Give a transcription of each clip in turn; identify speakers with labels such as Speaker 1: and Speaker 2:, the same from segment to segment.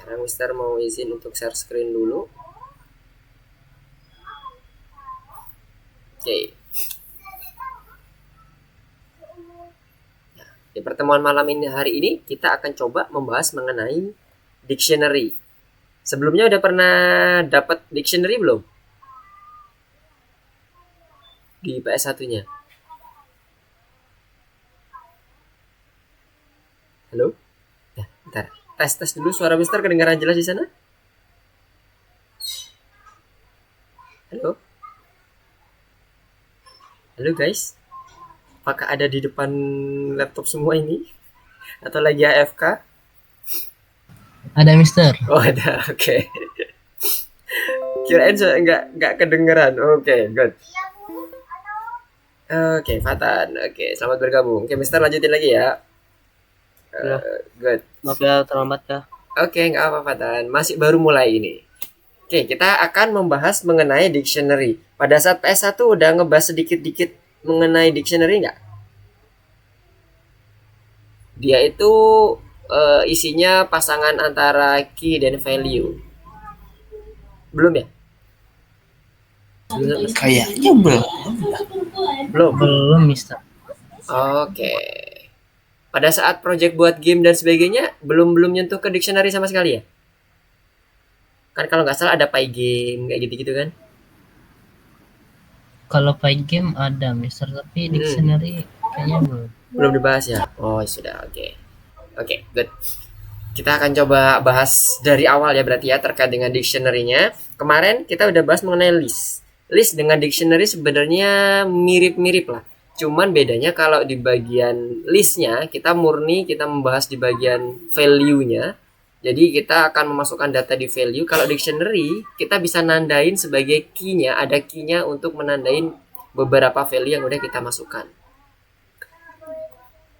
Speaker 1: Sekarang Mister mau izin untuk share screen dulu. Oke. Di pertemuan malam ini hari ini kita akan coba membahas mengenai dictionary. Sebelumnya udah pernah dapat dictionary belum? Di PS1-nya. Halo? Ya, bentar. Tes dulu suara Mister kedengaran jelas di sana? Halo? Halo guys? Apakah ada di depan laptop semua ini? Atau lagi AFK?
Speaker 2: Ada Mister.
Speaker 1: Oh ada, oke. Kirain nggak kedengeran. Oke, good. Oke, Fatan. Oke, selamat bergabung. Oke, Mister lanjutin lagi ya.
Speaker 2: Ya,
Speaker 1: Good.
Speaker 2: maaf ya terlambat ya.
Speaker 1: Oke, nggak apa-apa, Fatan. Masih baru mulai ini. Oke, kita akan membahas mengenai dictionary. Pada saat PS1 udah ngebahas sedikit-dikit mengenai dictionary nggak? Dia itu isinya pasangan antara key dan value. Belum ya?
Speaker 2: Kayaknya belum. Belum Mister.
Speaker 1: Oke. Pada saat project buat game dan sebagainya, belum nyentuh ke dictionary sama sekali ya? Kan kalau nggak salah ada Pygame kayak gitu-gitu kan?
Speaker 2: Kalau Pygame ada Mister, tapi dictionary kayaknya belum.
Speaker 1: Belum dibahas ya? Oh sudah, oke. Oke, good. Kita akan coba bahas dari awal ya berarti ya terkait dengan dictionary-nya. Kemarin kita udah bahas mengenai list. List dengan dictionary sebenarnya mirip-mirip lah. Cuman bedanya kalau di bagian listnya kita membahas di bagian value-nya. Jadi kita akan memasukkan data di value. Kalau dictionary kita bisa nandain sebagai key-nya, ada key-nya untuk menandain beberapa value yang udah kita masukkan.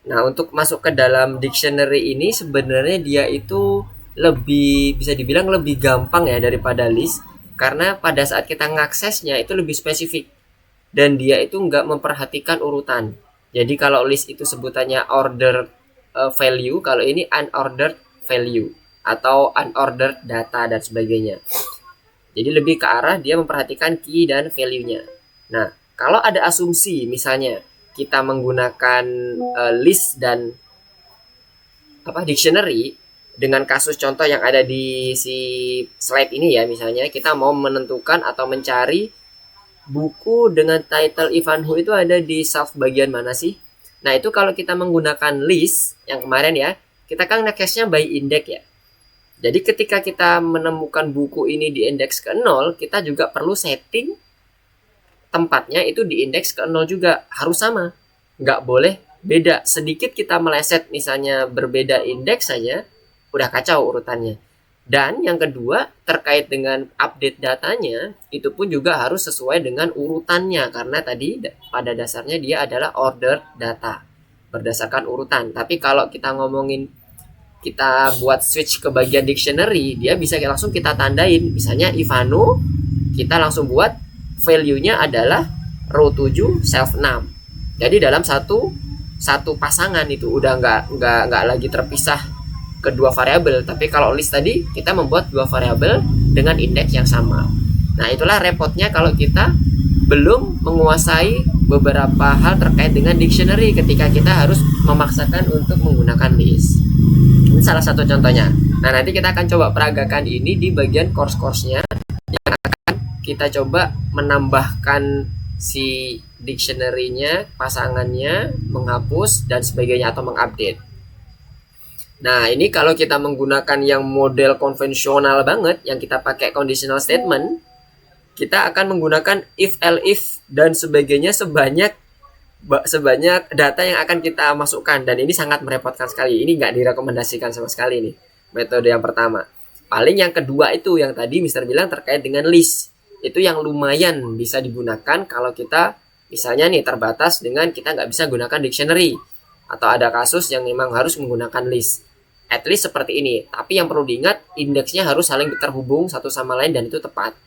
Speaker 1: Nah, untuk masuk ke dalam dictionary ini sebenarnya dia itu lebih bisa dibilang lebih gampang ya daripada list karena pada saat kita ngaksesnya itu lebih spesifik dan dia itu nggak memperhatikan urutan. Jadi kalau list itu sebutannya ordered value, kalau ini unordered value atau unordered data dan sebagainya. Jadi lebih ke arah dia memperhatikan key dan value-nya. Nah, kalau ada asumsi misalnya kita menggunakan list dan dictionary dengan kasus contoh yang ada di si slide ini ya, misalnya kita mau menentukan atau mencari buku dengan title Ivanhoe itu ada di shelf bagian mana sih? Nah, itu kalau kita menggunakan list yang kemarin ya, kita kan ngecase-nya by index ya. Jadi ketika kita menemukan buku ini di indeks ke 0, kita juga perlu setting tempatnya itu di indeks ke 0 juga. Harus sama. Nggak boleh beda. Sedikit kita meleset misalnya berbeda indeks saja, udah kacau urutannya. Dan yang kedua, terkait dengan update datanya, itu pun juga harus sesuai dengan urutannya. Karena tadi pada dasarnya dia adalah order data. Berdasarkan urutan. Tapi kalau kita ngomongin kita buat switch ke bagian dictionary, dia bisa langsung kita tandain. Misalnya Ivano, kita langsung buat value-nya adalah row 7 self 6. Jadi dalam satu pasangan itu udah nggak lagi terpisah kedua variabel. Tapi kalau list tadi kita membuat dua variabel dengan indeks yang sama. Nah, itulah repotnya kalau kita belum menguasai beberapa hal terkait dengan dictionary ketika kita harus memaksakan untuk menggunakan list. Ini salah satu contohnya. Nah, nanti kita akan coba peragakan ini di bagian course-nya yang akan kita coba menambahkan si dictionary-nya, pasangannya, menghapus dan sebagainya atau mengupdate. Nah, ini kalau kita menggunakan yang model konvensional banget yang kita pakai conditional statement, kita akan menggunakan if, else, dan sebagainya sebanyak data yang akan kita masukkan dan ini sangat merepotkan sekali. Ini nggak direkomendasikan sama sekali nih metode yang pertama. Paling yang kedua itu yang tadi Mister bilang terkait dengan list. Itu yang lumayan bisa digunakan kalau kita misalnya nih terbatas dengan kita nggak bisa gunakan dictionary atau ada kasus yang memang harus menggunakan list. At least seperti ini. Tapi yang perlu diingat indeksnya harus saling terhubung satu sama lain dan itu tepat.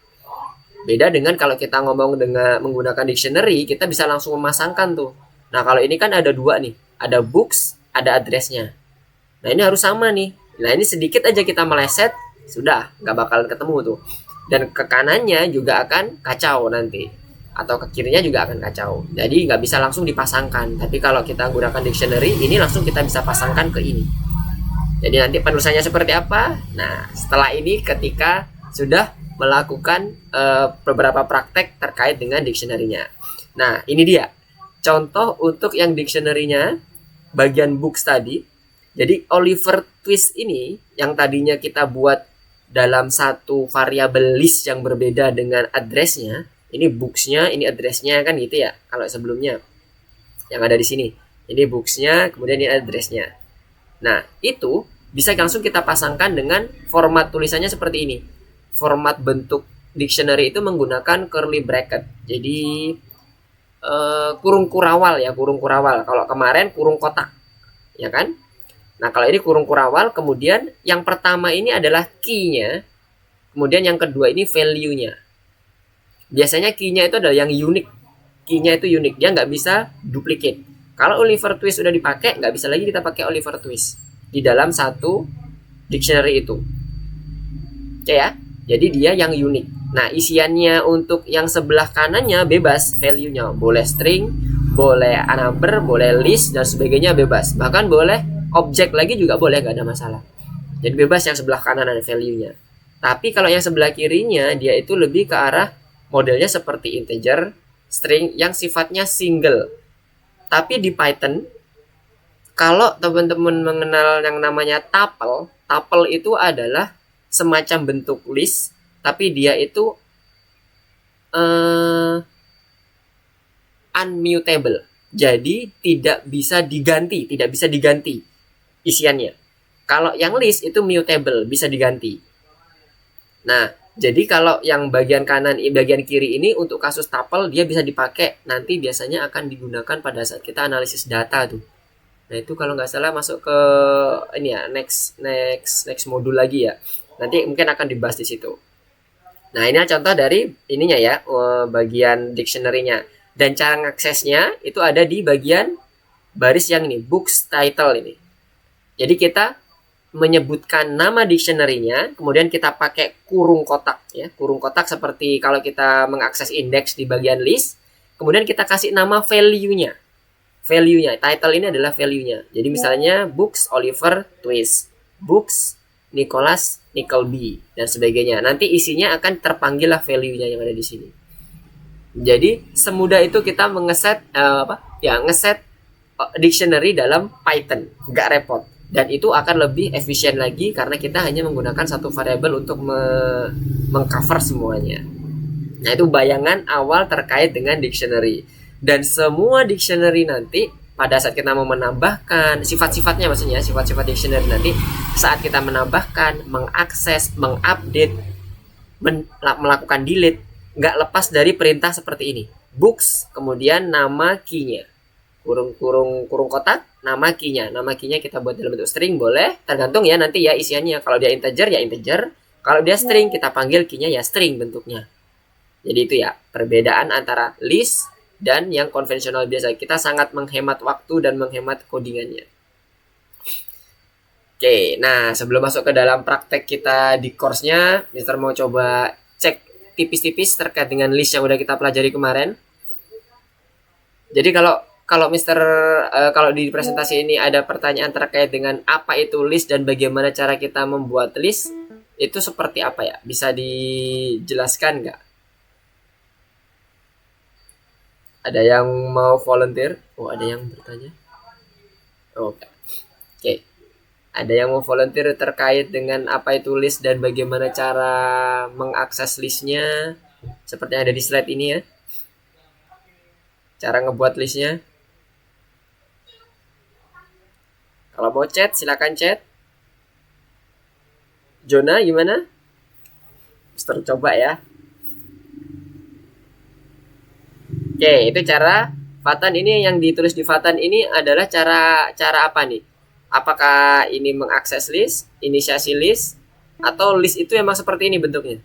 Speaker 1: Beda dengan kalau kita ngomong dengan menggunakan dictionary, kita bisa langsung memasangkan tuh. Nah, kalau ini kan ada dua nih. Ada books, ada addressnya. Nah, ini harus sama nih. Nah, ini sedikit aja kita meleset, sudah nggak bakalan ketemu tuh. Dan ke kanannya juga akan kacau nanti, atau ke kirinya juga akan kacau. Jadi nggak bisa langsung dipasangkan. Tapi kalau kita gunakan dictionary, ini langsung kita bisa pasangkan ke ini. Jadi nanti penulisannya seperti apa? Nah, setelah ini ketika sudah melakukan beberapa praktek terkait dengan dictionary-nya. Nah, ini dia contoh untuk yang dictionary-nya bagian books tadi. Jadi Oliver Twist ini yang tadinya kita buat dalam satu variabel list yang berbeda dengan address-nya. Ini books-nya, ini address-nya kan gitu ya. Kalau sebelumnya yang ada di sini, ini books-nya, kemudian ini address-nya. Nah, itu bisa langsung kita pasangkan dengan format tulisannya seperti ini. Format bentuk dictionary itu menggunakan curly bracket. Jadi kurung kurawal ya, kurung kurawal. Kalau kemarin kurung kotak, ya kan? Nah, kalau ini kurung kurawal, kemudian yang pertama ini adalah key-nya, kemudian yang kedua ini value-nya. Biasanya key-nya itu adalah yang unik. Key-nya itu unik, dia nggak bisa duplicate. Kalau Oliver Twist sudah dipakai, nggak bisa lagi kita pakai Oliver Twist di dalam satu dictionary itu. Oke ya, jadi dia yang unik. Nah, isiannya untuk yang sebelah kanannya bebas value-nya. Boleh string, boleh number, boleh list, dan sebagainya bebas. Bahkan boleh objek lagi juga boleh, nggak ada masalah. Jadi bebas yang sebelah kanan ada value-nya. Tapi kalau yang sebelah kirinya, dia itu lebih ke arah modelnya seperti integer, string yang sifatnya single. Tapi di Python, kalau teman-teman mengenal yang namanya tuple, tuple itu adalah semacam bentuk list, tapi dia itu unmutable. Jadi tidak bisa diganti isiannya. Kalau yang list itu mutable, bisa diganti. Nah, jadi kalau yang bagian kanan, bagian kiri ini untuk kasus tuple dia bisa dipakai. Nanti biasanya akan digunakan pada saat kita analisis data tuh. Nah, itu kalau nggak salah masuk ke ini ya, next modul lagi ya. Nanti mungkin akan dibahas di situ. Nah, ini contoh dari ininya ya, bagian dictionary-nya. Dan cara ngaksesnya itu ada di bagian baris yang ini, books title ini. Jadi kita menyebutkan nama dictionary-nya, kemudian kita pakai kurung kotak ya. Kurung kotak seperti kalau kita mengakses indeks di bagian list, kemudian kita kasih nama value-nya. Value-nya, title ini adalah value-nya. Jadi misalnya books Oliver Twist, books Nicholas Nickleby dan sebagainya. Nanti isinya akan terpanggil lah value-nya yang ada di sini. Jadi semudah itu kita ngeset dictionary dalam Python, nggak repot. Dan itu akan lebih efisien lagi karena kita hanya menggunakan satu variabel untuk mengcover semuanya. Nah, itu bayangan awal terkait dengan dictionary. Dan semua dictionary nanti pada saat kita mau menambahkan sifat-sifatnya, maksudnya sifat-sifat dictionary nanti saat kita menambahkan, mengakses, mengupdate, melakukan delete, nggak lepas dari perintah seperti ini. Books, kemudian nama key-nya. Kurung kotak, nama key-nya. Nama key-nya kita buat dalam bentuk string boleh, tergantung ya nanti ya isiannya. Kalau dia integer ya integer, kalau dia string kita panggil key-nya ya string bentuknya. Jadi itu ya perbedaan antara list dan yang konvensional biasa. Kita sangat menghemat waktu dan menghemat codingannya. Oke, nah sebelum masuk ke dalam praktek kita di course-nya, Mister mau coba cek tipis-tipis terkait dengan list yang udah kita pelajari kemarin. Jadi kalau Mister kalau di presentasi ini ada pertanyaan terkait dengan apa itu list dan bagaimana cara kita membuat list, itu seperti apa ya? Bisa dijelaskan nggak? Ada yang mau volunteer? Oh, ada yang bertanya? Oke. Ada yang mau volunteer terkait dengan apa itu list dan bagaimana cara mengakses listnya? Seperti yang ada di slide ini ya. Cara ngebuat listnya. Kalau mau chat, silakan chat. Jona, gimana? Mister coba ya. Oke, itu cara Fatan ini yang ditulis di Fatan ini adalah cara apa nih? Apakah ini mengakses list, inisiasi list, atau list itu emang seperti ini bentuknya?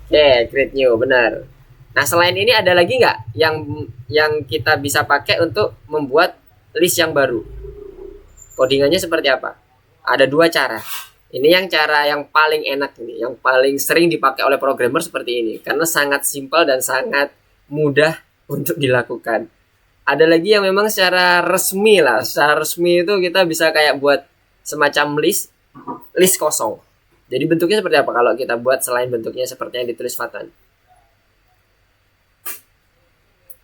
Speaker 1: Oke, create new, benar. Nah, selain ini ada lagi nggak yang kita bisa pakai untuk membuat list yang baru? Codingannya seperti apa? Ada dua cara. Ini yang cara yang paling enak ini, yang paling sering dipakai oleh programmer seperti ini, karena sangat simpel dan sangat mudah untuk dilakukan. Ada lagi yang memang secara resmi lah, secara resmi itu kita bisa kayak buat semacam list kosong. Jadi bentuknya seperti apa kalau kita buat selain bentuknya seperti yang ditulis Fatan?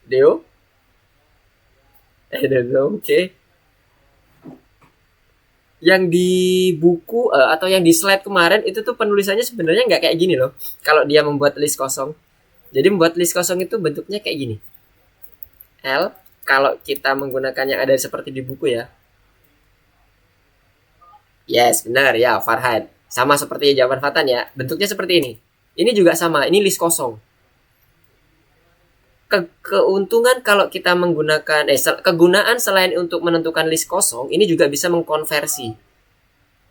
Speaker 1: Deo? Oke. Yang di buku atau yang di slide kemarin itu tuh penulisannya sebenarnya nggak kayak gini loh. Kalau dia membuat list kosong. Jadi membuat list kosong itu bentuknya kayak gini. L, kalau kita menggunakan yang ada seperti di buku ya. Yes, benar ya, Farhan. Sama seperti jawaban Fatan ya. Bentuknya seperti ini. Ini juga sama, ini list kosong. Keuntungan kalau kita menggunakan kegunaan selain untuk menentukan list kosong, ini juga bisa mengkonversi.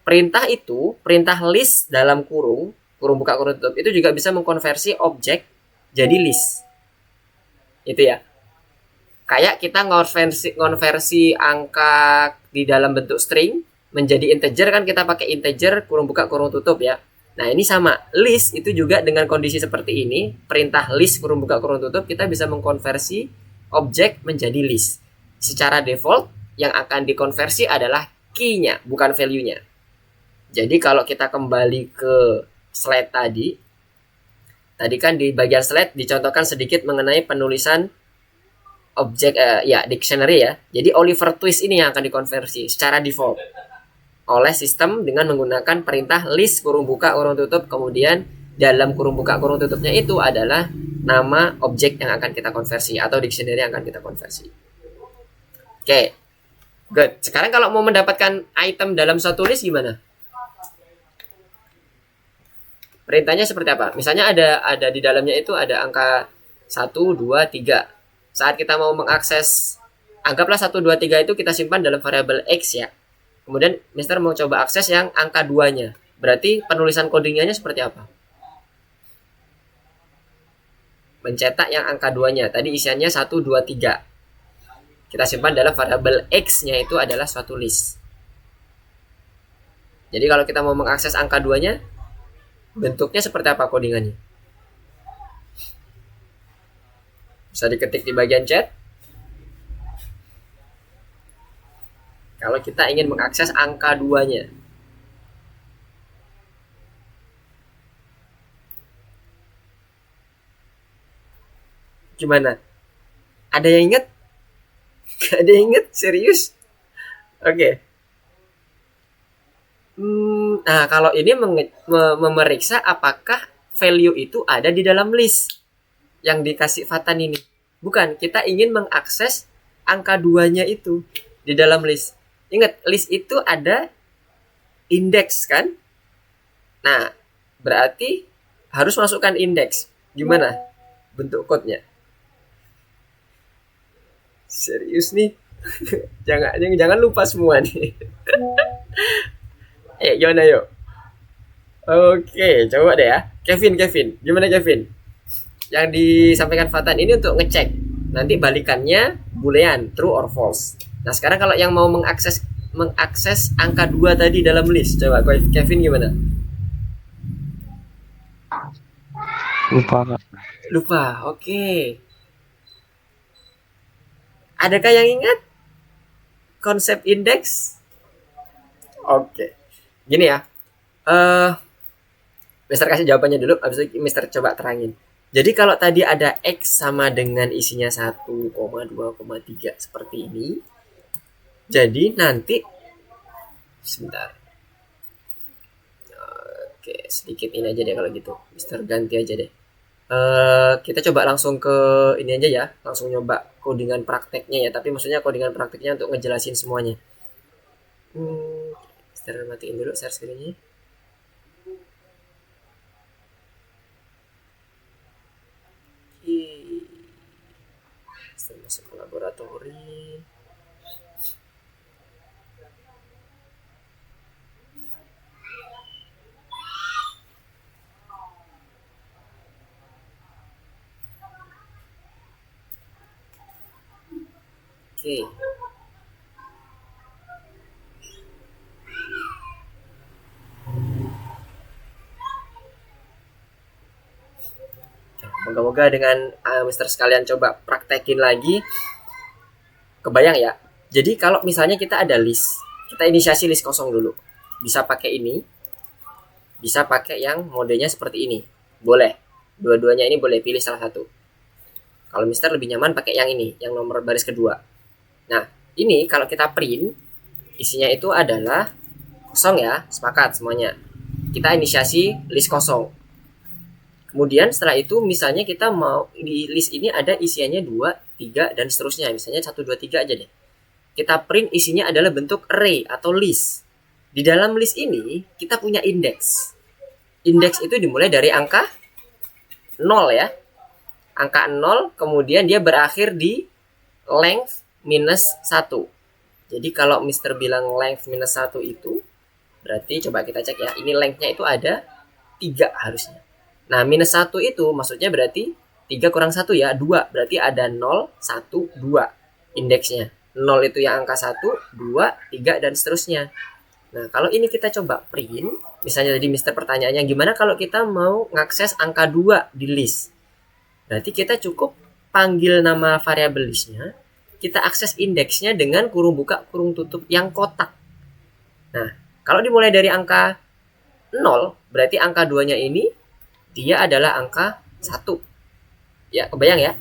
Speaker 1: Perintah itu, perintah list dalam kurung buka kurung tutup, itu juga bisa mengkonversi objek jadi list. Itu ya. Kayak kita ngonversi angka di dalam bentuk string menjadi integer, kan kita pakai integer kurung buka kurung tutup ya. Nah ini sama, list itu juga dengan kondisi seperti ini, perintah list kurung buka kurung tutup, kita bisa mengkonversi objek menjadi list. Secara default yang akan dikonversi adalah key-nya, bukan value-nya. Jadi kalau kita kembali ke slide tadi kan di bagian slide dicontohkan sedikit mengenai penulisan objek dictionary ya. Jadi Oliver Twist ini yang akan dikonversi secara default oleh sistem dengan menggunakan perintah list kurung buka kurung tutup, kemudian dalam kurung buka kurung tutupnya itu adalah nama objek yang akan kita konversi atau dictionary yang akan kita konversi. Oke. Good. Sekarang kalau mau mendapatkan item dalam suatu list gimana? Perintahnya seperti apa? Misalnya ada di dalamnya itu ada angka 1, 2, 3. Saat kita mau mengakses, anggaplah 1, 2, 3 itu kita simpan dalam variabel X ya. Kemudian Mister mau coba akses yang angka 2-nya. Berarti penulisan codingnya seperti apa? Mencetak yang angka 2-nya. Tadi isiannya 1, 2, 3. Kita simpan dalam variabel X-nya itu adalah suatu list. Jadi kalau kita mau mengakses angka 2-nya, bentuknya seperti apa codingannya? Bisa diketik di bagian chat. Kalau kita ingin mengakses angka 2-nya. Gimana? Ada yang ingat? Gak ada yang ingat? Serius? Oke. Nah, kalau ini memeriksa apakah value itu ada di dalam list yang dikasih Fatan ini. Bukan, kita ingin mengakses angka 2-nya itu di dalam list. Ingat, list itu ada indeks kan? Nah, berarti harus masukkan indeks. Gimana bentuk code-nya? Serius nih? jangan lupa semua nih. Gimana yuk? Oke, coba deh ya. Kevin. Gimana Kevin? Yang disampaikan Fatan ini untuk ngecek. Nanti balikannya boolean, true or false. Nah, sekarang kalau yang mau mengakses angka 2 tadi dalam list, coba Kevin gimana? Lupa. Oke. Adakah yang ingat konsep indeks? Oke. Gini ya. Mister kasih jawabannya dulu, habis itu Mister coba terangin. Jadi kalau tadi ada X sama dengan isinya 1,2,3 seperti ini. Jadi nanti sebentar. Oke, sedikit ini aja deh kalau gitu. Mister ganti aja deh. Kita coba langsung ke ini aja ya. Langsung nyoba codingan prakteknya ya. Tapi maksudnya codingan prakteknya untuk ngejelasin semuanya. Mister matiin dulu share screen-nya. Masuk ke laboratori. Oke. Moga-moga dengan Mister sekalian coba praktekin lagi, kebayang ya. Jadi kalau misalnya kita ada list, kita inisiasi list kosong dulu. Bisa pakai ini, bisa pakai yang modenya seperti ini. Boleh. Dua-duanya ini boleh, pilih salah satu. Kalau Mister lebih nyaman pakai yang ini, yang nomor baris kedua. Nah, ini kalau kita print, isinya itu adalah kosong ya, sepakat semuanya. Kita inisiasi list kosong. Kemudian setelah itu misalnya kita mau di list ini ada isiannya 2, 3 dan seterusnya. Misalnya 1 2 3 aja deh. Kita print isinya adalah bentuk array atau list. Di dalam list ini kita punya indeks. Indeks itu dimulai dari angka 0 ya. Angka 0 kemudian dia berakhir di length minus 1. Jadi kalau Mister bilang length minus 1 itu berarti coba kita cek ya. Ini lengthnya itu ada 3 harusnya. Nah, minus 1 itu maksudnya berarti 3 kurang 1 ya, 2. Berarti ada 0, 1, 2 indeksnya. 0 itu yang angka 1, 2, 3, dan seterusnya. Nah, kalau ini kita coba print, misalnya tadi Mister pertanyaannya, gimana kalau kita mau ngakses angka 2 di list? Berarti kita cukup panggil nama variabel listnya, kita akses indeksnya dengan kurung buka, kurung tutup yang kotak. Nah, kalau dimulai dari angka 0, berarti angka 2-nya ini dia adalah angka 1. Ya, kebayang ya?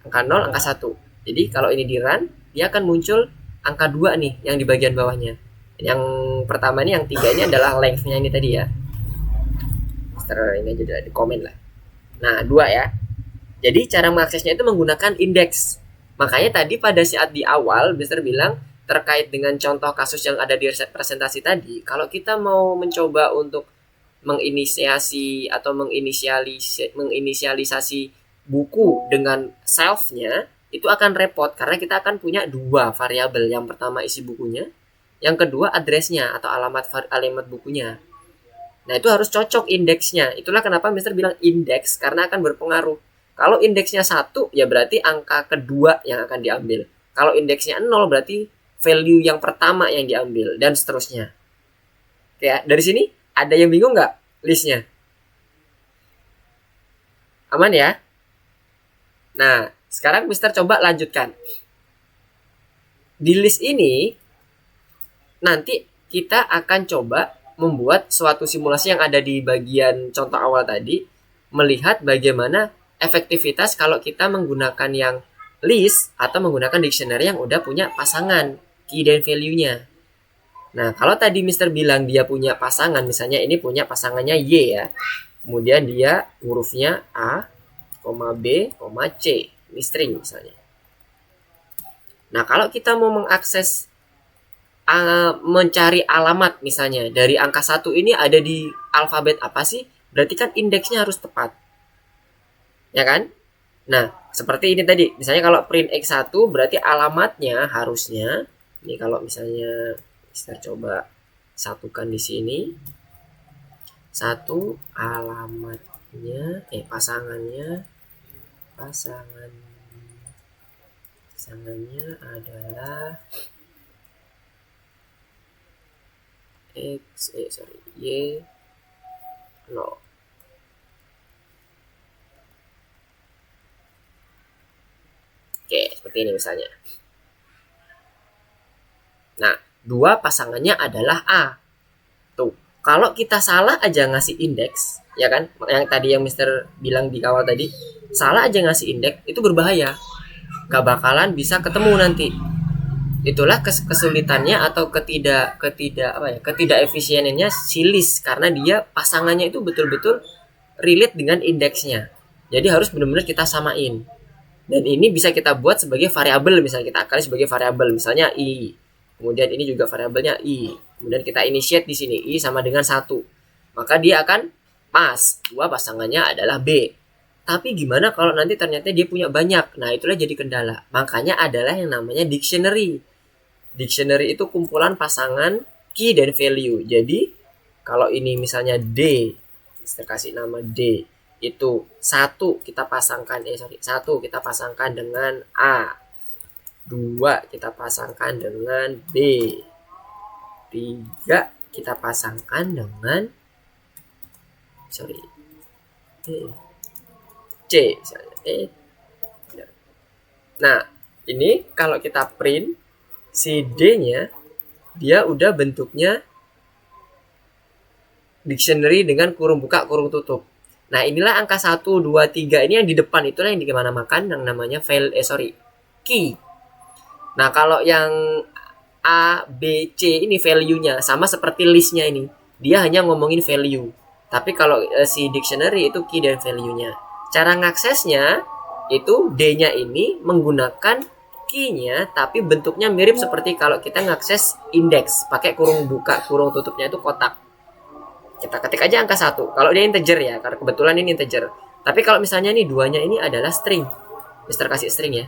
Speaker 1: Angka 0, angka 1. Jadi kalau ini di run, dia akan muncul angka 2 nih yang di bagian bawahnya. Yang pertama ini, yang 3 ini adalah length-nya ini tadi ya. Mister ini aja di komen lah. Nah, 2 ya. Jadi cara mengaksesnya itu menggunakan indeks. Makanya tadi pada saat di awal Mister bilang terkait dengan contoh kasus yang ada di presentasi tadi, kalau kita mau mencoba untuk menginisiasi atau menginisialisasi buku dengan self-nya, itu akan repot karena kita akan punya 2 variabel. Yang pertama isi bukunya, yang kedua address-nya atau alamat bukunya. Nah, itu harus cocok indeksnya. Itulah kenapa Mister bilang indeks, karena akan berpengaruh. Kalau indeksnya 1, ya berarti angka kedua yang akan diambil. Kalau indeksnya 0, berarti value yang pertama yang diambil, dan seterusnya. Oke ya, dari sini ada yang bingung nggak listnya? Aman ya? Nah, sekarang Mister coba lanjutkan. Di list ini, nanti kita akan coba membuat suatu simulasi yang ada di bagian contoh awal tadi, melihat bagaimana efektivitas kalau kita menggunakan yang list atau menggunakan dictionary yang udah punya pasangan key dan value-nya. Nah, kalau tadi Mister bilang dia punya pasangan, misalnya ini punya pasangannya Y ya. Kemudian dia hurufnya A, B, C. Ini string misalnya. Nah, kalau kita mau mengakses mencari alamat misalnya dari angka 1 ini ada di alfabet apa sih? Berarti kan indeksnya harus tepat. Ya kan? Nah, seperti ini tadi. Misalnya kalau print X1 berarti alamatnya harusnya, ini kalau misalnya kita coba satukan di sini. 1 alamatnya pasangannya adalah Y 0. Oke, seperti ini misalnya. Nah, 2 pasangannya adalah A. Tuh, kalau kita salah aja ngasih indeks, ya kan? Yang tadi yang Mister bilang di awal tadi, salah aja ngasih indeks itu berbahaya. Gak bakalan bisa ketemu nanti. Itulah kesulitannya atau ketidak efisiennya si list, karena dia pasangannya itu betul-betul relate dengan indeksnya. Jadi harus benar-benar kita samain. Dan ini bisa kita buat sebagai variabel, misalnya kita akali sebagai variabel, misalnya I. Kemudian ini juga variabelnya I. Kemudian kita initiate di sini I sama dengan 1. Maka dia akan pas. 2 pasangannya adalah B. Tapi gimana kalau nanti ternyata dia punya banyak? Nah, itulah jadi kendala. Makanya adalah yang namanya dictionary. Dictionary itu kumpulan pasangan key dan value. Jadi kalau ini misalnya D, kita kasih nama D, itu 1 kita pasangkan 1 kita pasangkan dengan A. 2 kita pasangkan dengan B. 3 kita pasangkan dengan C. C misalnya. Nah, ini kalau kita print si D-nya, dia udah bentuknya dictionary dengan kurung buka, kurung tutup. Nah, inilah angka 1, 2, 3 ini yang di depan itulah yang dimana makan yang namanya key. Nah, kalau yang A, B, C ini value-nya sama seperti list-nya ini. Dia hanya ngomongin value. Tapi kalau si dictionary itu key dan value-nya. Cara ngaksesnya itu D-nya ini menggunakan key-nya tapi bentuknya mirip seperti kalau kita ngakses index pakai kurung buka, kurung tutupnya itu kotak. Kita ketik aja angka 1. Kalau dia integer ya, karena kebetulan ini integer. Tapi kalau misalnya nih duanya ini adalah string. Mister kasih string ya.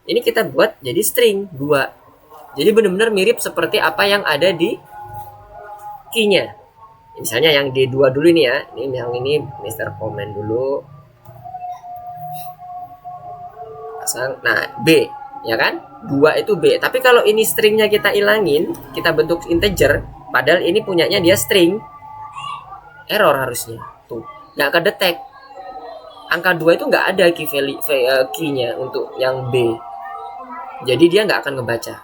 Speaker 1: Ini kita buat jadi string 2. Jadi benar-benar mirip seperti apa yang ada di key-nya. Misalnya yang D2 dulu ini ya. Ini yang ini Mister komen dulu. Pasang. Nah, B, ya kan? 2 itu B. Tapi kalau ini stringnya kita ilangin, kita bentuk integer, padahal ini punyanya dia string. Error harusnya. Tuh, nggak kedetek. Angka 2 itu nggak ada key-nya untuk yang B. Jadi dia nggak akan ngebaca.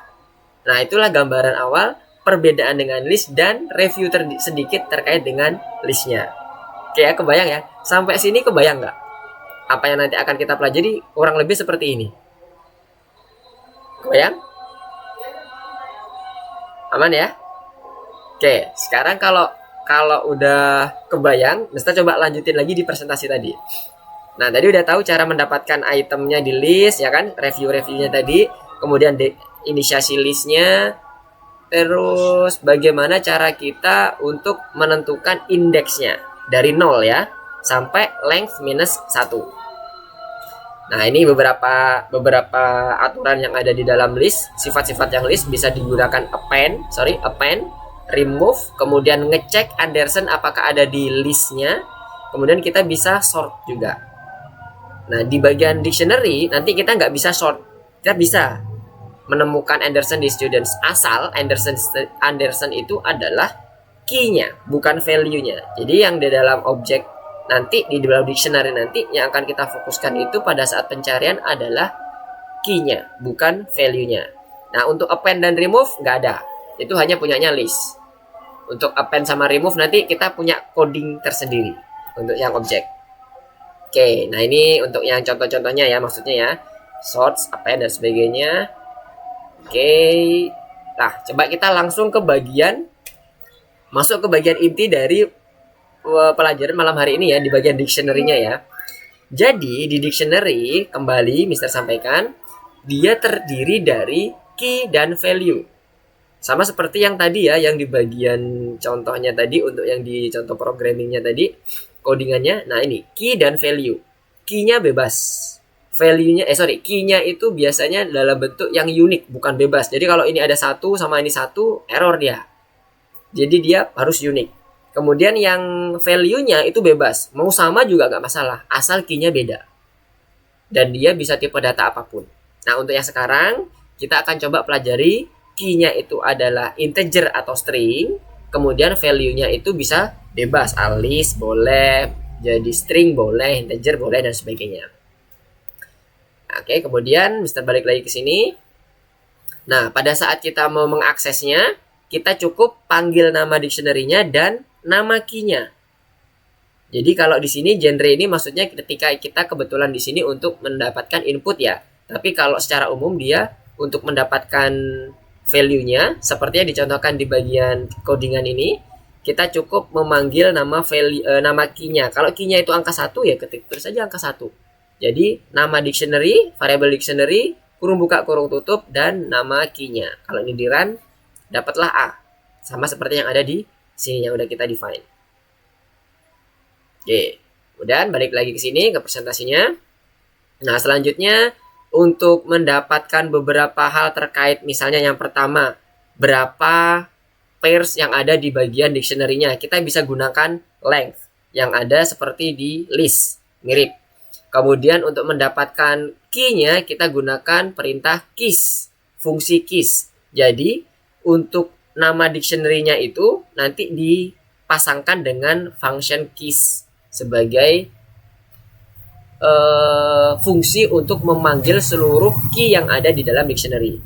Speaker 1: Nah, itulah gambaran awal perbedaan dengan list dan review sedikit terkait dengan listnya. Oke ya, kebayang ya? Sampai sini kebayang nggak? Apa yang nanti akan kita pelajari kurang lebih seperti ini. Kebayang? Aman ya? Oke, sekarang kalau udah kebayang, kita coba lanjutin lagi di presentasi tadi. Nah, tadi udah tahu cara mendapatkan itemnya di list, ya kan? Review-reviewnya tadi. Kemudian inisiasi listnya. Terus bagaimana cara kita untuk menentukan indeksnya. Dari 0 ya, sampai length minus 1. Nah, ini beberapa aturan yang ada di dalam list. Sifat-sifat yang list bisa digunakan append, remove, kemudian ngecek Anderson apakah ada di listnya, kemudian kita bisa sort juga. Nah, di bagian dictionary nanti kita nggak bisa sort, kita bisa menemukan Anderson di students asal Anderson itu adalah key-nya, bukan value-nya. Jadi yang di dalam objek nanti di dalam dictionary nanti yang akan kita fokuskan itu pada saat pencarian adalah key-nya, bukan value-nya. Nah, untuk append dan remove nggak ada, itu hanya punyanya list. Untuk append sama remove nanti kita punya coding tersendiri untuk yang objek. Oke, nah ini untuk yang contoh-contohnya ya, maksudnya ya. Sorts, append dan sebagainya. Oke. Nah, coba kita langsung masuk ke bagian inti dari pelajaran malam hari ini ya, di bagian dictionary-nya ya. Jadi, di dictionary kembali Mister sampaikan, dia terdiri dari key dan value. Sama seperti yang tadi ya, yang di bagian contohnya tadi, untuk yang di contoh programmingnya tadi, codingannya. Nah, ini key dan value. Key-nya bebas. Key-nya itu biasanya dalam bentuk yang unik, bukan bebas. Jadi kalau ini ada 1 sama ini 1, error dia. Jadi dia harus unik. Kemudian yang value-nya itu bebas. Mau sama juga nggak masalah, asal key-nya beda. Dan dia bisa tipe data apapun. Nah, untuk yang sekarang, kita akan coba pelajari key-nya itu adalah integer atau string, kemudian value-nya itu bisa bebas, list boleh, jadi string boleh, integer boleh, dan sebagainya. Oke, kemudian Mister balik lagi ke sini. Nah, pada saat kita mau mengaksesnya, kita cukup panggil nama dictionary-nya dan nama key-nya. Jadi kalau di sini genre ini maksudnya ketika kita kebetulan di sini untuk mendapatkan input ya. Tapi kalau secara umum dia untuk mendapatkan value-nya, seperti yang dicontohkan di bagian codingan ini, kita cukup memanggil nama key-nya. Kalau key-nya itu angka 1 ya ketik terus saja angka 1. Jadi nama dictionary, variable dictionary, kurung buka, kurung tutup, dan nama key-nya. Kalau ini di run, dapatlah A. Sama seperti yang ada di sini yang udah kita define. Oke, kemudian balik lagi ke sini ke presentasinya. Nah, selanjutnya untuk mendapatkan beberapa hal terkait, misalnya yang pertama, berapa pairs yang ada di bagian dictionary-nya. Kita bisa gunakan length yang ada seperti di list, mirip. Kemudian untuk mendapatkan key-nya kita gunakan perintah keys, fungsi keys. Jadi untuk nama dictionary-nya itu nanti dipasangkan dengan function keys sebagai fungsi untuk memanggil seluruh key yang ada di dalam dictionary.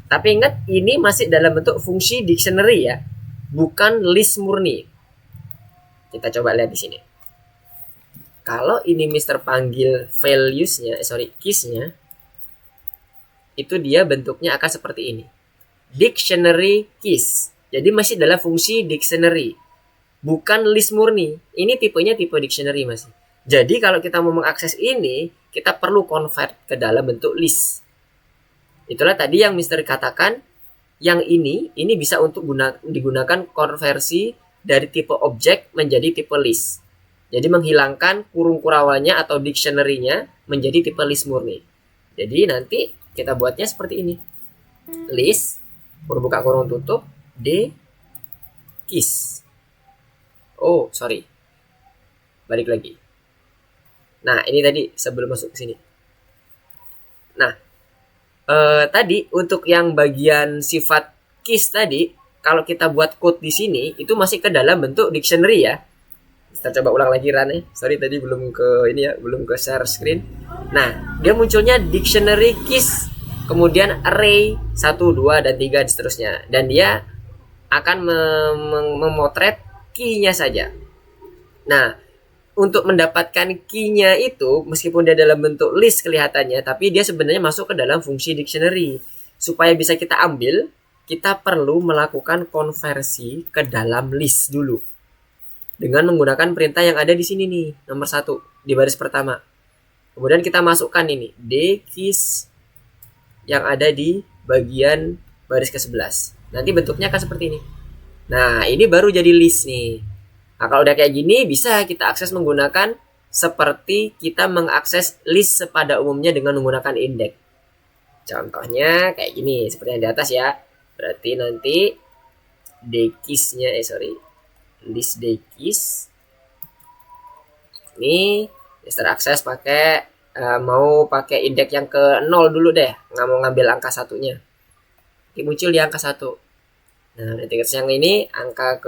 Speaker 1: Tapi ingat, ini masih dalam bentuk fungsi dictionary ya, bukan list murni. Kita coba lihat di sini. Kalau ini Mister panggil values-nya, keys-nya, itu dia bentuknya akan seperti ini. Dictionary keys. Jadi masih dalam fungsi dictionary, bukan list murni. Ini tipenya tipe dictionary masih. Jadi kalau kita mau mengakses ini, kita perlu convert ke dalam bentuk list. Itulah tadi yang Mister katakan, yang ini bisa untuk digunakan konversi dari tipe objek menjadi tipe list. Jadi menghilangkan kurung kurawanya atau dictionary-nya menjadi tipe list murni. Jadi nanti kita buatnya seperti ini. List, kurung buka kurung tutup, D, keys. Oh, sorry. Balik lagi. Nah, ini tadi sebelum masuk ke sini. Nah, tadi untuk yang bagian sifat keys tadi, kalau kita buat code di sini itu masih ke dalam bentuk dictionary ya. Kita coba ulang lagi Ran ya. Sorry tadi belum ke ini ya, belum ke share screen. Nah, dia munculnya dictionary keys, kemudian array 1, 2 dan 3 dan seterusnya. Dan dia akan memotret key-nya saja. Nah, untuk mendapatkan key-nya itu, meskipun dia dalam bentuk list kelihatannya, tapi dia sebenarnya masuk ke dalam fungsi dictionary. Supaya bisa kita ambil, kita perlu melakukan konversi ke dalam list dulu. Dengan menggunakan perintah yang ada di sini nih, nomor 1, di baris pertama. Kemudian kita masukkan ini, D keys yang ada di bagian baris ke-11. Nanti bentuknya akan seperti ini. Nah, ini baru jadi list nih. Nah, kalau udah kayak gini, bisa kita akses menggunakan seperti kita mengakses list pada umumnya dengan menggunakan index. Contohnya kayak gini, seperti yang di atas ya. Berarti nanti dkeys-nya, list dkeys. Ini Mister akses pakai mau pakai indeks yang ke 0 dulu deh, nggak mau ngambil angka satunya. Oke, muncul di angka 1. Nah, berarti yang ini angka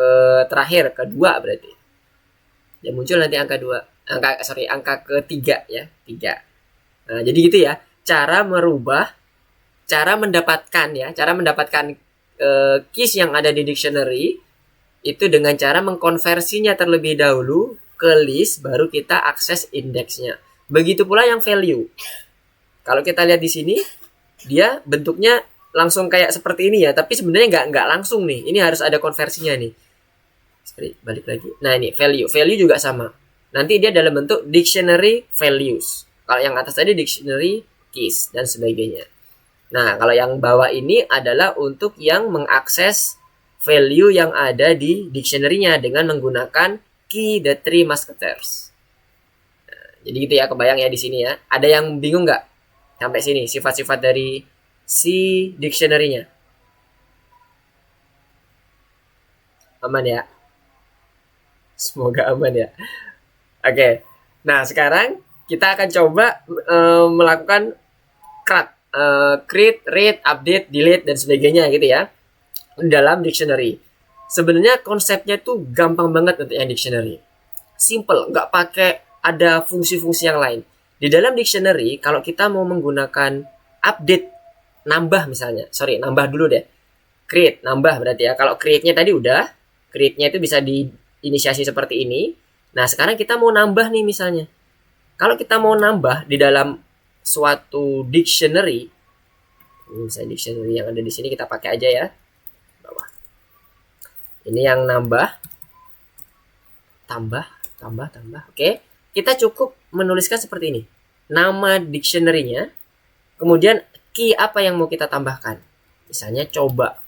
Speaker 1: terakhir, kedua berarti. Ya muncul nanti angka 2. Angka ketiga ya, 3. Nah, jadi gitu ya. Cara mendapatkan keys yang ada di dictionary itu dengan cara mengkonversinya terlebih dahulu ke list, baru kita akses indeksnya. Begitu pula yang value. Kalau kita lihat di sini, dia bentuknya langsung kayak seperti ini ya, tapi sebenarnya nggak langsung nih. Ini harus ada konversinya nih. Sorry, balik lagi. Nah, ini value juga sama. Nanti dia dalam bentuk dictionary values. Kalau yang atas tadi dictionary keys dan sebagainya. Nah, kalau yang bawah ini adalah untuk yang mengakses value yang ada di dictionary-nya dengan menggunakan key the three musketeers. Nah, jadi gitu ya, kebayang ya di sini ya. Ada yang bingung nggak sampai sini sifat-sifat dari si dictionary-nya? Aman ya? Semoga aman ya. Oke. Nah, sekarang kita akan coba melakukan create, read, update, delete dan sebagainya gitu ya dalam dictionary. Sebenarnya konsepnya tuh gampang banget untuk yang dictionary. Simple, nggak pakai ada fungsi-fungsi yang lain. Di dalam dictionary, kalau kita mau menggunakan update, nambah misalnya. Nambah dulu deh. Create, nambah berarti ya. Kalau create-nya tadi udah, create-nya itu bisa diinisiasi seperti ini. Nah, sekarang kita mau nambah nih misalnya. Kalau kita mau nambah di dalam suatu dictionary, misalnya dictionary yang ada di sini kita pakai aja ya. Bawah. Ini yang nambah. Tambah. Oke. Kita cukup menuliskan seperti ini. Nama dictionary-nya, kemudian key apa yang mau kita tambahkan. Misalnya coba.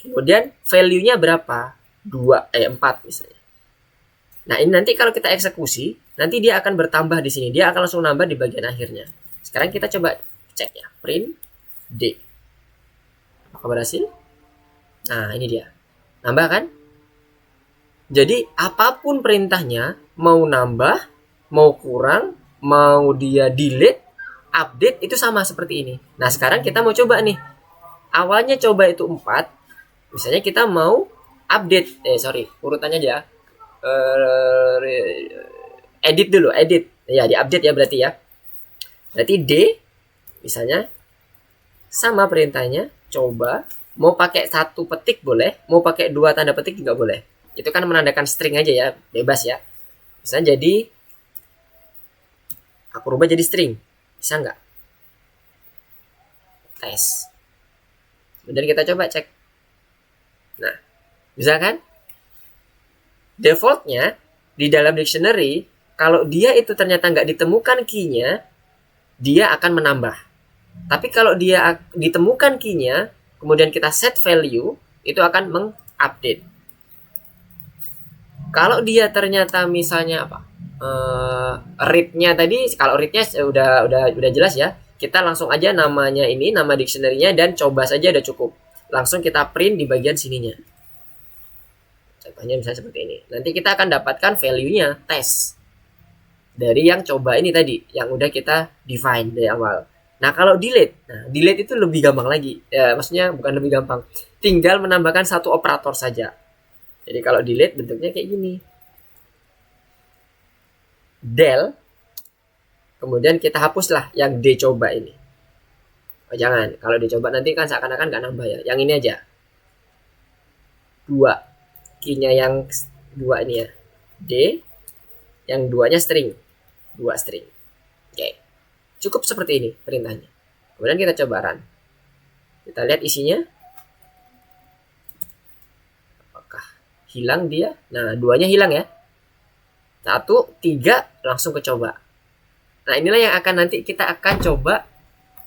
Speaker 1: Kemudian value-nya berapa? 4 misalnya. Nah, ini nanti kalau kita eksekusi, nanti dia akan bertambah di sini. Dia akan langsung nambah di bagian akhirnya. Sekarang kita coba cek ya. Print D. Apakah berhasil? Nah, ini dia. Nambah kan? Jadi, apapun perintahnya, mau nambah, mau kurang, mau dia delete, update, itu sama seperti ini. Nah, sekarang kita mau coba nih. Awalnya coba itu 4. Misalnya kita mau update. Urutannya aja. Edit dulu, edit. Ya, diupdate ya berarti ya. Berarti D misalnya sama perintahnya, coba mau pakai satu petik boleh, mau pakai dua tanda petik juga boleh. Itu kan menandakan string aja ya, bebas ya. Misalnya jadi aku rubah jadi string, bisa nggak? Tes. Kemudian kita coba cek. Nah, bisa kan? Defaultnya di dalam dictionary, kalau dia itu ternyata nggak ditemukan key-nya, dia akan menambah. Tapi kalau dia ditemukan key-nya, kemudian kita set value, itu akan mengupdate. Kalau dia ternyata misalnya apa? Read-nya tadi, kalau read-nya udah jelas ya. Kita langsung aja namanya ini, nama dictionary-nya dan coba saja udah cukup. Langsung kita print di bagian sininya. Contohnya misalnya seperti ini. Nanti kita akan dapatkan value-nya tes dari yang coba ini tadi, yang udah kita define dari awal. Nah, kalau delete, delete itu lebih gampang lagi. Ya, maksudnya bukan lebih gampang. Tinggal menambahkan satu operator saja. Jadi kalau delete bentuknya kayak gini. Del, kemudian kita hapuslah yang D coba ini. Oh, jangan, kalau dicoba nanti kan seakan-akan nggak nambah ya. Yang ini aja. 2. Key-nya yang 2 ini ya. D, yang 2-nya string. 2 string. Oke. Cukup seperti ini perintahnya. Kemudian kita coba run. Kita lihat isinya. Apakah hilang dia? Nah, 2-nya hilang ya. 1, 3, langsung ke coba. Nah, inilah yang akan nanti kita akan coba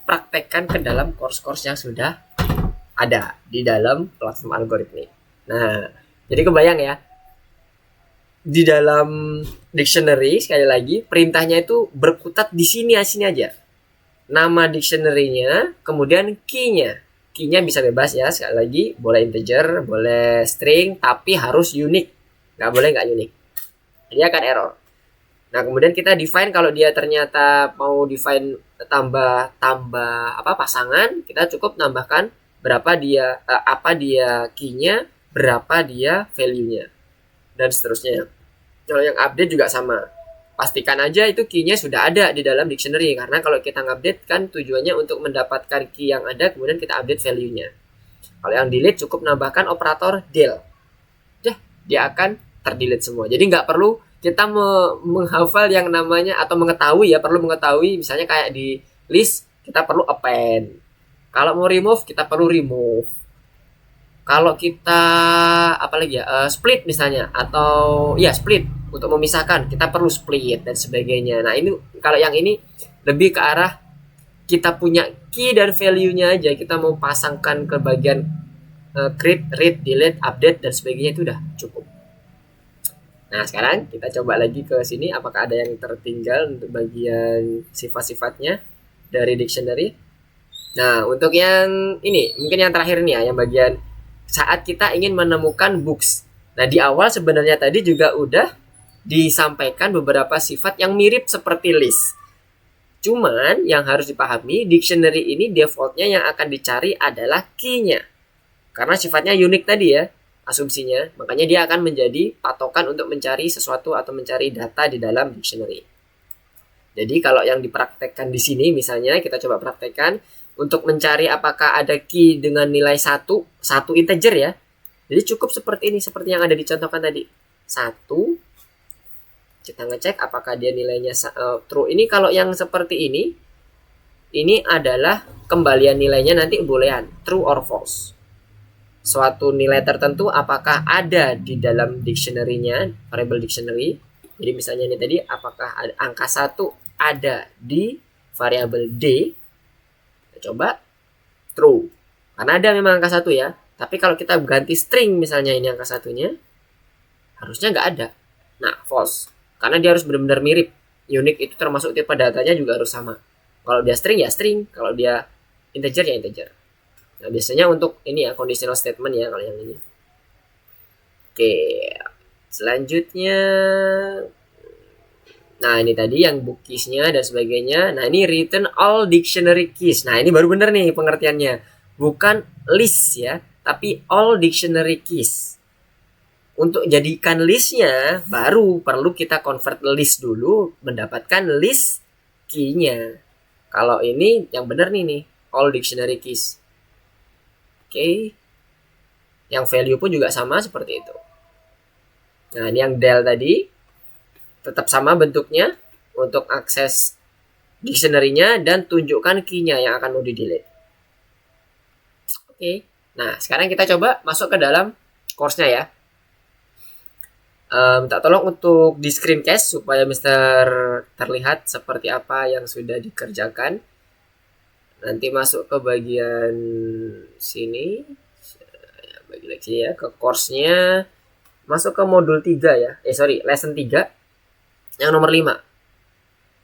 Speaker 1: praktekkan ke dalam course-course yang sudah ada di dalam platform algoritmik. Nah, jadi kebayang ya. Di dalam dictionary sekali lagi perintahnya itu berkutat di sini aja. Nama dictionary-nya, kemudian key-nya. Key-nya bisa bebas ya, sekali lagi boleh integer, boleh string, tapi harus unique. Nggak boleh nggak unique. Dia akan error. Nah, kemudian kita define kalau dia ternyata mau define tambah apa pasangan, kita cukup nambahkan berapa dia apa dia key-nya, berapa dia value-nya. Dan seterusnya. Kalau yang update juga sama. Pastikan aja itu key-nya sudah ada di dalam dictionary. Karena kalau kita ngupdate kan tujuannya untuk mendapatkan key yang ada, kemudian kita update value-nya. Kalau yang delete cukup nambahkan operator del. Dia akan terdelete semua. Jadi nggak perlu kita menghafal yang namanya atau mengetahui ya, perlu mengetahui misalnya kayak di list kita perlu append. Kalau mau remove kita perlu remove. Kalau kita apalagi ya split misalnya atau ya split untuk memisahkan kita perlu split dan sebagainya. Nah ini kalau yang ini lebih ke arah kita punya key dan value-nya aja, kita mau pasangkan ke bagian create, read, delete, update dan sebagainya itu udah cukup. Nah sekarang kita coba lagi ke sini apakah ada yang tertinggal untuk bagian sifat-sifatnya dari dictionary. Nah untuk yang ini mungkin yang terakhir nih ya, yang bagian saat kita ingin menemukan books. Nah, di awal sebenarnya tadi juga udah disampaikan beberapa sifat yang mirip seperti list. Cuman yang harus dipahami, dictionary ini defaultnya yang akan dicari adalah key-nya. Karena sifatnya unik tadi ya, asumsinya. Makanya dia akan menjadi patokan untuk mencari sesuatu atau mencari data di dalam dictionary. Jadi kalau yang dipraktekkan di sini misalnya kita coba praktekkan untuk mencari apakah ada key dengan nilai 1 integer ya. Jadi cukup seperti ini, seperti yang ada dicontohkan tadi. 1, kita ngecek apakah dia nilainya true. Ini kalau yang seperti ini adalah kembalian nilainya nanti boolean, true or false. Suatu nilai tertentu apakah ada di dalam dictionary-nya, variable dictionary. Jadi misalnya ini tadi apakah ada angka 1 ada di variabel D. Coba true karena ada memang angka 1 ya, tapi kalau kita ganti string misalnya ini angka 1-nya harusnya nggak ada. Nah false karena dia harus benar-benar mirip, unique itu termasuk tipe datanya juga harus sama. Kalau dia string ya string, kalau dia integer ya integer. Nah biasanya untuk ini ya conditional statement ya kalau yang ini. Oke selanjutnya, nah ini tadi yang book keys-nya dan sebagainya. Nah ini return all dictionary keys. Nah ini baru bener nih pengertiannya. Bukan list ya, tapi all dictionary keys. untuk jadikan listnya baru perlu kita convert list dulu mendapatkan list key-nya. Kalau ini yang benar nih all dictionary keys. Oke. Yang value pun juga sama seperti itu. Nah, ini yang del tadi tetap sama bentuknya untuk akses dictionary-nya dan tunjukkan key-nya yang akan mau di-delete. Oke. Nah, sekarang kita coba masuk ke dalam course-nya ya. Minta tolong untuk di screencast supaya Mister terlihat seperti apa yang sudah dikerjakan. Nanti masuk ke bagian sini. Bagi lagi ya, ke course-nya. Masuk ke modul 3 ya. Lesson 3. Yang nomor 5.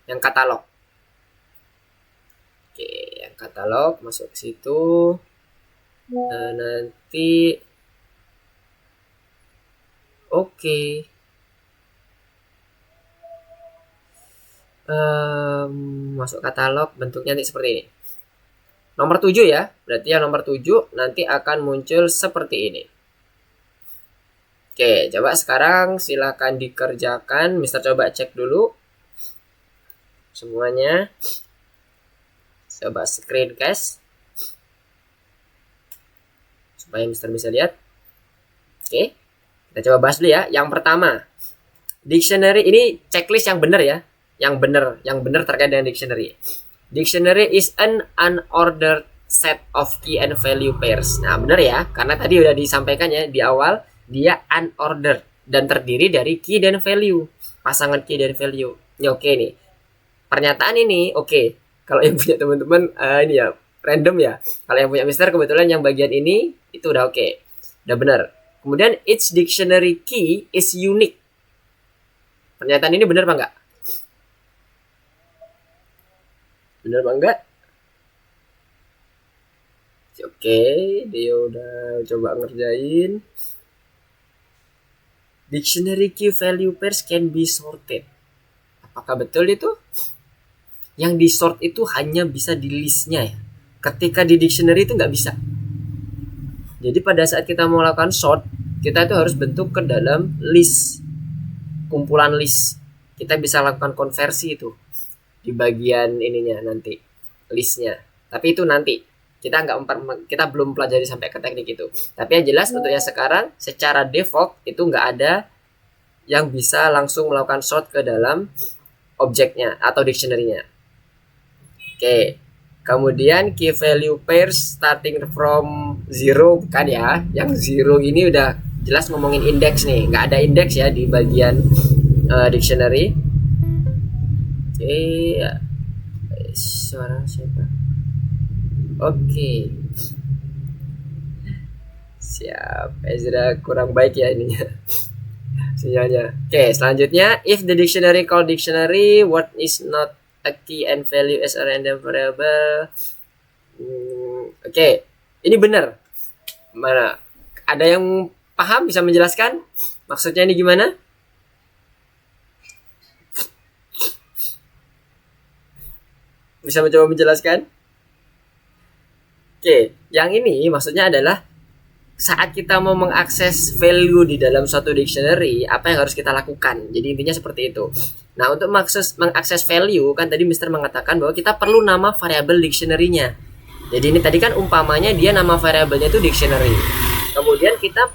Speaker 1: Yang katalog. Oke, yang katalog masuk ke situ. Nah, nanti oke. Masuk katalog bentuknya nanti seperti ini. Nomor 7 ya. Berarti yang nomor 7 nanti akan muncul seperti ini. Oke, coba sekarang silakan dikerjakan. Mister coba cek dulu semuanya. Coba screencast supaya Mister bisa lihat. Oke, kita coba bahas dulu ya. Yang pertama, dictionary ini checklist yang benar ya. Yang benar terkait dengan dictionary. Dictionary is an unordered set of key and value pairs. Nah, benar ya, karena tadi udah disampaikan ya di awal, dia unordered dan terdiri dari key dan value. Pasangan key dan value. Ini oke nih. Pernyataan ini oke. Kalau yang punya teman-teman ini ya random ya. Kalau yang punya Mister kebetulan yang bagian ini itu udah oke. Udah benar. Kemudian each dictionary key is unique. Pernyataan ini benar apa enggak? Benar apa enggak? Oke, dia udah coba ngerjain. Dictionary key value pairs can be sorted. Apakah betul itu? Yang di sort itu hanya bisa di listnya ya. Ketika di dictionary itu nggak bisa. Jadi pada saat kita mau lakukan sort, kita itu harus bentuk ke dalam list, kumpulan list. Kita bisa lakukan konversi itu di bagian ininya nanti, listnya. Tapi itu nanti kita belum pelajari sampai ke teknik itu. Tapi yang jelas untuk yang sekarang, secara default itu nggak ada yang bisa langsung melakukan sort ke dalam objeknya atau dictionary-nya. Oke, kemudian key value pairs starting from 0 bukan ya. Yang 0 ini udah jelas ngomongin indeks nih. Nggak ada indeks ya di bagian dictionary. Oke, suara siapa? Oke. Siap, Ezra kurang baik ya ininya. Sinyalnya. Oke, selanjutnya if the dictionary called dictionary word is not a key and value as a random variable. Oke, ini benar. Mana? Ada yang paham bisa menjelaskan? Maksudnya ini gimana? Bisa mencoba menjelaskan? Oke, yang ini maksudnya adalah saat kita mau mengakses value di dalam suatu dictionary, apa yang harus kita lakukan? Jadi intinya seperti itu. Nah, untuk mengakses value kan tadi Mister mengatakan bahwa kita perlu nama variabel dictionary-nya. Jadi ini tadi kan umpamanya dia nama variabelnya itu dictionary. Kemudian kita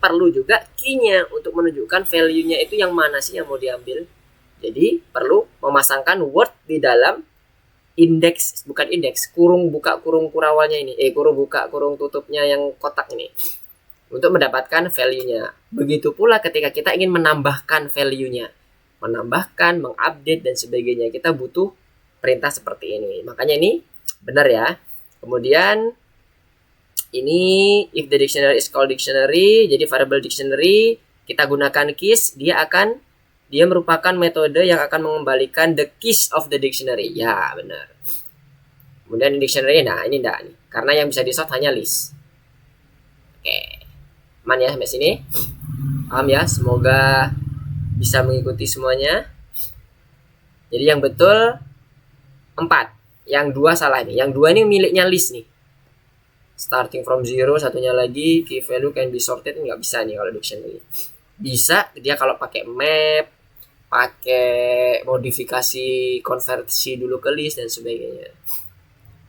Speaker 1: perlu juga key-nya untuk menunjukkan value-nya itu yang mana sih yang mau diambil. Jadi perlu memasangkan word di dalam indeks, bukan indeks, kurung buka kurung kurawalnya ini, kurung buka kurung tutupnya yang kotak ini, untuk mendapatkan value-nya. Begitu pula ketika kita ingin menambahkan value-nya, menambahkan, mengupdate dan sebagainya, kita butuh perintah seperti ini. Makanya ini benar ya. Kemudian ini if the dictionary is called dictionary, jadi variable dictionary kita gunakan keys, dia merupakan metode yang akan mengembalikan the keys of the dictionary. Ya, benar. Kemudian dictionary, nah ini enggak nih. Karena yang bisa di-sort hanya list. Oke. Aman ya sampai sini? Paham ya? Semoga bisa mengikuti semuanya. Jadi yang betul 4. Yang 2 salah nih. Yang 2 ini miliknya list nih. Starting from 0, satunya lagi key value can be sorted, nggak bisa nih kalau dictionary. Bisa dia kalau pakai map, pakai modifikasi konversi dulu ke list dan sebagainya.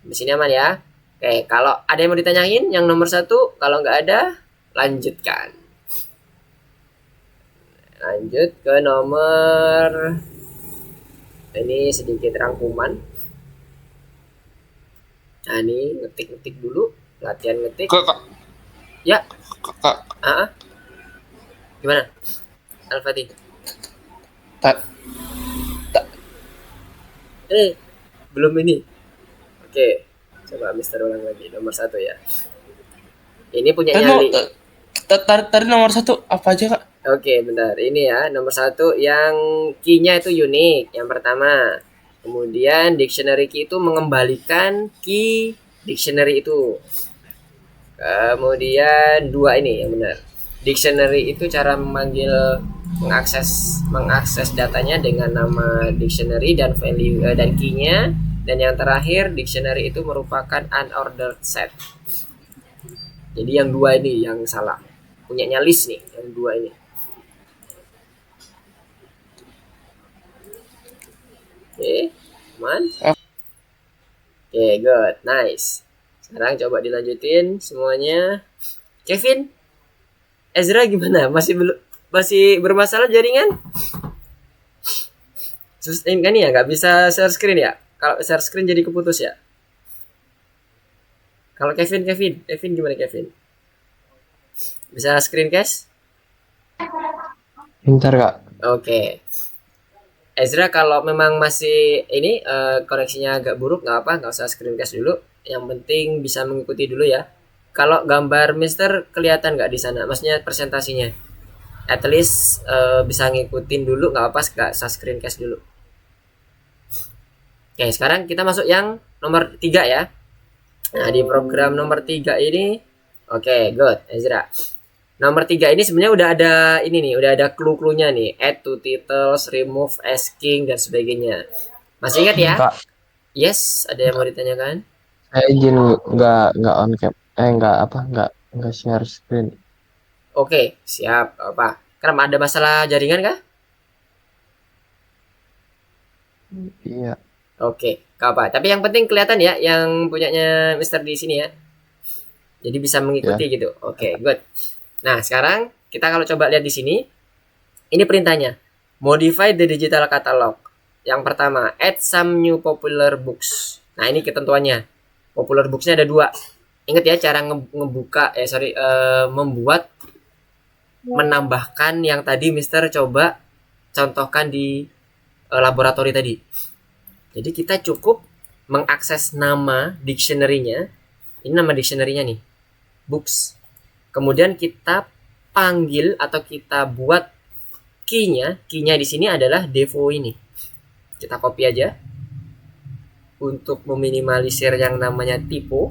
Speaker 1: Di sini aman ya. Oke, kalau ada yang mau ditanyain yang nomor 1, kalau nggak ada, lanjutkan. Lanjut ke nomor, ini sedikit rangkuman. Nah, ini ngetik-ngetik dulu, latihan ngetik.
Speaker 3: Kak.
Speaker 1: Ya.
Speaker 3: Kak.
Speaker 1: Gimana? Al-Fatih. Belum ini. Oke, coba Mister ulang lagi. Nomor 1 ya. Ini punya nyali.
Speaker 3: Tadi nomor 1 apa aja, Kak?
Speaker 1: Oke, bentar. Ini ya, nomor 1 yang key-nya itu unik. Yang pertama. Kemudian dictionary key itu mengembalikan key dictionary itu. Kemudian 2 ini yang benar. Dictionary itu cara memanggil mengakses datanya dengan nama dictionary dan value dan key-nya. Dan yang terakhir, dictionary itu merupakan unordered set. Jadi yang 2 ini yang salah. Punyanya list nih, yang 2 ini. Oke, aman. Oke, good, nice. Sekarang coba dilanjutin semuanya. Kevin, Ezra gimana? Masih bermasalah jaringan? Ini kan ya, nggak bisa share screen ya? Kalau share screen jadi keputus ya? Kalau Kevin gimana Kevin? Bisa screencast?
Speaker 4: Bentar, Kak.
Speaker 1: Oke. Ezra kalau memang masih ini koneksinya agak buruk, nggak usah screencast dulu. Yang penting bisa mengikuti dulu ya. Kalau gambar Mister kelihatan nggak di sana? Maksudnya presentasinya? At least bisa ngikutin dulu, nggak usah screencast dulu. Oke, sekarang kita masuk yang nomor 3 ya. Nah, di program nomor 3 ini, oke, good, Ezra. Nomor 3 ini sebenarnya udah ada ini nih, udah ada clue-cluenya nih, add to titles, remove asking dan sebagainya. Masih ingat ya?
Speaker 4: Kak,
Speaker 1: Yes, ada yang mau ditanyakan?
Speaker 4: saya izin nggak on cam, nggak share screen.
Speaker 1: Oke, siap. Apa? Karena ada masalah jaringan kah?
Speaker 4: Iya.
Speaker 1: Oke, gak apa. Tapi yang penting kelihatan ya, yang punyanya Mister di sini ya. Jadi bisa mengikuti gitu. Oke, good. Nah, sekarang kita kalau coba lihat di sini, ini perintahnya. Modify the digital catalog. Yang pertama, add some new popular books. Nah, ini ketentuannya. Popular books-nya ada 2. Ingat ya cara membuat, menambahkan yang tadi Mister coba contohkan di laboratori tadi. Jadi kita cukup mengakses nama dictionary-nya. Ini nama dictionary-nya nih. Books. Kemudian kita panggil atau kita buat key-nya. Key-nya di sini adalah devo ini. Kita copy aja. Untuk meminimalisir yang namanya typo.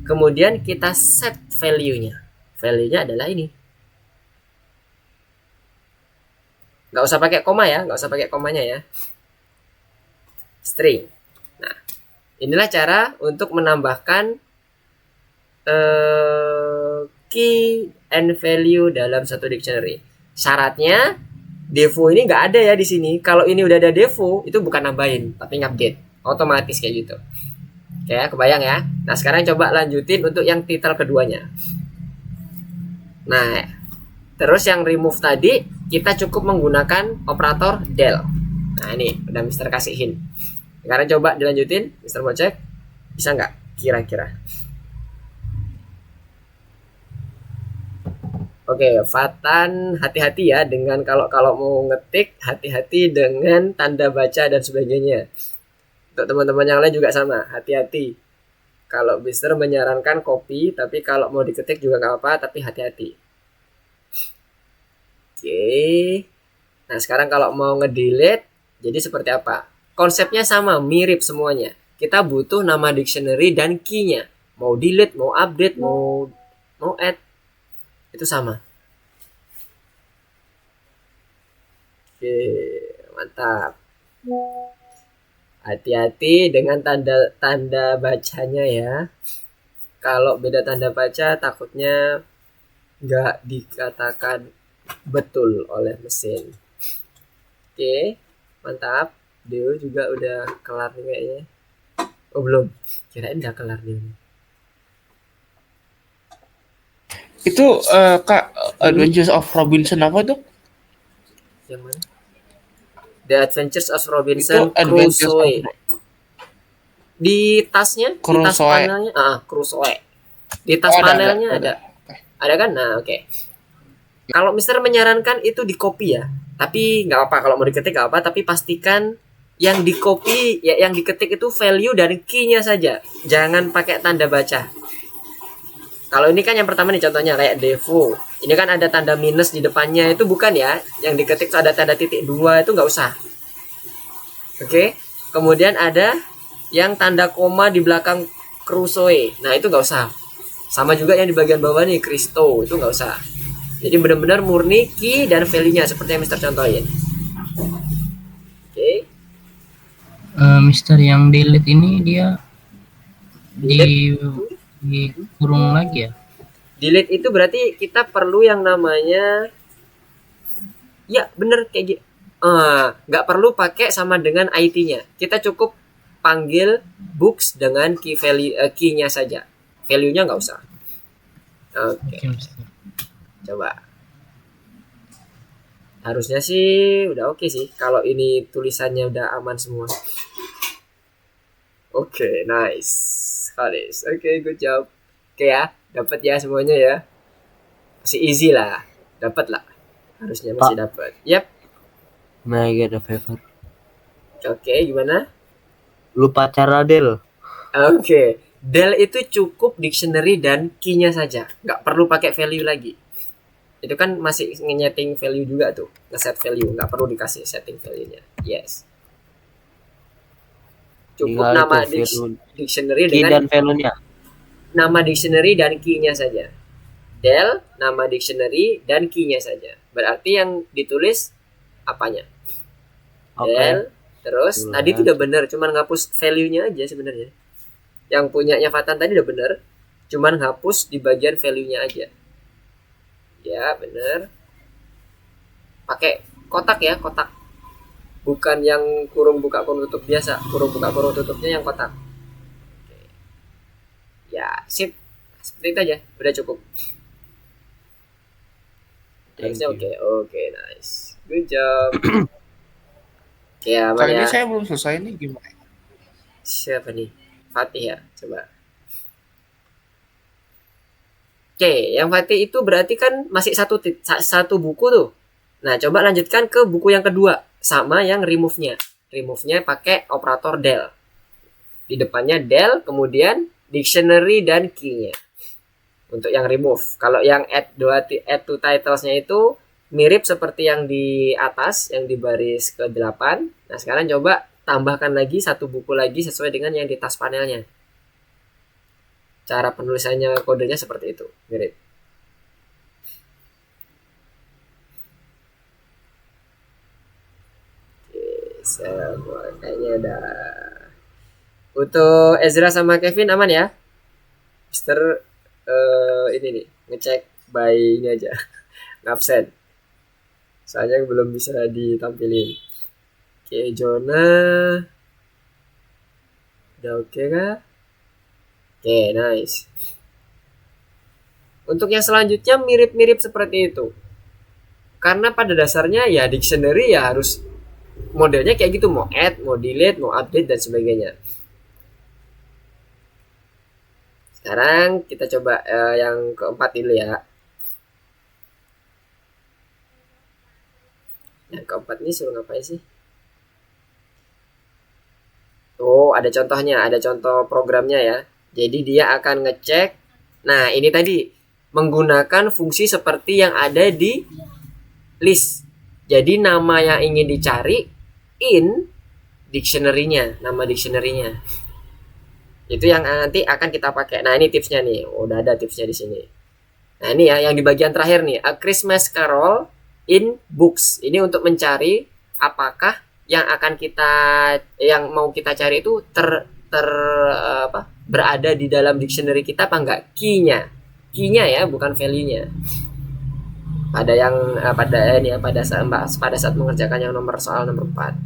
Speaker 1: Kemudian kita set value-nya. Value-nya adalah ini. Nggak usah pakai koma ya. Nggak usah pakai komanya ya. String. Nah, inilah cara untuk menambahkan key and value dalam satu dictionary. Syaratnya devo ini nggak ada ya di sini. Kalau ini udah ada devo, itu bukan nambahin, tapi ngupdate. Otomatis kayak gitu. Oke, kebayang ya. Nah, sekarang coba lanjutin untuk yang title keduanya. Nah, terus yang remove tadi kita cukup menggunakan operator del. Nah, ini udah Mister kasihin. Sekarang coba dilanjutin, Mister mau cek bisa nggak kira-kira? Oke, Fatan hati-hati ya dengan kalau mau ngetik, hati-hati dengan tanda baca dan sebagainya. Untuk teman-teman yang lain juga sama, hati-hati. Kalau Mister menyarankan copy, tapi kalau mau diketik juga nggak apa-apa, tapi hati-hati. Oke. Nah, sekarang kalau mau ngedelete, jadi seperti apa? Konsepnya sama, mirip semuanya. Kita butuh nama dictionary dan key-nya. Mau delete, mau update, mau add, itu sama. Oke, mantap. Hati-hati dengan tanda bacanya ya. Kalau beda tanda baca, takutnya nggak dikatakan Betul, oleh mesin. Oke, mantap. Deo juga udah kelar nih kayaknya. Oh belum, kirain udah kelar nih.
Speaker 3: Itu Kak, Adventures of Robinson apa tuh?
Speaker 1: Yang mana? The Adventures of
Speaker 3: Itu
Speaker 1: Robinson
Speaker 3: Adventures of
Speaker 1: Crusoe. Di tasnya, di tas
Speaker 3: Crusoe.
Speaker 1: panelnya, Crusoe. Di tas
Speaker 3: Oh,
Speaker 1: panelnya
Speaker 3: ada.
Speaker 1: ada kan? Nah, oke. Kalau Mister menyarankan itu di copy ya, tapi nggak apa kalau mau diketik nggak apa, tapi pastikan yang di copy ya yang diketik itu value dan key-nya saja, jangan pakai tanda baca. Kalau ini kan yang pertama nih contohnya kayak Devo, ini kan ada tanda minus di depannya, itu bukan ya, yang diketik itu ada tanda titik 2 itu nggak usah. Oke, kemudian ada yang tanda koma di belakang Crusoe, nah itu nggak usah. Sama juga yang di bagian bawah nih Cristo, itu nggak usah. Jadi benar-benar murni key dan value-nya seperti yang Mister contohin. Oke.
Speaker 2: Mister yang delete ini dia dikurung lagi ya?
Speaker 1: Delete itu berarti kita perlu yang namanya, ya bener kayak gitu. Nggak perlu pakai sama dengan IT-nya. Kita cukup panggil books dengan key value key-nya saja. Value-nya nggak usah. Oke.
Speaker 2: Oke, Mister.
Speaker 1: Coba. Harusnya sih udah oke sih kalau ini tulisannya udah aman semua. Oke, nice. Halis. Oke, good job. Oke ya, dapat ya semuanya ya. Masih easy lah. Dapat lah. Harusnya masih dapat. Yap.
Speaker 5: May I get a favor?
Speaker 1: Oke, gimana?
Speaker 5: Lupa cara Del.
Speaker 1: Oke. Del itu cukup dictionary dan key-nya saja. Nggak perlu pakai value lagi. Itu kan masih nge-setting value juga tuh. Nge-set value. Nggak perlu dikasih setting value-nya. Yes. Cukup
Speaker 5: Tinggal
Speaker 1: nama
Speaker 5: itu value,
Speaker 1: dictionary
Speaker 5: key
Speaker 1: dengan
Speaker 5: dan value-nya.
Speaker 1: nama dictionary dan key-nya saja. Del, nama dictionary dan key-nya saja. Berarti yang ditulis apanya?
Speaker 5: Oke.
Speaker 1: Del, terus
Speaker 5: Jelas.
Speaker 1: tadi itu udah benar, cuman ngapus value-nya aja sebenarnya. Yang punyanya Fatan tadi udah benar, cuman hapus di bagian value-nya aja. Ya, benar. Pakai kotak ya, kotak. Bukan yang kurung buka kurung tutup biasa. Kurung buka kurung tutupnya yang kotak. Oke. Ya, sip. Seperti itu aja, udah cukup. Harusnya oke. Oke, nice. Good job. Oke, aman
Speaker 3: Kali ini
Speaker 1: ya.
Speaker 3: saya belum selesai nih, gimana?
Speaker 1: Siapa nih? Fatih ya, coba. Oke, yang Fatih itu berarti kan masih satu buku tuh. Nah, coba lanjutkan ke buku yang kedua sama yang remove-nya. Remove-nya pakai operator del. Di depannya del, kemudian dictionary dan key-nya. Untuk yang remove. Kalau yang add to titles-nya itu mirip seperti yang di atas, yang di baris ke-8. Nah, sekarang coba tambahkan lagi satu buku lagi sesuai dengan yang di tas panelnya. Cara penulisannya kodenya seperti itu, mirip. Oke, semua kayaknya udah. Untuk Ezra sama Kevin aman ya? Mister ini nih ngecek by ini aja ngabsen. Soalnya belum bisa ditampilin. Oke, Jonah. Udah oke kah? Oke, nice. Untuk yang selanjutnya mirip-mirip seperti itu. Karena pada dasarnya ya dictionary ya harus modelnya kayak gitu, mau add, mau delete, mau update dan sebagainya. Sekarang kita coba yang keempat dulu ya. Yang keempat ini suruh ngapain sih? Oh, ada contohnya, ada contoh programnya ya. Jadi dia akan ngecek. Nah, ini tadi menggunakan fungsi seperti yang ada di list. Jadi nama yang ingin dicari in dictionary-nya, nama dictionary-nya. Itu yang nanti akan kita pakai. Nah, ini tipsnya nih. Udah ada tipsnya di sini. Nah, ini ya yang di bagian terakhir nih, A Christmas Carol in Books. Ini untuk mencari apakah yang mau kita cari itu berada di dalam dictionary kita apa enggak, key-nya ya, bukan value-nya. pada yang pada ini ya, pada saat mengerjakan yang soal nomor 4.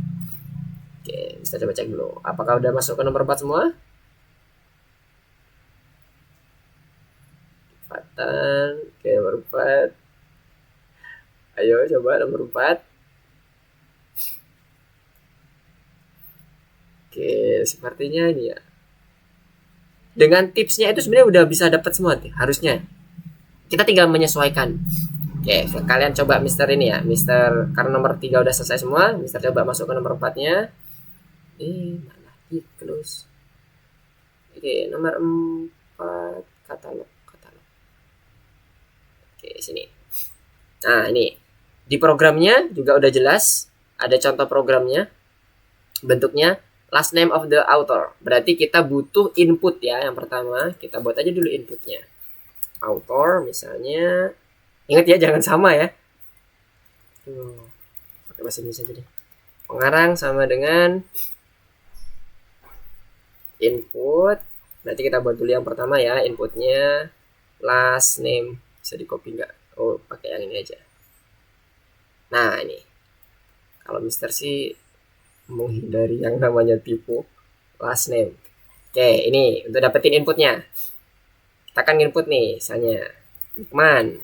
Speaker 1: Oke, kita coba cek dulu. Apakah udah masuk ke nomor 4 semua? Oke, nomor 4. Ayo coba nomor 4. Oke, sepertinya ini ya. Dengan tipsnya itu sebenarnya udah bisa dapat semua nih, harusnya. Kita tinggal menyesuaikan. Oke, kalian coba Mister ini ya. Mister, karena nomor 3 udah selesai semua, Mister coba masuk ke nomor 4-nya. Mana? Close. Oke, nomor 4 katalog. Oke, sini. Nah, ini. Di programnya juga udah jelas. Ada contoh programnya. Bentuknya last name of the author. Berarti kita butuh input ya. Yang pertama, kita buat aja dulu inputnya. Author misalnya. Ingat ya, jangan sama ya. Pakai bahasa Indonesia aja deh. Pengarang sama dengan input. Berarti kita buat dulu yang pertama ya. Inputnya last name. Bisa di copy nggak? Oh, pakai yang ini aja. Nah, ini. Kalau Mister sih menghindari yang namanya tipu last name. Oke, ini untuk dapetin inputnya. Kita kan input nih, misalnya Lukman.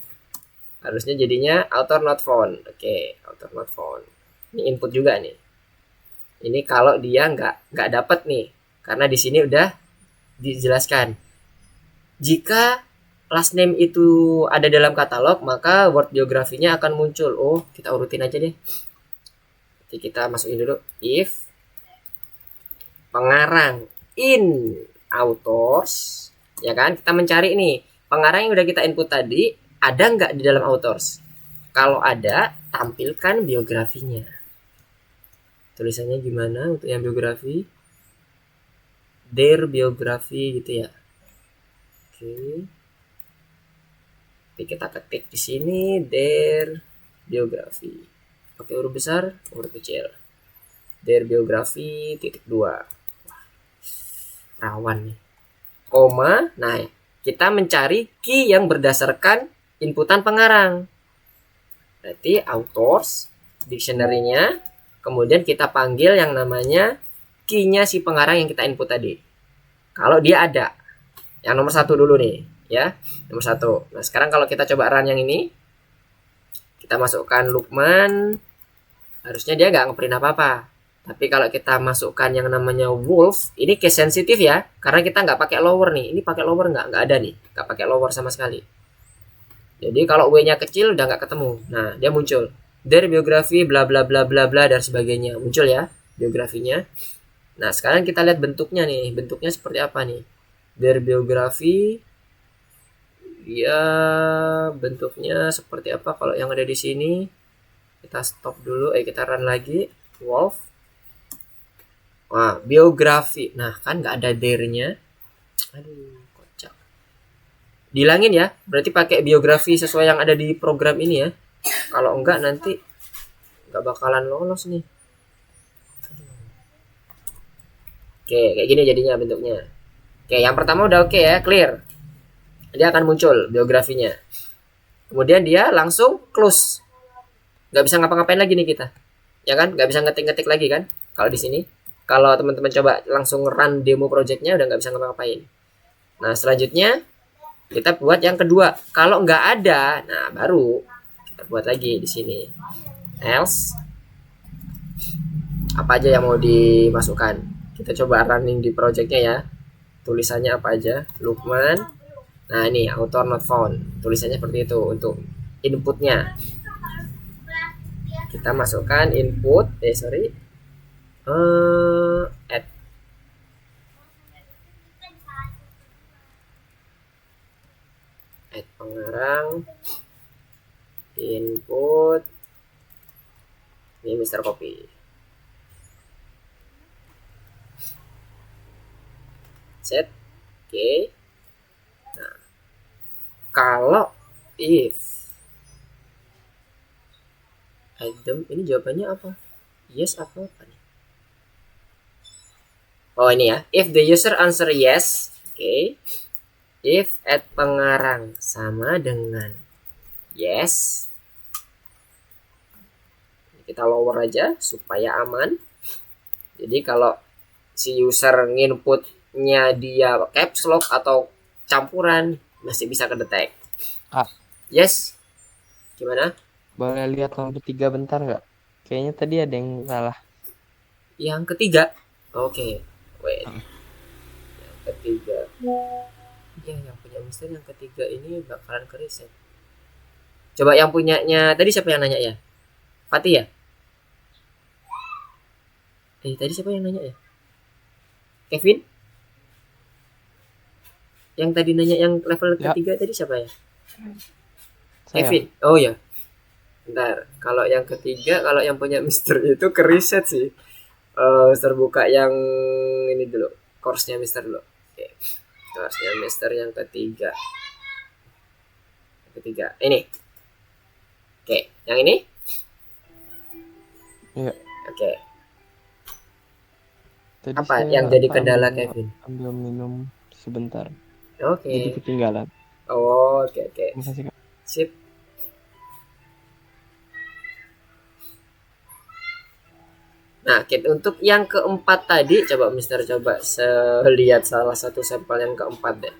Speaker 1: Harusnya jadinya author not found. Oke, author not found. Ini input juga nih. Ini kalau dia nggak dapat nih, karena di sini udah dijelaskan. Jika last name itu ada dalam katalog, maka word biografinya akan muncul. Oh, kita urutin aja deh. Jadi kita masukin dulu if pengarang in authors, ya kan? Kita mencari nih pengarang yang udah kita input tadi ada nggak di dalam authors. Kalau ada, tampilkan biografinya. Tulisannya gimana untuk yang biografi? Their biografi gitu ya. Oke. Oke, kita ketik di sini their biografi. Pakai huruf besar, huruf kecil. Their biografi (2). Rawan nih. Koma. Nah, kita mencari key yang berdasarkan inputan pengarang. Berarti authors, dictionary-nya, kemudian kita panggil yang namanya key-nya si pengarang yang kita input tadi. Kalau dia ada. Yang nomor 1 dulu nih. Ya, nomor 1. Nah, sekarang kalau kita coba run yang ini, kita masukkan Lukman, harusnya dia nggak ngeprint apa-apa. Tapi kalau kita masukkan yang namanya Wolf, ini case sensitif ya, karena kita nggak pakai lower nih. Ini pakai lower nggak ada nih, nggak pakai lower sama sekali. Jadi kalau W-nya kecil udah nggak ketemu. Nah, dia muncul dari biografi bla bla bla bla bla dan sebagainya, muncul ya biografinya. Nah, sekarang kita lihat bentuknya nih, bentuknya seperti apa nih? Dari biografi. Ya, bentuknya seperti apa kalau yang ada di sini? Kita stop dulu, kita run lagi. Wolf. Wah, biografi. Nah, kan nggak ada there-nya. Aduh, kocak. Dihilangin ya. Berarti pakai biografi sesuai yang ada di program ini ya. Kalau enggak nanti nggak bakalan lolos nih. Oke, kayak gini jadinya bentuknya. Oke, yang pertama udah oke ya, clear. Dia akan muncul biografinya. Kemudian dia langsung close. Nggak bisa ngapa-ngapain lagi nih kita. Ya kan? Nggak bisa ngetik-ngetik lagi kan? Kalau di sini. Kalau teman-teman coba langsung run demo projectnya udah nggak bisa ngapa-ngapain. Nah, selanjutnya kita buat yang kedua. Kalau nggak ada, nah baru kita buat lagi di sini. Else. Apa aja yang mau dimasukkan? Kita coba running di projectnya ya. Tulisannya apa aja? Lukman. Nah, ini author not found. Tulisannya seperti itu untuk inputnya. Kita masukkan input, add pengarang input. Ini Mister Copy. Set. Oke. Nah, kalau if item ini jawabannya apa? Yes apa nih? Oh, ini ya. If the user answer yes, oke. If add pengarang sama dengan yes, Kita lower aja supaya aman. Jadi kalau si user nginputnya dia caps lock atau campuran masih bisa kedetek.
Speaker 4: Ah.
Speaker 1: Yes. Gimana?
Speaker 4: Boleh lihat nomor 3 bentar nggak? Kayaknya tadi ada yang salah.
Speaker 1: Yang ketiga. Oke. Wait. Yang ketiga. Ya, yang punya Mister yang ketiga ini bakalan ke reset. Coba yang punyanya tadi siapa yang nanya ya? Fatih ya? Tadi siapa yang nanya ya? Kevin? Yang tadi nanya yang level
Speaker 4: Ya.
Speaker 1: ketiga tadi siapa ya?
Speaker 4: Saya.
Speaker 1: Kevin. Oh ya. Bentar. Kalau yang ketiga, kalau yang punya Mister itu ke reset sih. Mister buka yang ini dulu. Course-nya Mister dulu. Oke. Course-nya Mister yang ketiga. Yang ketiga. Ini. Oke. Yang ini?
Speaker 4: Iya.
Speaker 1: Oke.
Speaker 4: Tadi
Speaker 1: Apa
Speaker 4: saya
Speaker 1: yang jadi
Speaker 4: apa,
Speaker 1: kendala
Speaker 4: ambil-
Speaker 1: Kevin?
Speaker 4: Ambil minum sebentar.
Speaker 1: Oke.
Speaker 4: Jadi ketinggalan.
Speaker 1: Oh, oke.
Speaker 4: Makasih Kak.
Speaker 1: Sip. Nah, untuk yang keempat tadi, coba Mister coba lihat salah satu sampel yang keempat deh.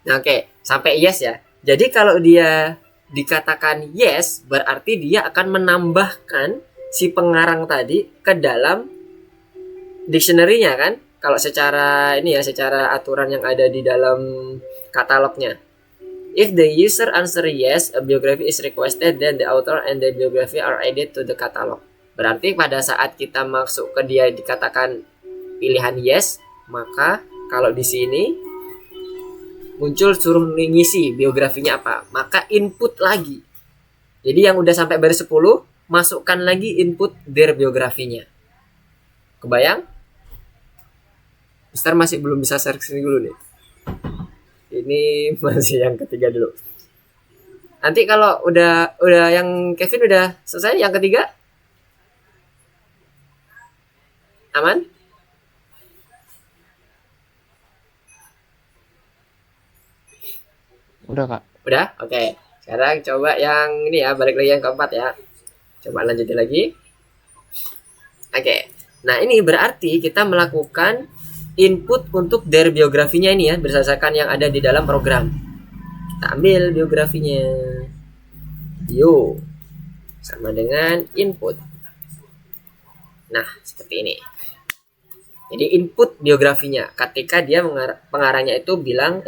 Speaker 1: Nah, oke, sampai yes ya. Jadi kalau dia dikatakan yes, berarti dia akan menambahkan si pengarang tadi ke dalam dictionary-nya kan? Kalau secara ini ya, secara aturan yang ada di dalam katalognya. If the user answer yes, a biography is requested, then the author and the biography are added to the catalog. Berarti pada saat kita masuk ke dia dikatakan pilihan yes, maka kalau di sini muncul suruh ngisi biografinya apa, maka input lagi. Jadi yang udah sampai baris 10, masukkan lagi input their biografinya. Kebayang? Mister masih belum bisa search dulu nih. Ini masih yang ketiga dulu. Nanti kalau udah yang Kevin udah selesai yang ketiga, aman?
Speaker 4: Udah Kak.
Speaker 1: Udah, oke. Sekarang coba yang ini ya, balik lagi yang keempat ya. Coba lanjutin lagi. Oke. Nah ini berarti kita melakukan input untuk their biografinya ini ya, berdasarkan yang ada di dalam program. Kita ambil biografinya. Yo. Sama dengan input. Nah, seperti ini. Jadi input biografinya ketika dia pengarangnya itu bilang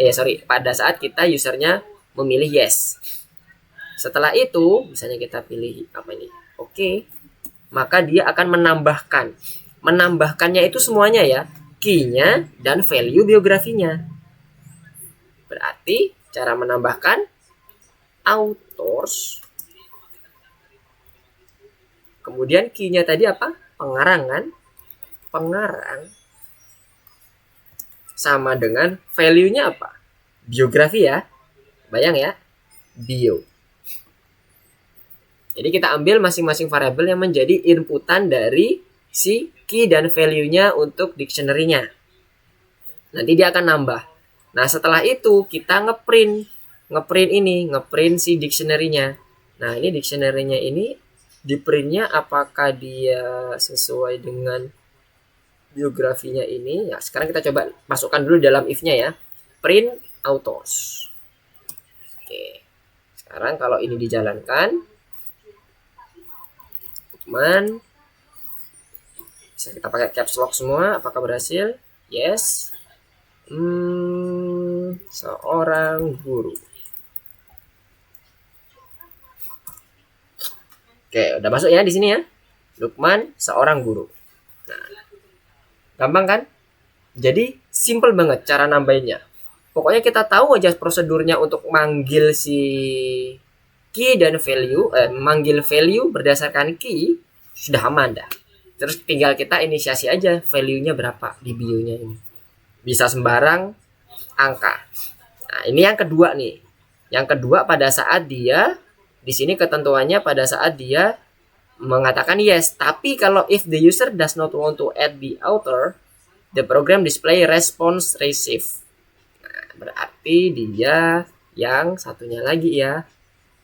Speaker 1: pada saat kita usernya memilih yes. Setelah itu, misalnya kita pilih apa ini? Oke. Maka dia akan menambahkan. Menambahkannya itu semuanya ya. Key-nya dan value biografinya. Berarti cara menambahkan authors. Kemudian key-nya tadi apa? Pengarang. Pengarang sama dengan value-nya apa? Biografi ya. Bayang ya. Bio. Jadi kita ambil masing-masing variabel yang menjadi inputan dari si key dan value-nya untuk dictionary-nya. Nanti dia akan nambah. Nah, setelah itu kita ngeprint si dictionary-nya. Nah, ini dictionary-nya ini di print-nya apakah dia sesuai dengan biografinya ini? Ya, sekarang kita coba masukkan dulu dalam if-nya ya. Print authors. Oke. Sekarang kalau ini dijalankan, bisa kita pakai caps lock semua. Apakah berhasil? Yes. Seorang guru. Oke, udah masuk ya di sini ya. Lukman, seorang guru. Nah, gampang kan? Jadi simple banget cara nambahinnya. Pokoknya kita tahu aja prosedurnya untuk manggil si key dan value, manggil value berdasarkan key sudah aman dah. Terus tinggal kita inisiasi aja value-nya berapa di bio-nya ini. Bisa sembarang angka. Nah, ini yang kedua nih. Yang kedua pada saat dia di sini ketentuannya pada saat dia mengatakan yes, tapi kalau if the user does not want to add the author, the program display response received. Nah, berarti dia yang satunya lagi ya,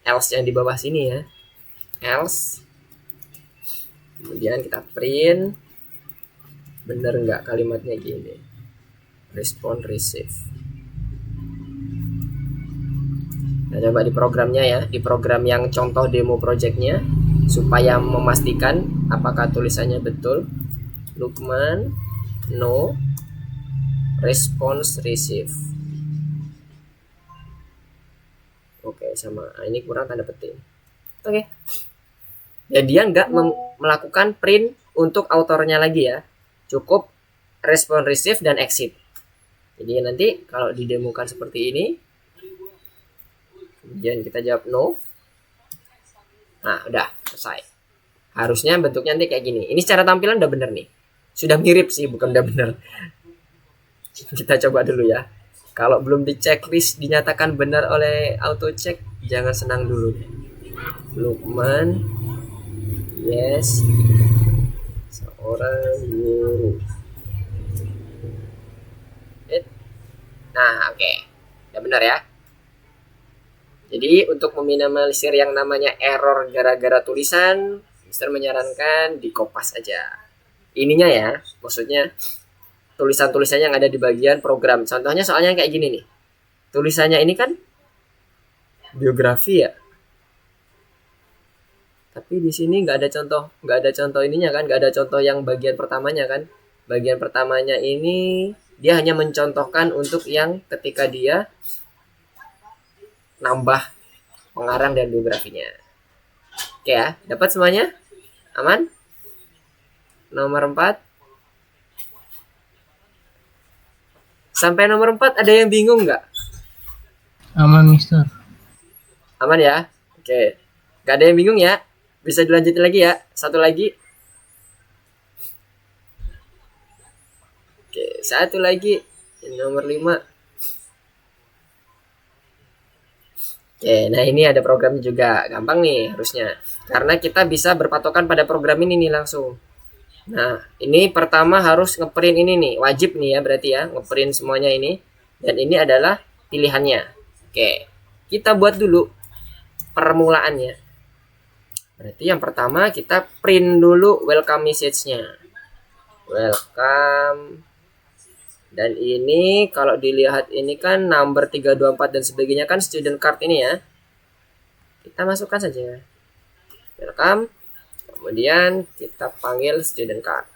Speaker 1: else yang di bawah sini ya. else, kemudian kita print. Bener nggak kalimatnya gini, respond receive. Nah, coba di programnya ya, di program yang contoh demo projectnya, supaya memastikan apakah tulisannya betul. Lukman no response receive. Oke, sama. Nah, ini kurang tanda petik. Oke. Ya, dia nggak melakukan print untuk autornya lagi ya. Cukup respon receive dan exit. Jadi nanti kalau didemokan seperti ini, kemudian kita jawab no. Nah, udah selesai. Harusnya bentuknya nanti kayak gini. Ini secara tampilan udah bener nih. Sudah mirip sih, bukan udah bener. Kita coba dulu ya. Kalau belum di checklist dinyatakan benar oleh auto check, jangan senang dulu. Lukman, yes, seorang guru. Nah, oke. Udah benar ya. Jadi untuk meminimalisir yang namanya error gara-gara tulisan, Mister menyarankan di kopas aja. Ininya ya, maksudnya tulisan-tulisannya yang ada di bagian program. Contohnya soalnya kayak gini nih. Tulisannya ini kan biografi ya. Tapi di sini nggak ada contoh ininya kan, nggak ada contoh yang bagian pertamanya kan. Bagian pertamanya ini dia hanya mencontohkan untuk yang ketika dia nambah pengarang dan biografinya. Oke ya, dapat semuanya? Aman? Nomor 4. Sampai nomor 4 ada yang bingung nggak?
Speaker 2: Aman, Mister.
Speaker 1: Aman ya? Oke. Nggak ada yang bingung ya? Bisa dilanjutin lagi ya? Satu lagi. Oke, satu lagi. Nomor 5. Oke, nah ini ada programnya juga. Gampang nih harusnya. Karena kita bisa berpatokan pada program ini nih langsung. Nah, ini pertama harus ngeprint ini nih, wajib nih ya berarti ya, ngeprint semuanya ini. Dan ini adalah pilihannya. Oke, kita buat dulu permulaannya. Berarti yang pertama kita print dulu welcome message-nya. Welcome. Dan ini kalau dilihat ini kan number 324 dan sebagainya kan student card ini ya. Kita masukkan saja. Welcome. Kemudian kita panggil student card.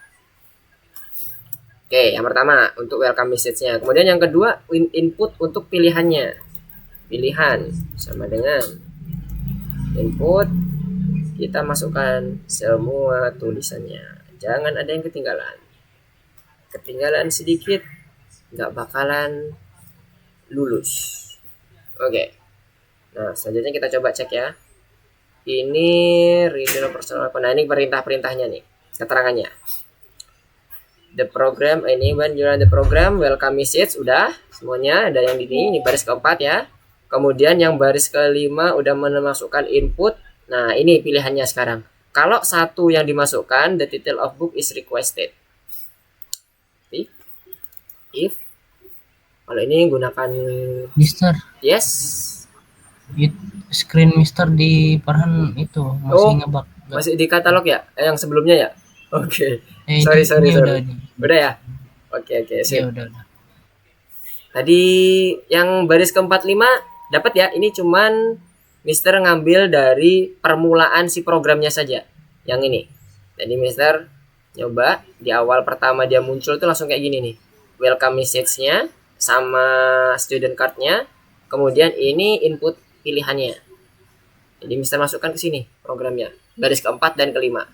Speaker 1: Oke, yang pertama untuk welcome message-nya. Kemudian yang kedua input untuk pilihannya. Pilihan sama dengan input, kita masukkan semua tulisannya. Jangan ada yang ketinggalan. Ketinggalan sedikit nggak bakalan lulus. Oke. Nah, selanjutnya kita coba cek ya. Ini reader personal. Nah, ini perintah-perintahnya nih, keterangannya. The program, ini when you run the program, welcome message, udah semuanya ada yang ini baris keempat ya. Kemudian yang baris kelima udah memasukkan input. Nah, ini pilihannya sekarang. Kalau satu yang dimasukkan, the title of book is requested. If kalau ini gunakan
Speaker 2: Mister,
Speaker 1: yes.
Speaker 2: Screen Mister di Farhan itu masih ngebug.
Speaker 1: Masih di katalog ya? Yang sebelumnya ya? Oke.
Speaker 2: Ini
Speaker 1: Sorry.
Speaker 2: Udah
Speaker 1: ya? Oke, sip.
Speaker 2: Ya, udah.
Speaker 1: Tadi yang baris ke-45 dapat ya? Ini cuman Mister ngambil dari permulaan si programnya saja. Yang ini. Jadi Mister nyoba di awal pertama dia muncul tuh langsung kayak gini nih. Welcome message-nya sama student card-nya. Kemudian ini input pilihannya. Jadi Mister masukkan ke sini programnya. Baris keempat dan kelima.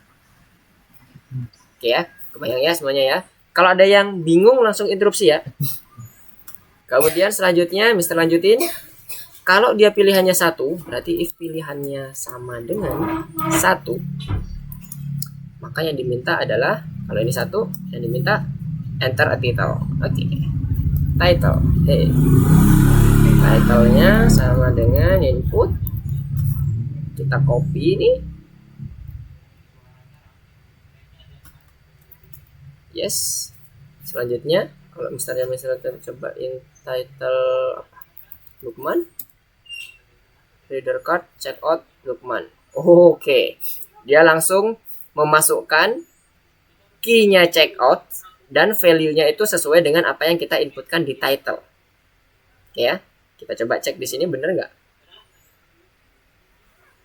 Speaker 1: Oke ya, kebayang ya semuanya ya. Kalau ada yang bingung langsung interupsi ya. Kemudian selanjutnya Mister lanjutin. Kalau dia pilihannya 1, berarti if pilihannya sama dengan 1, maka yang diminta adalah, kalau ini 1, yang diminta enter a title. Oke. Title. Title-nya sama dengan input. Kita copy ini. Yes. Selanjutnya, kalau misalnya cobain title apa? Lukman. Reader card check out Lukman. Oke, dia langsung memasukkan key-nya checkout dan value-nya itu sesuai dengan apa yang kita inputkan di title. Oke ya, kita coba cek di sini bener nggak?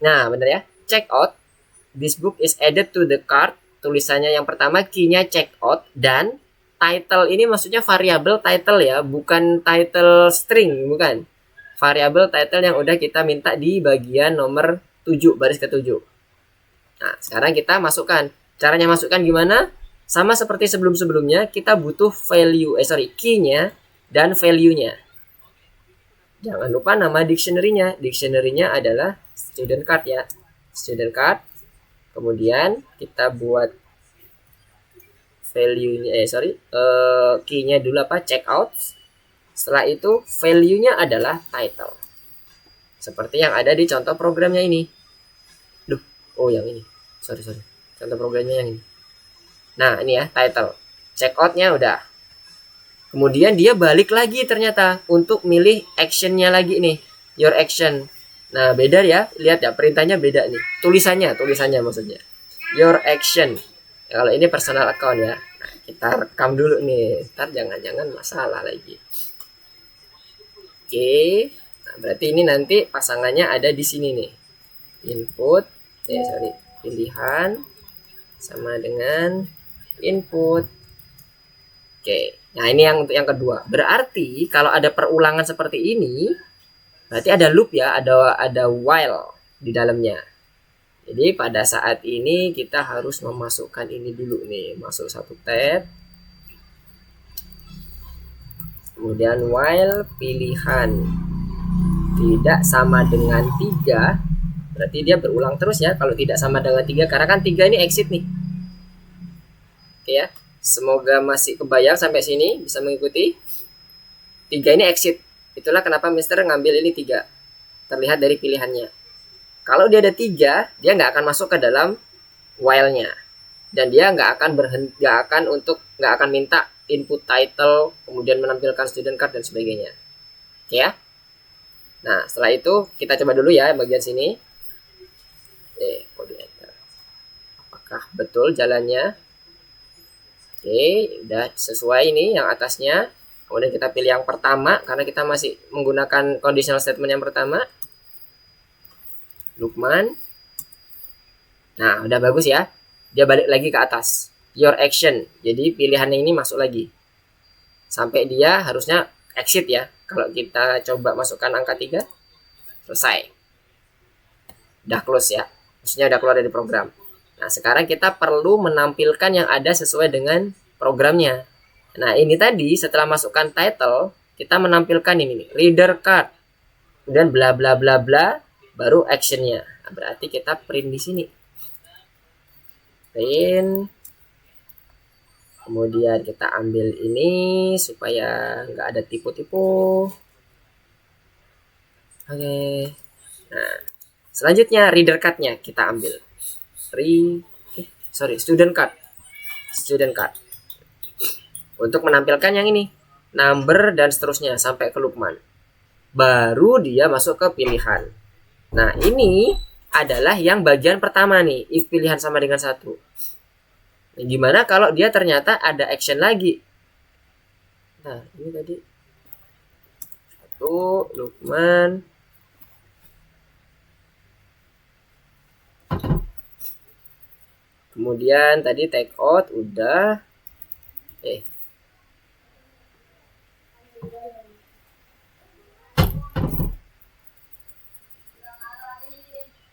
Speaker 1: Nah, bener ya. Checkout, this book is added to the cart. Tulisannya yang pertama key-nya checkout dan title ini maksudnya variabel title ya, bukan title string, bukan. Variabel title yang udah kita minta di bagian nomor 7, baris ke-7. Nah, sekarang kita masukkan. Caranya masukkan gimana? Sama seperti sebelum-sebelumnya, kita butuh key-nya dan value-nya. Jangan lupa nama dictionary-nya. Dictionary-nya adalah student card ya. Student card. Kemudian kita buat value-nya, key-nya dulu apa? Checkout. Setelah itu value-nya adalah title. Seperti yang ada di contoh programnya ini. Yang ini. Sorry. Contoh programnya yang ini. Nah, ini ya, title. Checkout-nya udah. Kemudian dia balik lagi ternyata untuk milih action-nya lagi nih. Your action. Nah, beda ya. Lihat ya, perintahnya beda nih. Tulisannya maksudnya. Your action. Ya, kalau ini personal account ya. Nah, kita rekam dulu nih. Ntar jangan-jangan masalah lagi. Oke. Nah, berarti ini nanti pasangannya ada di sini nih. Input. Pilihan sama dengan input. Oke. Nah, ini yang untuk yang kedua. Berarti kalau ada perulangan seperti ini, berarti ada loop ya, ada while di dalamnya. Jadi pada saat ini kita harus memasukkan ini dulu nih, masuk satu tab. Kemudian while pilihan tidak sama dengan 3, berarti dia berulang terus ya. Kalau tidak sama dengan 3, karena kan 3 ini exit nih. Oke ya. Semoga masih kebayang sampai sini, bisa mengikuti. 3 ini exit. Itulah kenapa Mister ngambil ini 3. Terlihat dari pilihannya. Kalau dia ada 3, dia nggak akan masuk ke dalam while-nya. Dan dia nggak akan minta input title, kemudian menampilkan student card dan sebagainya. Oke ya. Nah, setelah itu kita coba dulu ya bagian sini. Kode enter. Apakah betul jalannya? Oke, udah sesuai ini yang atasnya. Kemudian kita pilih yang pertama karena kita masih menggunakan conditional statement yang pertama. Lukman. Nah, udah bagus ya. Dia balik lagi ke atas. Your action. Jadi pilihannya ini masuk lagi. Sampai dia harusnya exit ya. Kalau kita coba masukkan angka 3, selesai. Udah close ya. Maksudnya udah keluar dari program. Nah, sekarang kita perlu menampilkan yang ada sesuai dengan programnya. Nah, ini tadi setelah masukkan title, kita menampilkan ini nih, reader card. Kemudian bla bla bla bla, baru actionnya. Nah, berarti kita print di sini. Print. Kemudian kita ambil ini supaya nggak ada tipu-tipu. Oke. Nah, selanjutnya reader card-nya kita ambil. Student card. Untuk menampilkan yang ini, number dan seterusnya sampai ke Lukman. Baru dia masuk ke pilihan. Nah, ini adalah yang bagian pertama nih, if pilihan sama dengan 1. Nah, gimana kalau dia ternyata ada action lagi? Nah, ini tadi 1 Lukman. Kemudian tadi take out udah.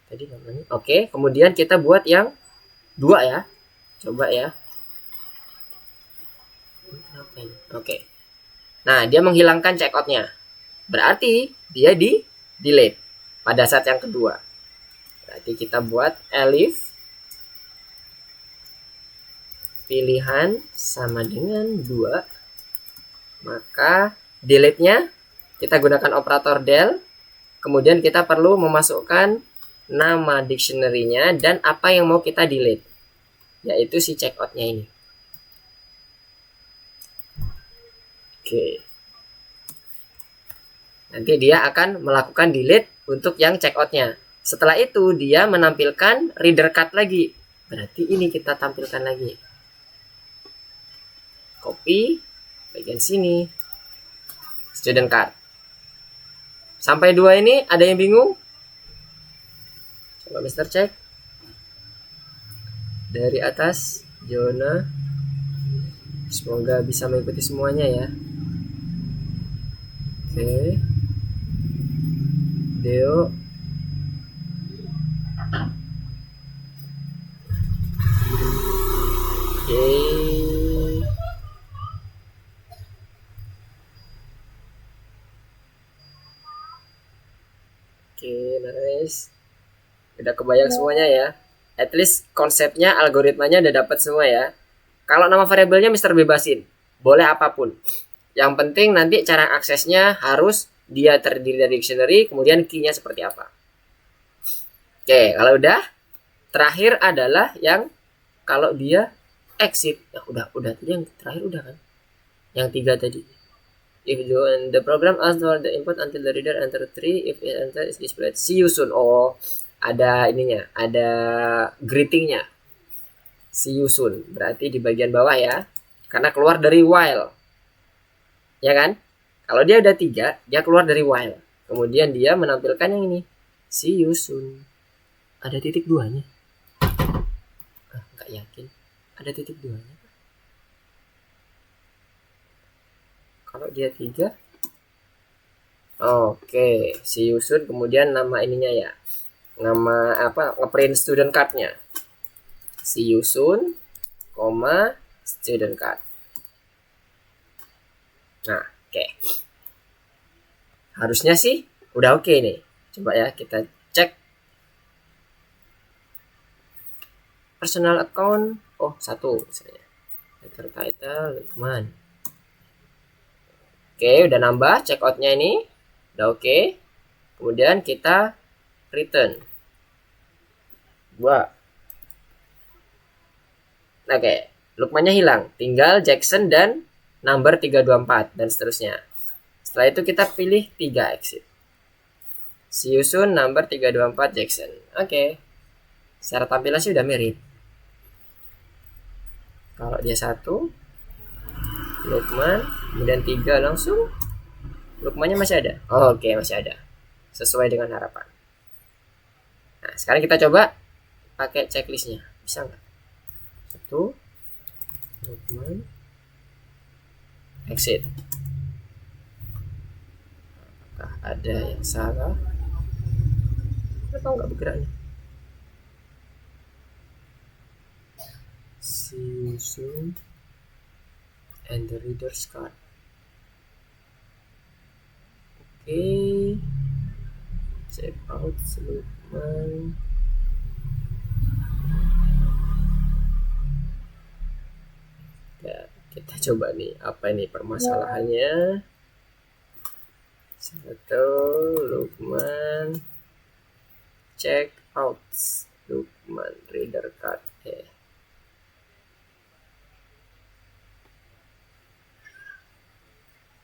Speaker 1: Tadi namanya. Oke, kemudian kita buat yang 2 ya. Coba ya. Oke. Nah, dia menghilangkan checkout-nya. Berarti dia di delete pada saat yang kedua. Berarti kita buat elif pilihan sama dengan 2, maka delete-nya kita gunakan operator del. Kemudian kita perlu memasukkan nama dictionary-nya dan apa yang mau kita delete, yaitu si checkout-nya ini. Oke. Nanti dia akan melakukan delete untuk yang checkout-nya. Setelah itu dia menampilkan reader card lagi. Berarti ini kita tampilkan lagi. Copy bagian sini. Student card. Sampai 2 ini ada yang bingung? Coba Mister cek. Dari atas Jona. Semoga bisa mengikuti semuanya ya. Oke. Deo. Oke. Oke, nice. Udah kebayang semuanya ya. At least konsepnya, algoritmanya udah dapat semua ya. Kalau nama variabelnya Mister bebasin. Boleh apapun. Yang penting nanti cara aksesnya harus dia terdiri dari dictionary, kemudian key-nya seperti apa. Oke, kalau udah, terakhir adalah yang kalau dia exit. Ya, udah tadi yang terakhir udah kan? Yang 3 tadi. If the program asks for the input until the reader enter 3, if it enter is displayed. See you soon. Oh, ada ininya, ada greetingnya. See you soon. Berarti di bagian bawah ya. Karena keluar dari while. Ya kan? Kalau dia udah 3, dia keluar dari while. Kemudian dia menampilkan yang ini. See you soon. Ada titik 2-nya. Nggak yakin. Ada titik 2-nya. Kalau dia 3. Oke. See you soon. Kemudian nama ininya ya. Nama apa? Ngeprint student card-nya. See you soon, student card. Nah, oke. Harusnya sih udah oke nih. Coba ya kita cek. Personal account. Oh, 1 misalnya. Letter title, Lukman. Oke, udah nambah checkout-nya ini. Udah oke. Kemudian kita return. 2. Oke, Lukmannya hilang. Tinggal Jackson dan number 324 dan seterusnya. Setelah itu kita pilih 3 exit. See you soon number 324 Jackson. Oke. Secara tampilan sih udah mirip. Kalau dia 1 Lukman, kemudian 3 langsung. Lukmannya masih ada. Oh, oke, masih ada. Sesuai dengan harapan. Nah, sekarang kita coba pakai checklistnya. Bisa nggak? 1 Lukman exit. Apakah ada yang salah? Kenapa nggak bergerak nih? See you soon and the reader's card. Oke. Check out Lukman. Ya, kita coba nih apa ini permasalahannya. 1 Lukman check out Lukman reader card.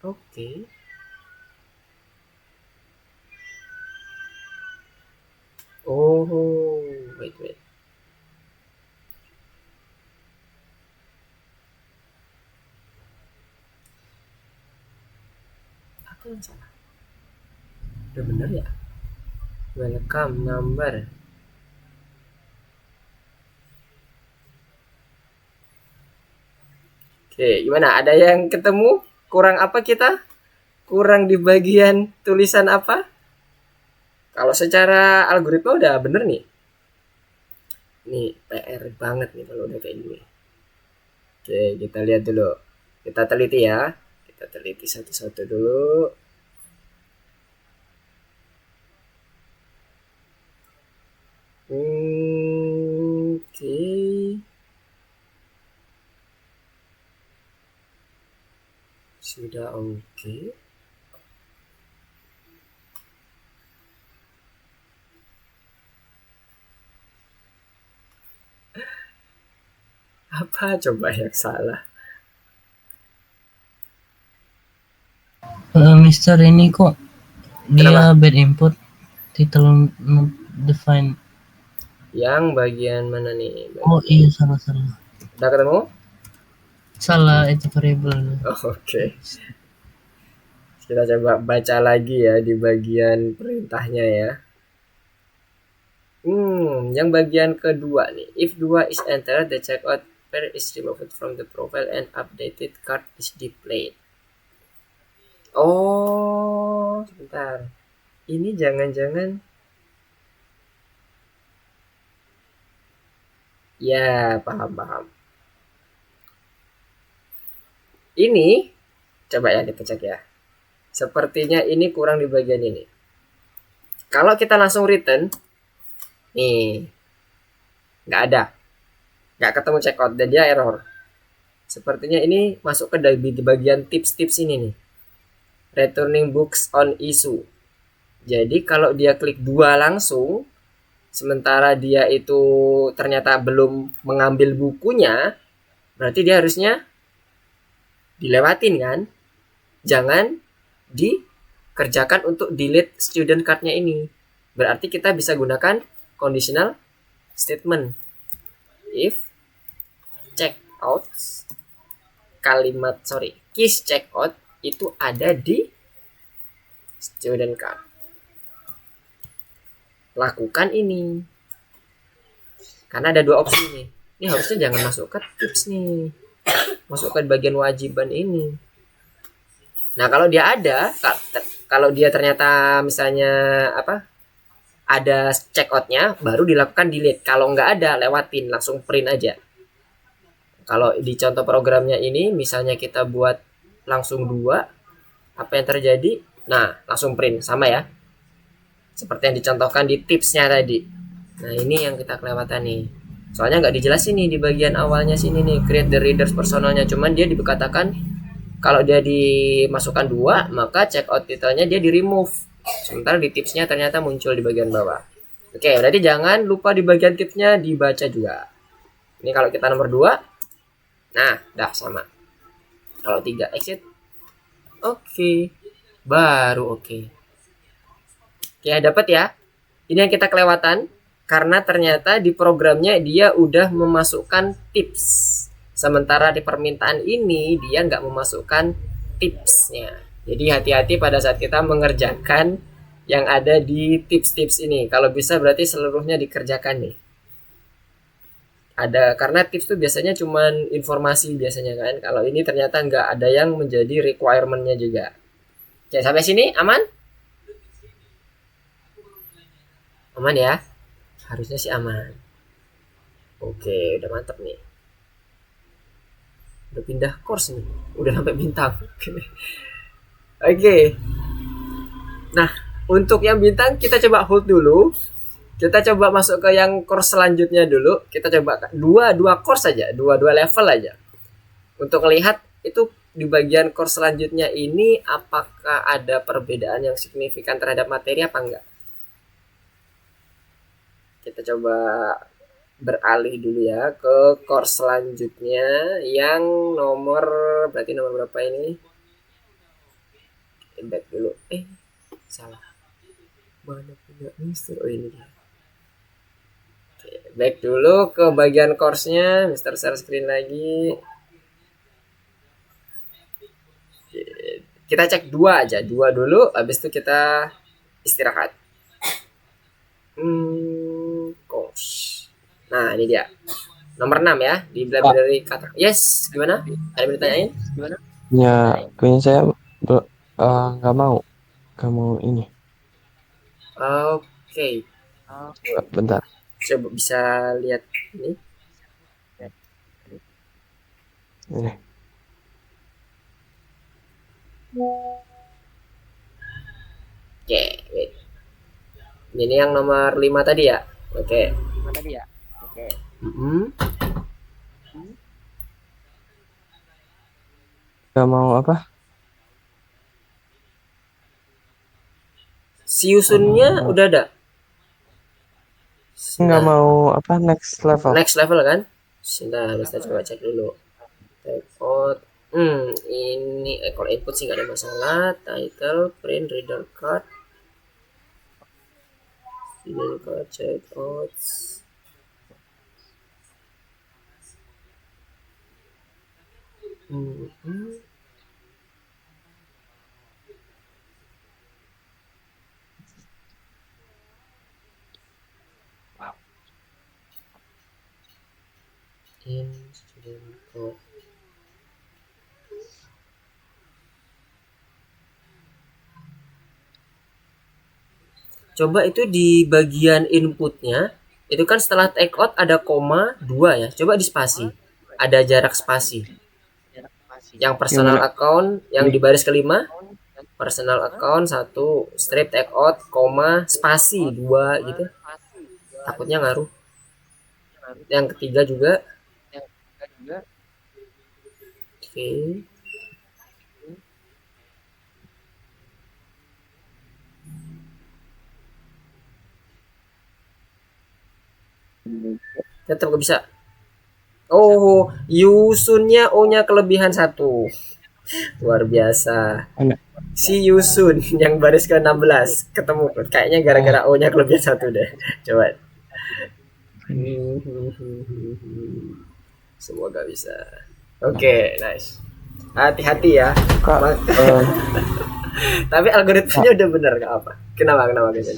Speaker 1: Oke. Oh, wait. Apa yang salah? Udah bener ya? Welcome number. Oke, gimana? Ada yang ketemu? Kurang apa kita? Kurang di bagian tulisan apa? Kalau secara algoritma udah bener nih. Nih, PR banget nih kalau udah kayak gini. Oke, kita lihat dulu. Kita teliti ya. Kita teliti satu-satu dulu. Oke. Sudah oke. Apa coba yang salah?
Speaker 2: Mister ini kok dia
Speaker 1: Kenapa?
Speaker 2: bad input title define.
Speaker 1: Yang bagian mana nih?
Speaker 2: Oh iya, salah.
Speaker 1: Udah ketemu?
Speaker 2: Salah itu variable.
Speaker 1: Oh, oke. Kita coba baca lagi ya di bagian perintahnya ya. Yang bagian kedua nih. If 2 is entered, the checkout pair is removed from the profile and updated card is displayed. Oh, sebentar. Ini jangan-jangan ya, paham. Ini coba ya kita cek ya. Sepertinya ini kurang di bagian ini. Kalau kita langsung return, nih, nggak ada, nggak ketemu checkout dan dia error. Sepertinya ini masuk ke di bagian tips-tips ini nih, returning books on issue. Jadi kalau dia klik 2 langsung, sementara dia itu ternyata belum mengambil bukunya, berarti dia harusnya dilewatin kan. Jangan dikerjakan untuk delete student cardnya ini. Berarti kita bisa gunakan conditional statement. If checkouts keys checkout itu ada di student card, lakukan ini. Karena ada 2 opsi nih. Ini harusnya jangan masuk ke tips nih, masuk ke bagian wajiban ini. Nah, kalau dia kalau dia ternyata misalnya ada checkoutnya, baru dilakukan delete. Kalau nggak ada, lewatin, langsung print aja. Kalau di contoh programnya ini, misalnya kita buat langsung 2, apa yang terjadi? Nah, langsung print, sama ya. Seperti yang dicontohkan di tipsnya tadi. Nah, ini yang kita kelewatan nih. Soalnya nggak dijelasin nih di bagian awalnya sini nih, create the readers personalnya. Cuman dia dikatakan kalau dia dimasukkan 2, maka checkout detailnya dia di remove. Sementara di tipsnya ternyata muncul di bagian bawah. Oke, berarti jangan lupa di bagian tipsnya dibaca juga. Ini kalau kita nomor 2. Nah, dah sama. Kalau 3 exit. Oke. Baru oke. Oke, dapat ya. Ini yang kita kelewatan karena ternyata di programnya dia udah memasukkan tips. Sementara di permintaan ini dia nggak memasukkan tipsnya. Jadi hati-hati pada saat kita mengerjakan yang ada di tips-tips ini. Kalau bisa berarti seluruhnya dikerjakan nih. Ada, karena tips tuh biasanya cuman informasi biasanya kan. Kalau ini ternyata nggak ada yang menjadi requirement-nya juga. Oke, sampai sini aman? Aman ya? Harusnya sih aman. Oke, udah mantap nih. Udah pindah course nih, udah sampai bintang. Oke. Nah, untuk yang bintang kita coba hold dulu. Kita coba masuk ke yang course selanjutnya dulu. Kita coba dua course aja, dua level aja. Untuk melihat itu di bagian course selanjutnya ini apakah ada perbedaan yang signifikan terhadap materi apa enggak. Kita coba beralih dulu ya ke course selanjutnya yang berarti nomor berapa ini? Back dulu. Salah. Mana punya Mister? Oh, ini dia. Oke, back dulu ke bagian course-nya. Mister share screen lagi. Oke, kita cek 2 aja, 2 dulu, habis itu kita istirahat. Course. Nah, ini dia. Nomor 6 ya, di library kata. Yes, gimana? Ada yang ditanyain? Gimana?
Speaker 4: Ya, kayaknya saya nggak mau ini.
Speaker 1: Oke.
Speaker 4: Bentar.
Speaker 1: Coba bisa lihat ini.
Speaker 4: Ini.
Speaker 1: Oke, wait. Ini yang nomor 5 tadi ya? Oke.
Speaker 4: Nggak mau apa?
Speaker 1: Siusunnya udah ada?
Speaker 4: Nggak mau apa next level.
Speaker 1: Next level kan? Sudah, kita coba cek dulu. Typeout. Ini kalau input sih nggak ada masalah. Title, print, reader card. Clinical checkouts. In student code. Coba itu di bagian inputnya, itu kan setelah take out ada koma 2 ya. Coba di spasi. Ada jarak spasi. Yang personal account yang di baris kelima, personal account 1, strip take out, koma, spasi 2 gitu. Takutnya ngaruh. Yang ketiga juga. Oke. Tetap gak bisa. Oh, Yusunnya O-nya kelebihan 1. Luar biasa. Si Yusun yang baris ke-16 ketemu. Kayaknya gara-gara O-nya kelebihan 1 deh. Coba. Semoga bisa. Oke, nice. Hati-hati ya.
Speaker 4: Kak,
Speaker 1: Tapi algoritmanya udah bener gak apa? Kenapa gitu?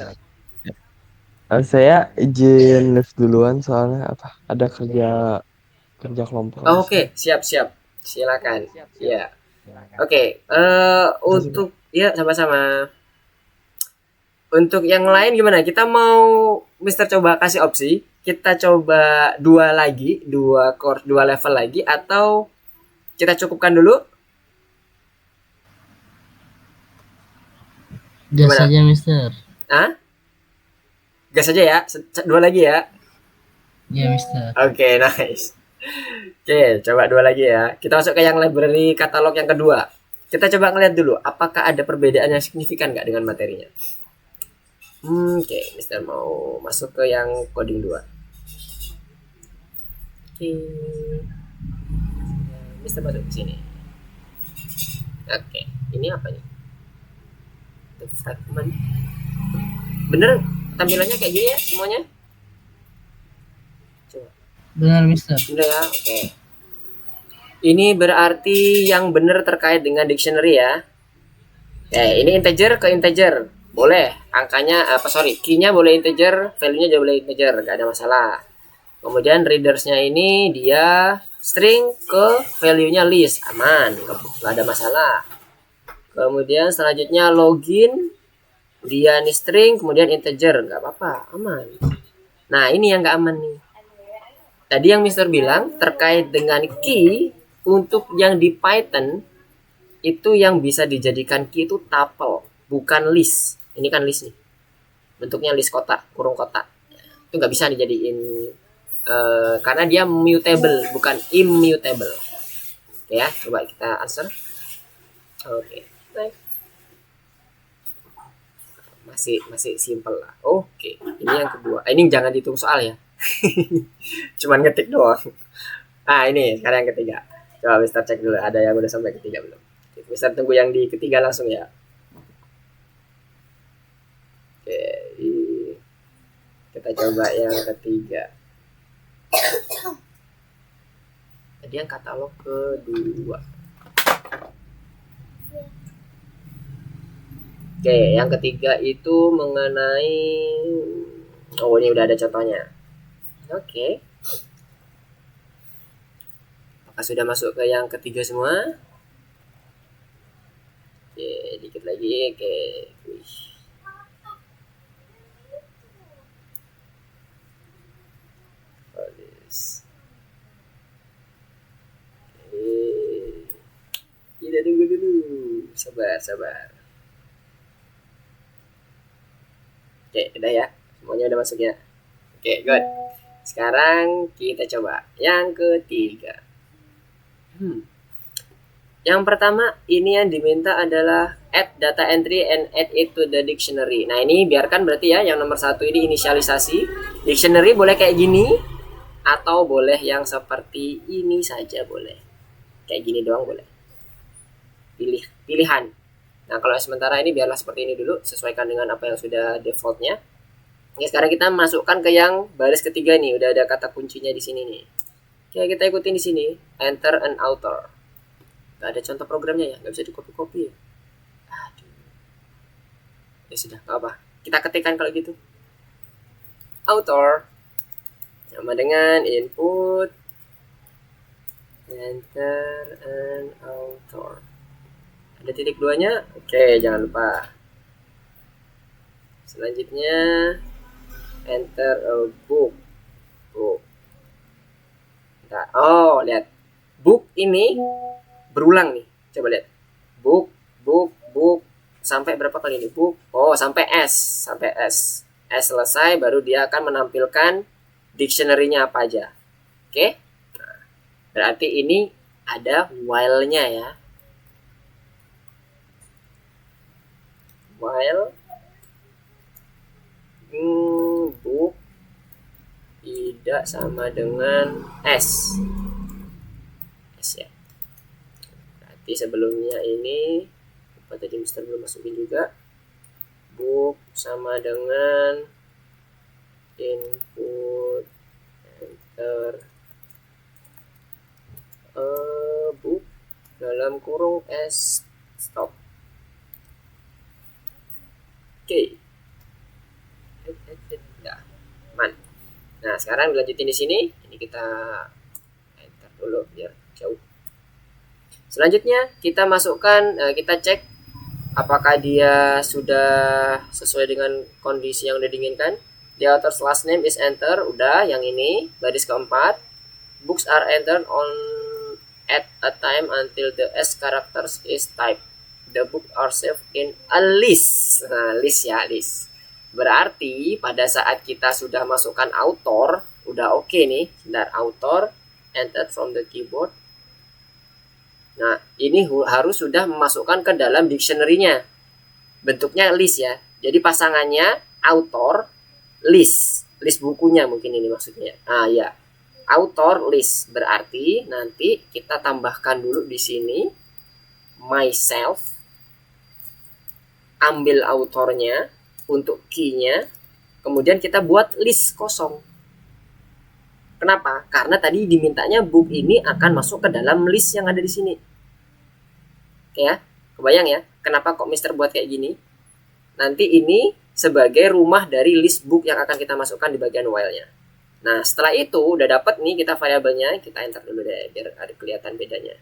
Speaker 4: saya izin live duluan soalnya apa? Ada kerja kelompok.
Speaker 1: Oh, oke, siap. Silakan. Ya. Oke, untuk ya sama-sama. Untuk yang lain gimana? Kita mau Mister coba kasih opsi. Kita coba 2 lagi, 2 course, 2 level lagi atau kita cukupkan dulu?
Speaker 2: Gas
Speaker 1: Gimana?
Speaker 2: saja, Mister.
Speaker 1: Hah? Gas aja ya. 2 lagi ya.
Speaker 2: Ya, Mister.
Speaker 1: Oke, nice. Oke, coba 2 lagi ya. Kita masuk ke yang library katalog yang kedua. Kita coba ngeliat dulu, apakah ada perbedaan yang signifikan nggak dengan materinya. Oke, Mister mau masuk ke yang coding 2. Oke. Mister masuk ke sini. Oke, ini apa nih? The fragment. Bener tampilannya kayak gini ya semuanya?
Speaker 2: Benar, Mister.
Speaker 1: Bener ya, oke. Ini berarti yang benar terkait dengan dictionary ya. Ini integer ke integer. Boleh, angkanya key-nya boleh integer, value-nya juga boleh integer, gak ada masalah. Kemudian readers-nya ini dia string ke value-nya list, aman, gak ada masalah. Kemudian selanjutnya login, dia nih string, kemudian integer, gak apa-apa, aman. Nah, ini yang gak aman nih. Tadi yang Mister bilang terkait dengan key untuk yang di Python itu yang bisa dijadikan key itu tuple, bukan list. Ini kan list nih. Bentuknya list kotak, kurung kotak. Itu nggak bisa dijadiin karena dia mutable, bukan immutable. Oke ya, coba kita answer. Oke. Masih simple lah. Oke, ini yang kedua. Ini jangan dihitung soal ya. Cuman ngetik doang. Ini sekarang yang ketiga. Coba Mister cek dulu ada yang udah sampai ketiga belum. Mister tunggu yang di ketiga langsung ya. Oke, kita coba yang ketiga. Tadi yang katalog kedua. Oke, yang ketiga itu mengenai ini udah ada contohnya. Oke. Apakah sudah masuk ke yang ketiga semua? Oke, dikit lagi. Oke. Kita tunggu dulu. Sabar. Oke, udah ya. Semuanya udah masuk ya. Oke, good. Sekarang kita coba yang ketiga. Yang pertama, ini yang diminta adalah add data entry and add it to the dictionary. Nah, ini biarkan berarti ya, yang nomor 1 ini inisialisasi. Dictionary boleh kayak gini, atau boleh yang seperti ini saja boleh. Kayak gini doang boleh. Pilihan. Nah, kalau sementara ini biarlah seperti ini dulu, sesuaikan dengan apa yang sudah defaultnya. Oke, sekarang kita masukkan ke yang baris ketiga nih. Udah ada kata kuncinya di sini nih. Oke, kita ikutin di sini. Enter an author. Gak ada contoh programnya ya, nggak bisa di copy-copy ya. Aduh. Ya sudah, nggak apa. Kita ketikkan kalau gitu. Author sama dengan input enter an author. Ada titik duanya? Oke, jangan lupa. Selanjutnya enter a book. Nah, oh, lihat. Book ini berulang nih. Coba lihat. Book, book sampai berapa kali ini? Book. Oh, sampai S, sampai S. S selesai baru dia akan menampilkan dictionary-nya apa aja. Oke? Nah, berarti ini ada while-nya ya. While book tidak sama dengan S. S ya. Berarti sebelumnya ini apa tadi Mister belum masukin juga. Book sama dengan input enter book dalam kurung S stop. Oke. Ya, aman. Nah, sekarang dilanjutin di sini. Ini kita enter dulu biar jauh. Selanjutnya kita masukkan, kita cek apakah dia sudah sesuai dengan kondisi yang udah diinginkan. The author's last name is enter, udah. Yang ini baris keempat. Books are entered on at a time until the S characters is typed. The book are saved in a list. Nah, list ya, list. Berarti pada saat kita sudah masukkan author, udah oke nih. Sebentar, author entered from the keyboard. Nah, ini harus sudah memasukkan ke dalam dictionary-nya. Bentuknya list ya. Jadi pasangannya author, list. List bukunya mungkin ini maksudnya. Ah ya. Author list. Berarti nanti kita tambahkan dulu di sini myself. Ambil autornya untuk key-nya. Kemudian kita buat list kosong. Kenapa? Karena tadi dimintanya book ini akan masuk ke dalam list yang ada di sini. Oke ya, kebayang ya? Kenapa kok Mister buat kayak gini? Nanti ini sebagai rumah dari list book yang akan kita masukkan di bagian while-nya. Nah, setelah itu udah dapat nih kita variabelnya, kita enter dulu deh biar ada kelihatan bedanya.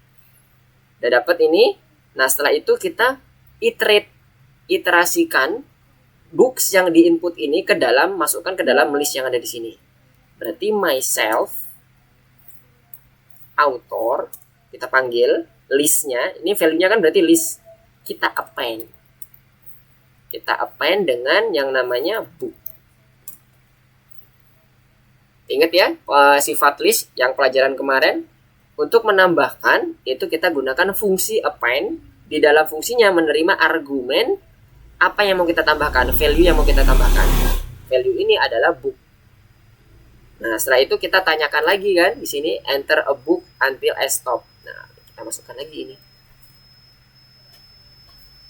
Speaker 1: Udah dapat ini. Nah, setelah itu kita iterasikan books yang diinput ini ke dalam, masukkan ke dalam list yang ada di sini. Berarti myself author, kita panggil listnya, ini value-nya kan berarti list, kita append dengan yang namanya book. Ingat ya, sifat list yang pelajaran kemarin. Untuk menambahkan itu kita gunakan fungsi append. Di dalam fungsinya menerima argumen apa yang mau kita tambahkan, value yang mau kita tambahkan. Value ini adalah book. Nah, setelah itu kita tanyakan lagi kan di sini enter a book until I stop. Nah, kita masukkan lagi ini.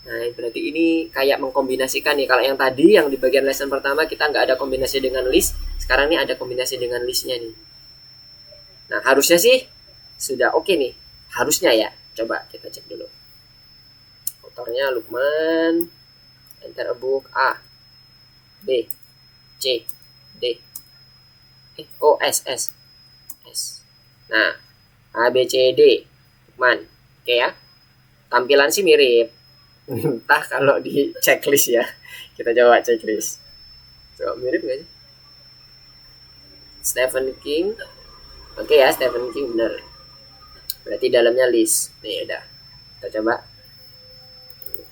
Speaker 1: Nah, berarti ini kayak mengkombinasikan nih. Kalau yang tadi yang di bagian lesson pertama kita nggak ada kombinasi dengan list, sekarang ini ada kombinasi dengan listnya nih. Nah, harusnya sih sudah oke nih. Harusnya ya. Coba kita cek dulu. Autornya Lukman. Enter a book A, B, C, D, O, S. Nah, A, B, C, D, Lukman. Oke ya. Tampilan sih mirip. Entah kalau di checklist ya. Kita coba checklist. Coba mirip nggak sih? Stephen King. Oke ya, Stephen King bener. Berarti dalamnya list. Nih udah. Kita coba.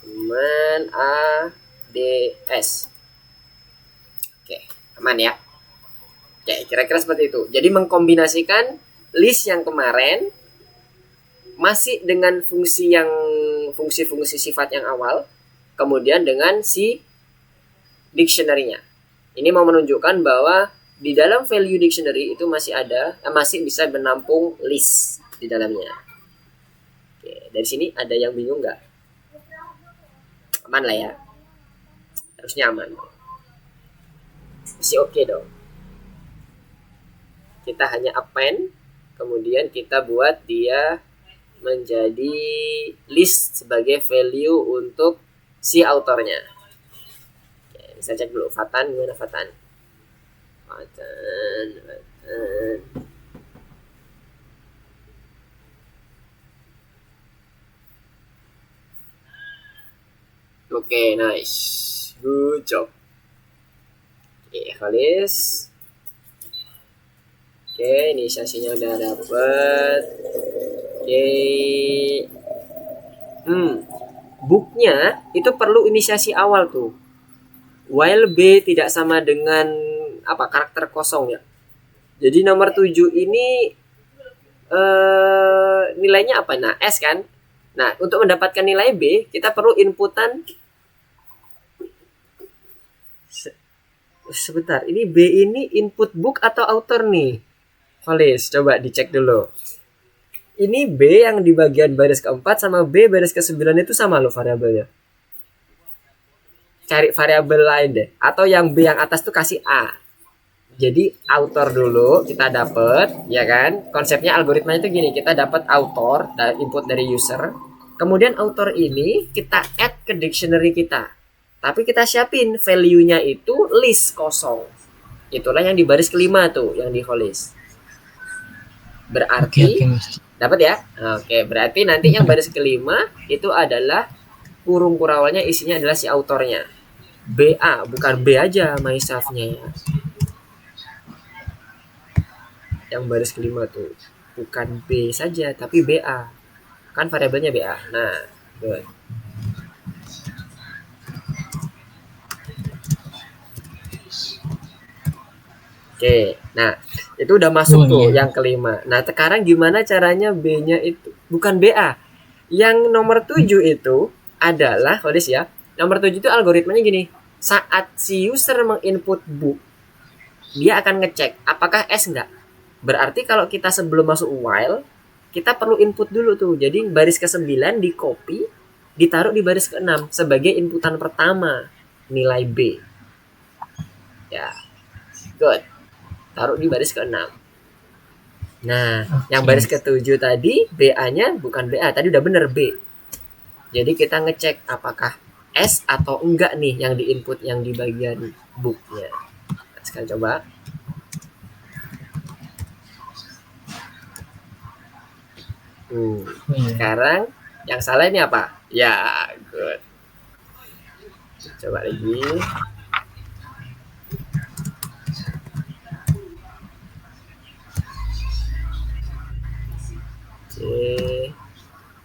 Speaker 1: Lukman A, D, S. Oke, aman ya. Oke, kira-kira seperti itu. Jadi mengkombinasikan list yang kemarin masih dengan fungsi-fungsi sifat yang awal, kemudian dengan si dictionary-nya. Ini mau menunjukkan bahwa di dalam value dictionary itu masih bisa menampung list di dalamnya. Oke, dari sini ada yang bingung nggak? Aman lah ya. Harusnya aman. Masih oke dong. Kita hanya append, kemudian kita buat dia menjadi list sebagai value untuk si autornya. Oke, bisa cek dulu Fatan, gimana Fatan? Fatan. Oke, nice. Good job. Oke, Khalis. Oke, inisiasinya udah dapet. Oke. Booknya itu perlu inisiasi awal tuh. While B tidak sama dengan karakter kosong ya. Jadi nomor 7 ini nilainya apa? Nah, S kan. Nah, untuk mendapatkan nilai B, kita perlu inputan. Sebentar, ini B ini input book atau author nih? Khalis, coba dicek dulu. Ini B yang di bagian baris keempat sama B baris ke-9 itu sama loh variabelnya. Cari variabel lain deh. Atau yang B yang atas tuh kasih A. Jadi author dulu kita dapat, ya kan? Konsepnya algoritmanya itu gini, kita dapat author, input dari user. Kemudian author ini kita add ke dictionary kita. Tapi kita siapin value-nya itu list kosong. Itulah yang di baris kelima tuh, yang di Khalis. Berarti dapat ya? Oke, berarti nanti yang baris kelima itu adalah kurung kurawalnya isinya adalah si autornya. BA, bukan B aja myself-nya ya. Yang baris kelima tuh bukan B saja tapi BA. Kan variabelnya BA. Nah, good. Oke, nah itu udah masuk tuh yang kelima. Nah sekarang gimana caranya B-nya itu bukan BA. Yang nomor 7 itu adalah, Khalis ya, nomor 7 itu algoritmanya gini. Saat si user menginput book, dia akan ngecek apakah S enggak. Berarti kalau kita sebelum masuk while, kita perlu input dulu tuh. Jadi baris ke-9 di copy, ditaruh di baris ke-6 sebagai inputan pertama nilai B. Ya, good. Taruh di baris ke-6. Nah, yang baris ke-7 tadi BA-nya bukan BA, tadi udah bener B. Jadi kita ngecek apakah S atau enggak nih yang diinput yang di bagian book-nya. Nah, sekarang coba. Sekarang yang salah ini apa? Ya, good. Coba lagi.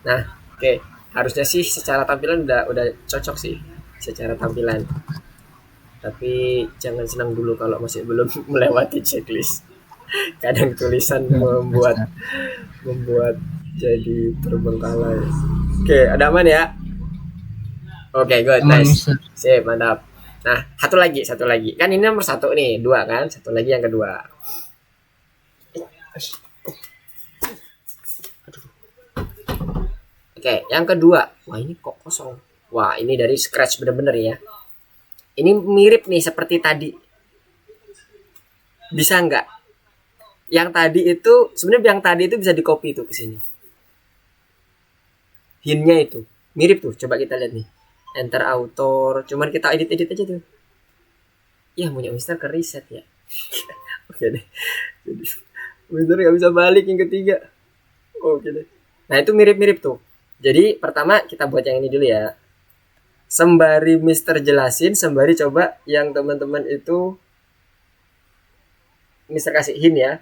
Speaker 1: Nah, oke. Harusnya sih secara tampilan udah cocok sih secara tampilan. Tapi jangan senang dulu kalau masih belum melewati checklist. Kadang tulisan membuat jadi terbengkalai. Oke, ada aman ya? Oke, good, nice. Sip, mantap. Nah, satu lagi. Kan ini nomor 1 nih, 2 kan? Satu lagi yang kedua. Oke, yang kedua. Wah, ini kok kosong. Wah, ini dari scratch bener-bener ya. Ini mirip nih seperti tadi. Bisa nggak? Yang tadi itu, sebenarnya yang tadi itu bisa di-copy tuh ke sini. Hint-nya itu. Mirip tuh, coba kita lihat nih. Enter author, cuman kita edit-edit aja tuh. Ya, punya Mister ke reset ya. Oke deh. Jadi, Mister nggak bisa balik yang ketiga. Oke deh. Nah, itu mirip-mirip tuh. Jadi pertama kita buat yang ini dulu ya. Sembari Mister jelasin, sembari coba yang teman-teman itu Mister kasih hint ya.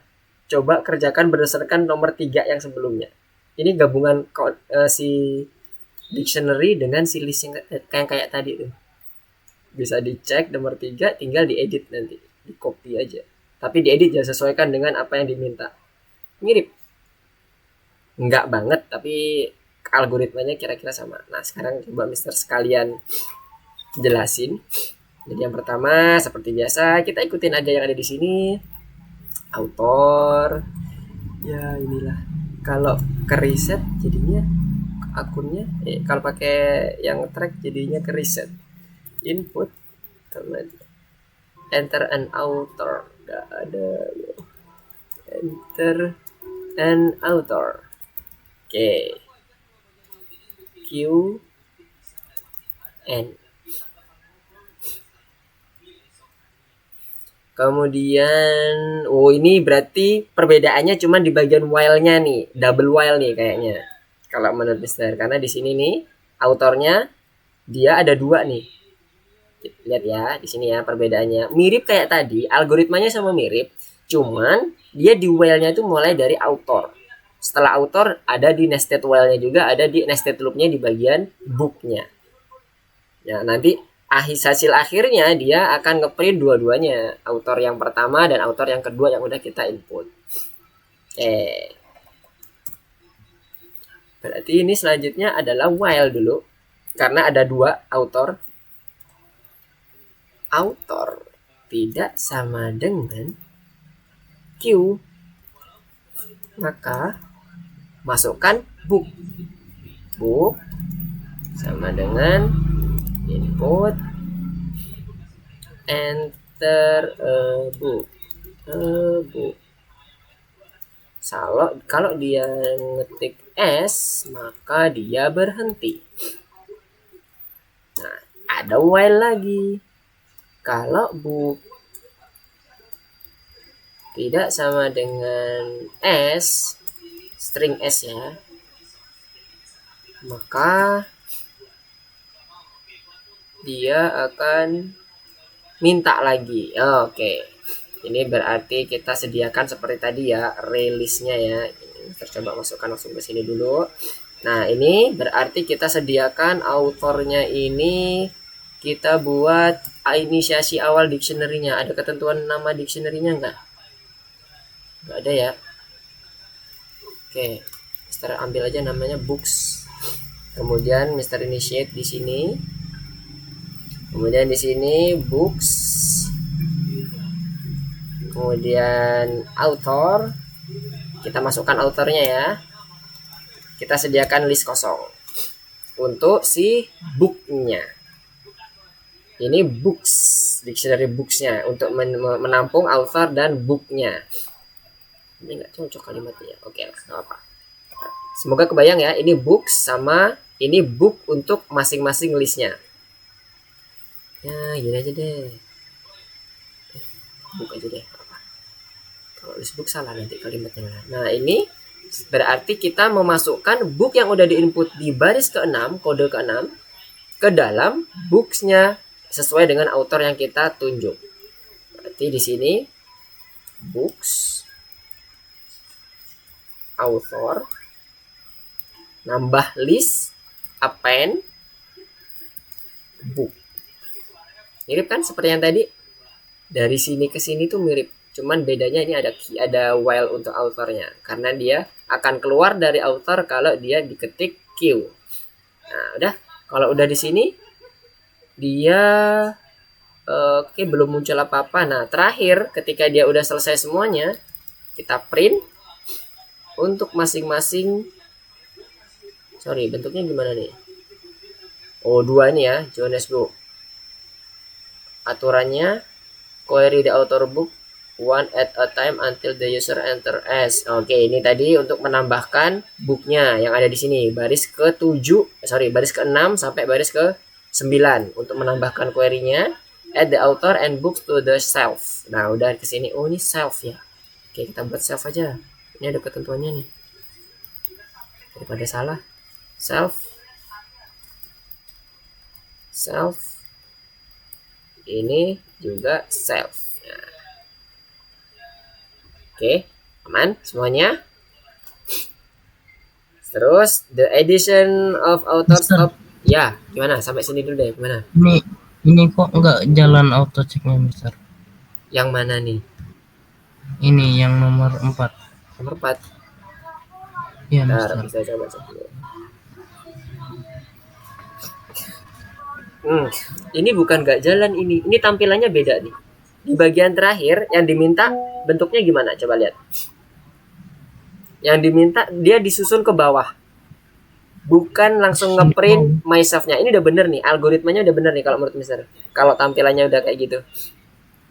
Speaker 1: Coba kerjakan berdasarkan nomor 3 yang sebelumnya. Ini gabungan si dictionary dengan si list yang kayak tadi tuh. Bisa dicek nomor 3, tinggal diedit nanti. Di copy aja. Tapi diedit ya sesuaikan dengan apa yang diminta. Mirip. Enggak banget, tapi algoritmanya kira-kira sama. Nah, sekarang coba Mister sekalian jelasin. Jadi yang pertama seperti biasa kita ikutin aja yang ada di sini. Autor. Ya, inilah. Kalau ke reset jadinya akunnya kalau pakai yang track jadinya ke reset. Input teman. enter an author. Nggak ada. Enter an author. Oke. Q N. Kemudian, oh ini berarti perbedaannya cuma di bagian while-nya nih, double while nih kayaknya. Kalau menurut Mister, karena di sini nih autornya dia ada dua nih. Lihat ya, di sini ya perbedaannya. Mirip kayak tadi, algoritmanya sama mirip, cuman dia di while-nya itu mulai dari author. Setelah author ada di nested while-nya juga, ada di nested loop-nya di bagian book-nya. Ya, nanti hasil akhirnya dia akan ngeprint dua-duanya, author yang pertama dan author yang kedua yang udah kita input. Berarti ini selanjutnya adalah while dulu, karena ada dua author. Author tidak sama dengan Q, maka masukkan book. Book sama dengan input enter a book. Kalau dia ngetik S, maka dia berhenti. Nah, ada while lagi. Kalau book tidak sama dengan S, string S ya, maka dia akan minta lagi. Oke. Ini berarti kita sediakan seperti tadi ya, release-nya ya. Kita coba masukkan langsung ke sini dulu. Nah, ini berarti kita sediakan authornya ini, kita buat inisiasi awal dictionary-nya. Ada ketentuan nama dictionary-nya enggak? Enggak ada ya. Oke. Mister ambil aja namanya books. Kemudian Mister initiate di sini. Kemudian di sini books, kemudian author, kita masukkan authornya ya. Kita sediakan list kosong untuk si booknya. Ini books, dictionary booksnya untuk menampung author dan booknya. Ini nggak cocok kalimatnya. Oke lah, nggak apa. Semoga kebayang ya. Ini books sama ini book untuk masing-masing listnya. Ya, gini aja deh. Book aja deh. Apa? Kalau list book salah nanti kalimatnya. Nah, ini berarti kita memasukkan book yang udah diinput di baris ke-6, kode ke-6 ke dalam books-nya sesuai dengan author yang kita tunjuk. Berarti di sini books author nambah list append book. Mirip kan seperti yang tadi? Dari sini ke sini tuh mirip. Cuman bedanya ini ada while untuk authornya. Karena dia akan keluar dari author kalau dia diketik Q. Nah, udah. Kalau udah di sini, dia oke, belum muncul apa-apa. Nah, terakhir ketika dia udah selesai semuanya, kita print untuk masing-masing. Sorry, bentuknya gimana nih? Oh, dua ini ya, Jonas Book. Aturannya query the author book one at a time until the user enter S. Oke, ini tadi untuk menambahkan booknya yang ada di sini baris ke-7, baris ke-6 sampai baris ke-9 untuk menambahkan query-nya add the author and books to the shelf. Nah, udah ke sini. Oh, ini shelf ya. Oke, kita buat shelf aja. Ini ada ketentuannya nih. Daripada salah. Self ini juga self. Nah. Oke, aman semuanya. Terus the addition of author stop. Ya, gimana? Sampai sini dulu deh. Gimana?
Speaker 2: Ini kok nggak jalan auto checknya, Mister?
Speaker 1: Yang mana nih?
Speaker 2: Ini yang nomor 4.
Speaker 1: Nomor 4.
Speaker 2: Iya,
Speaker 1: Bentar,
Speaker 2: Mister.
Speaker 1: saya coba cek dulu. Ini bukan nggak jalan ini. Ini tampilannya beda nih. Di bagian terakhir yang diminta bentuknya gimana? Coba lihat. Yang diminta dia disusun ke bawah. Bukan langsung ngeprint myself-nya. Ini udah bener nih. Algoritmanya udah bener nih kalau menurut Mister. Kalau tampilannya udah kayak gitu.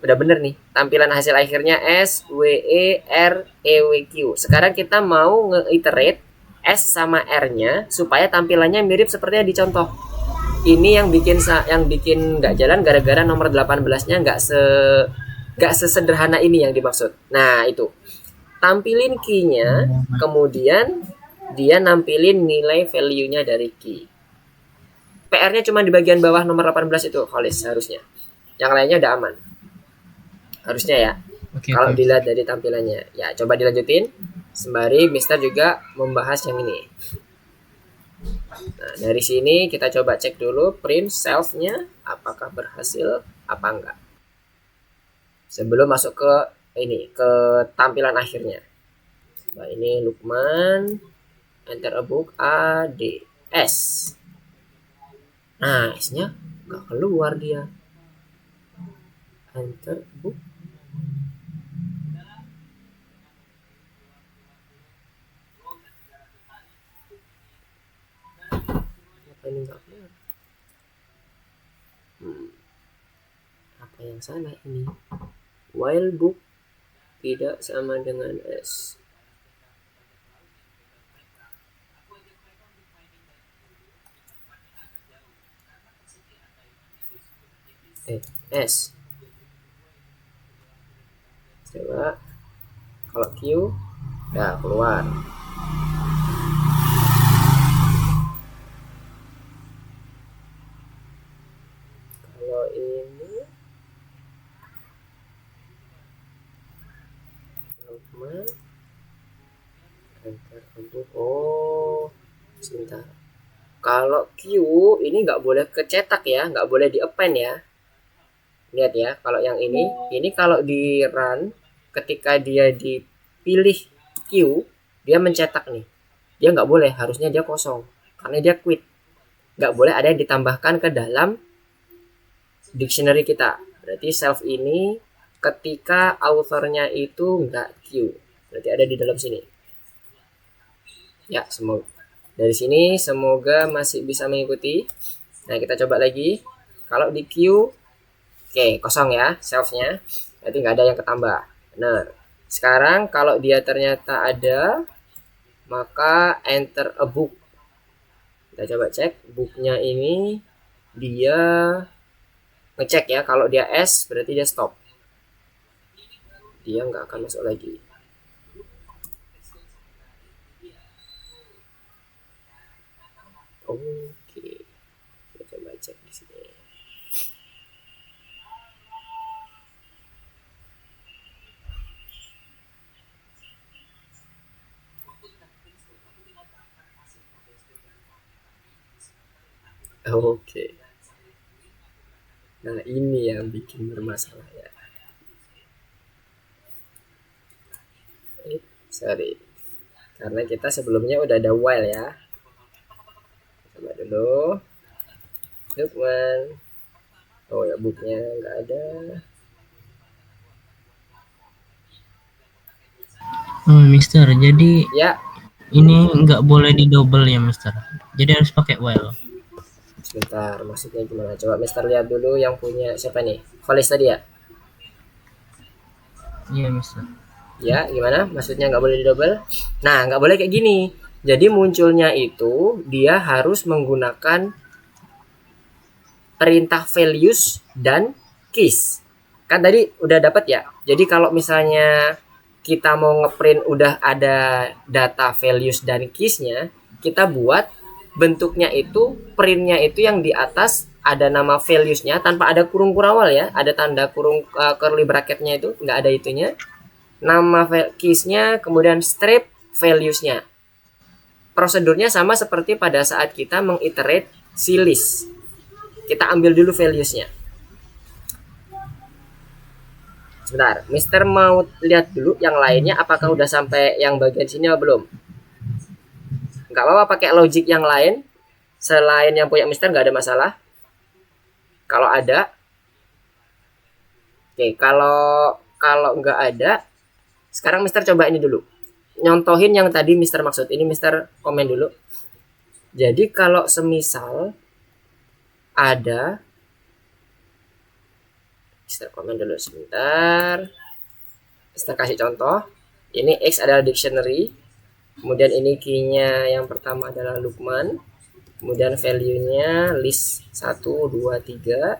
Speaker 1: Udah bener nih. Tampilan hasil akhirnya S, W, E, R, E, W, Q. Sekarang kita mau nge-iterate S sama R-nya supaya tampilannya mirip seperti yang dicontoh. Ini yang bikin nggak jalan gara-gara nomor 18-nya nggak sesederhana ini yang dimaksud. Nah, itu. Tampilin key-nya, kemudian dia nampilin nilai value-nya dari key. PR-nya cuma di bagian bawah nomor 18 itu, Khalis, harusnya. Yang lainnya udah aman. Harusnya ya.
Speaker 2: Oke,
Speaker 1: Kalau
Speaker 2: oke.
Speaker 1: dilihat dari tampilannya. Ya, coba dilanjutin. Sembari Mister juga membahas yang ini. Nah, dari sini kita coba cek dulu print self-nya apakah berhasil apa enggak. Sebelum masuk ke ini, ke tampilan akhirnya. Nah, ini Lukman, enter a book A, D, S. Nah, S-nya nggak keluar dia. Enter book. Apa ini nggak keluar? Apa yang salah ini? While book tidak sama dengan S. S. Coba kalau Q udah keluar. Kalau ini Lukman enter untuk sebentar. Kalau Q ini nggak boleh kecetak ya, nggak boleh di append ya. Lihat ya, kalau yang ini kalau di run, ketika dia dipilih Q, dia mencetak nih. Dia nggak boleh, harusnya dia kosong, karena dia quit. Nggak boleh ada yang ditambahkan ke dalam dictionary kita. Berarti self ini ketika authornya itu nggak Q, berarti ada di dalam sini. Ya, semoga dari sini semoga masih bisa mengikuti. Nah, kita coba lagi. Kalau di Q, oke, kosong ya self-nya. Berarti nggak ada yang ketambah. Benar. Sekarang kalau dia ternyata ada, maka enter a book. Kita coba cek booknya ini. Dia ngecek ya. Kalau dia S, berarti dia stop. Dia nggak akan masuk lagi. Oke. Kita coba cek di sini. Oke. Nah, ini yang bikin bermasalah ya. Sorry. Karena kita sebelumnya udah ada while ya. Coba dulu. Lukman. Oh ya, booknya nggak ada.
Speaker 2: Mister, jadi
Speaker 1: Ya,
Speaker 2: ini nggak boleh di double ya, Mister. Jadi harus pakai while.
Speaker 1: sebentar. Maksudnya gimana? Coba Mister lihat dulu yang punya siapa nih? Khalis tadi ya?
Speaker 2: Iya, Mister.
Speaker 1: Ya, gimana? Maksudnya nggak boleh di double? Nah, nggak boleh kayak gini. Jadi munculnya itu dia harus menggunakan perintah values dan keys. Kan tadi udah dapat ya. Jadi kalau misalnya kita mau ngeprint udah ada data values dan keysnya, kita buat bentuknya itu printnya itu yang di atas ada nama valuesnya tanpa ada kurung kurawal ya, ada tanda kurung curly bracketnya itu nggak ada itunya, nama keysnya, kemudian strip valuesnya. Prosedurnya sama seperti pada saat kita mengiterate si list. Kita ambil dulu valuesnya. Sebentar, Mister mau lihat dulu yang lainnya apakah udah sampai yang bagian sini atau belum? Nggak apa-apa pakai logic yang lain selain yang punya Mister, nggak ada masalah. Kalau ada, oke. Kalau nggak ada, sekarang Mister coba ini dulu. Nyontohin yang tadi Mister maksud. Ini Mister komen dulu. Jadi kalau semisal ada Mister komen dulu sebentar. Mister kasih contoh. Ini X adalah dictionary. Kemudian ini key-nya yang pertama adalah Lukman. Kemudian value-nya list 1, 2, 3.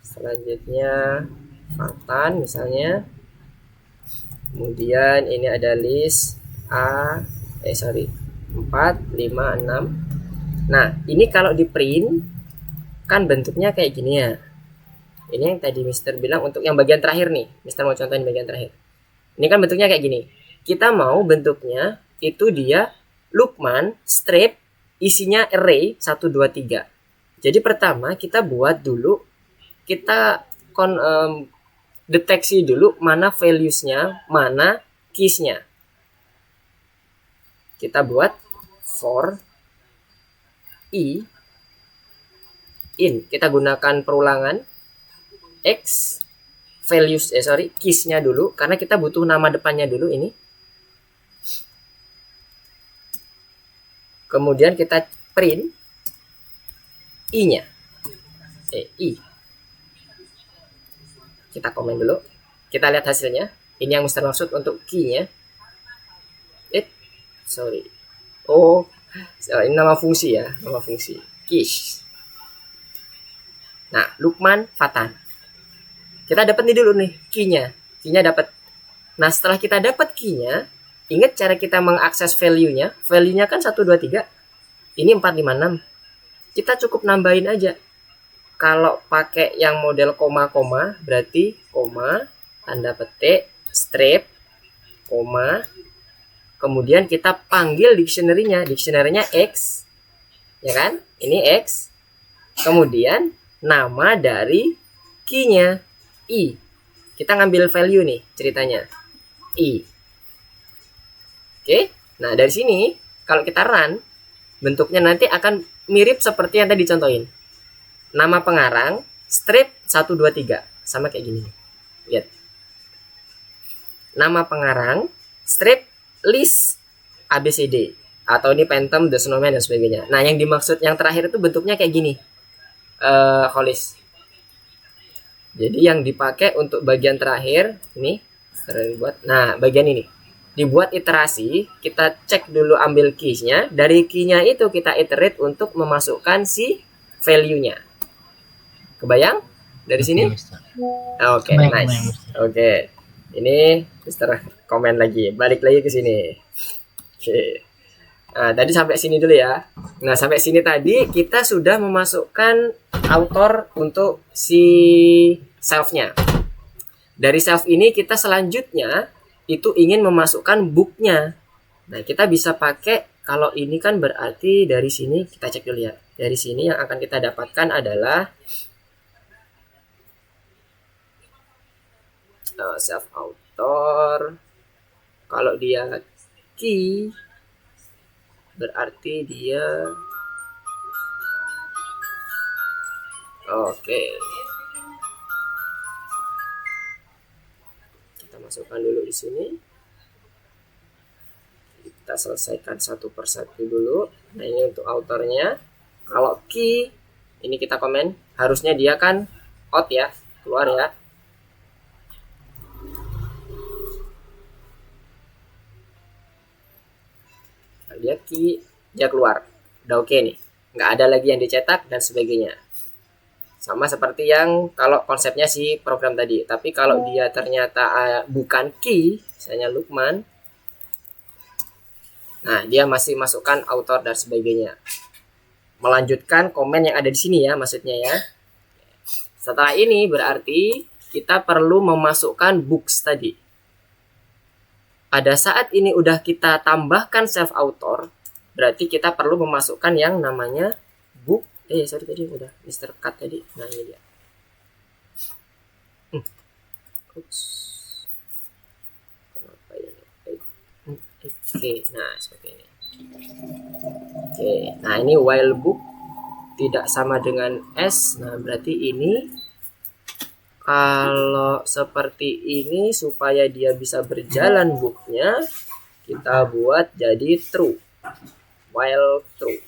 Speaker 1: Selanjutnya Fatan misalnya. Kemudian ini ada list A 4, 5, 6. Nah, ini kalau di print kan bentuknya kayak gini ya. Ini yang tadi Mister bilang untuk yang bagian terakhir nih. Mister mau contohin bagian terakhir. Ini kan bentuknya kayak gini. Kita mau bentuknya itu dia Lukman strip isinya array 1, 2, 3. Jadi pertama kita buat dulu, kita deteksi dulu mana values-nya, mana keys-nya. Kita buat for i in. Kita gunakan perulangan x values keys-nya dulu karena kita butuh nama depannya dulu ini. Kemudian kita print i-nya. I. Kita komen dulu. Kita lihat hasilnya. Ini yang Mister maksud untuk key-nya. Ini nama fungsi ya, nama fungsi. Keys. Nah, Lukman Fatan. Kita dapat nih dulu nih key-nya. Key-nya dapat. Nah, setelah kita dapat key-nya, ingat cara kita mengakses value-nya. Value-nya kan 1, 2, 3. Ini 4, 5, 6. Kita cukup nambahin aja. Kalau pakai yang model koma-koma, berarti koma, tanda petik, strip, koma. Kemudian kita panggil dictionary-nya. Dictionary-nya X. Ya kan? Ini X. Kemudian nama dari key-nya I. Kita ngambil value nih ceritanya. I. Oke. Nah, dari sini kalau kita run, bentuknya nanti akan mirip seperti yang tadi contohin. Nama pengarang, strip 1, 2, 3. Sama kayak gini. Lihat. Nama pengarang, strip, list, ABCD. Atau ini Phantom, The Snowman, dan sebagainya. Nah, yang dimaksud yang terakhir itu bentuknya kayak gini. Holis. Jadi yang dipakai untuk bagian terakhir, ini. Nah, bagian ini. Dibuat iterasi, kita cek dulu ambil keys-nya. Dari key-nya itu kita iterate untuk memasukkan si value-nya. Kebayang dari sini? Oke, nice. Oke. Ini Mister komen lagi, balik lagi ke sini. Oke. Nah, tadi sampai sini dulu ya. Nah, sampai sini tadi kita sudah memasukkan author untuk si self-nya. Dari self ini kita selanjutnya itu ingin memasukkan book-nya. Nah, kita bisa pakai, kalau ini kan berarti dari sini kita cek dulu ya. Dari sini yang akan kita dapatkan adalah self author. Kalau dia key berarti dia oke. Kita masukkan dulu di sini. Kita selesaikan satu persatu dulu. Nah, ini untuk autornya. Kalau key ini kita komen, harusnya dia kan out ya, keluar ya. Dia key, dia keluar. Udah oke nih. Nggak ada lagi yang dicetak dan sebagainya. Sama seperti yang kalau konsepnya si program tadi. Tapi kalau dia ternyata bukan key, misalnya Lukman, nah dia masih masukkan author dan sebagainya. Melanjutkan komen yang ada di sini ya, maksudnya ya. Setelah ini berarti kita perlu memasukkan books tadi. Pada saat ini udah kita tambahkan self author, berarti kita perlu memasukkan yang namanya book. Tadi udah Mister Cut tadi. Nah, ini dia. Kenapa ya? Oke, nah seperti ini. Oke, nah ini while book tidak sama dengan S. Nah, berarti ini kalau seperti ini supaya dia bisa berjalan booknya, kita buat jadi true. While true.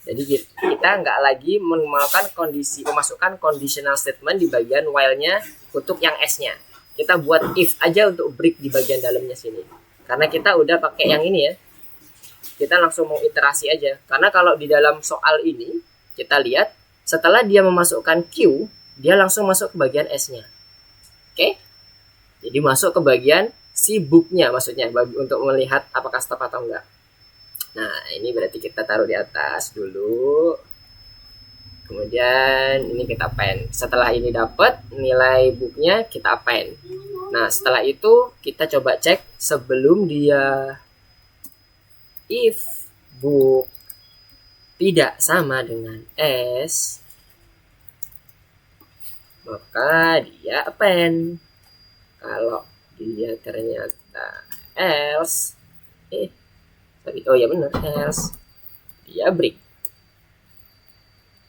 Speaker 1: Jadi kita nggak lagi memasukkan conditional statement di bagian while-nya untuk yang S-nya. Kita buat if aja untuk break di bagian dalamnya sini. Karena kita udah pakai yang ini ya. Kita langsung mau iterasi aja. Karena kalau di dalam soal ini, kita lihat setelah dia memasukkan Q, dia langsung masuk ke bagian S-nya. Oke? Jadi masuk ke bagian si book-nya maksudnya, untuk melihat apakah stop atau enggak. Nah, ini berarti kita taruh di atas dulu. Kemudian ini kita append. Setelah ini dapat nilai booknya, kita append. Nah, setelah itu kita coba cek sebelum dia if book tidak sama dengan S, maka dia append. Kalau dia ternyata else, oh ya benar, else, dia break.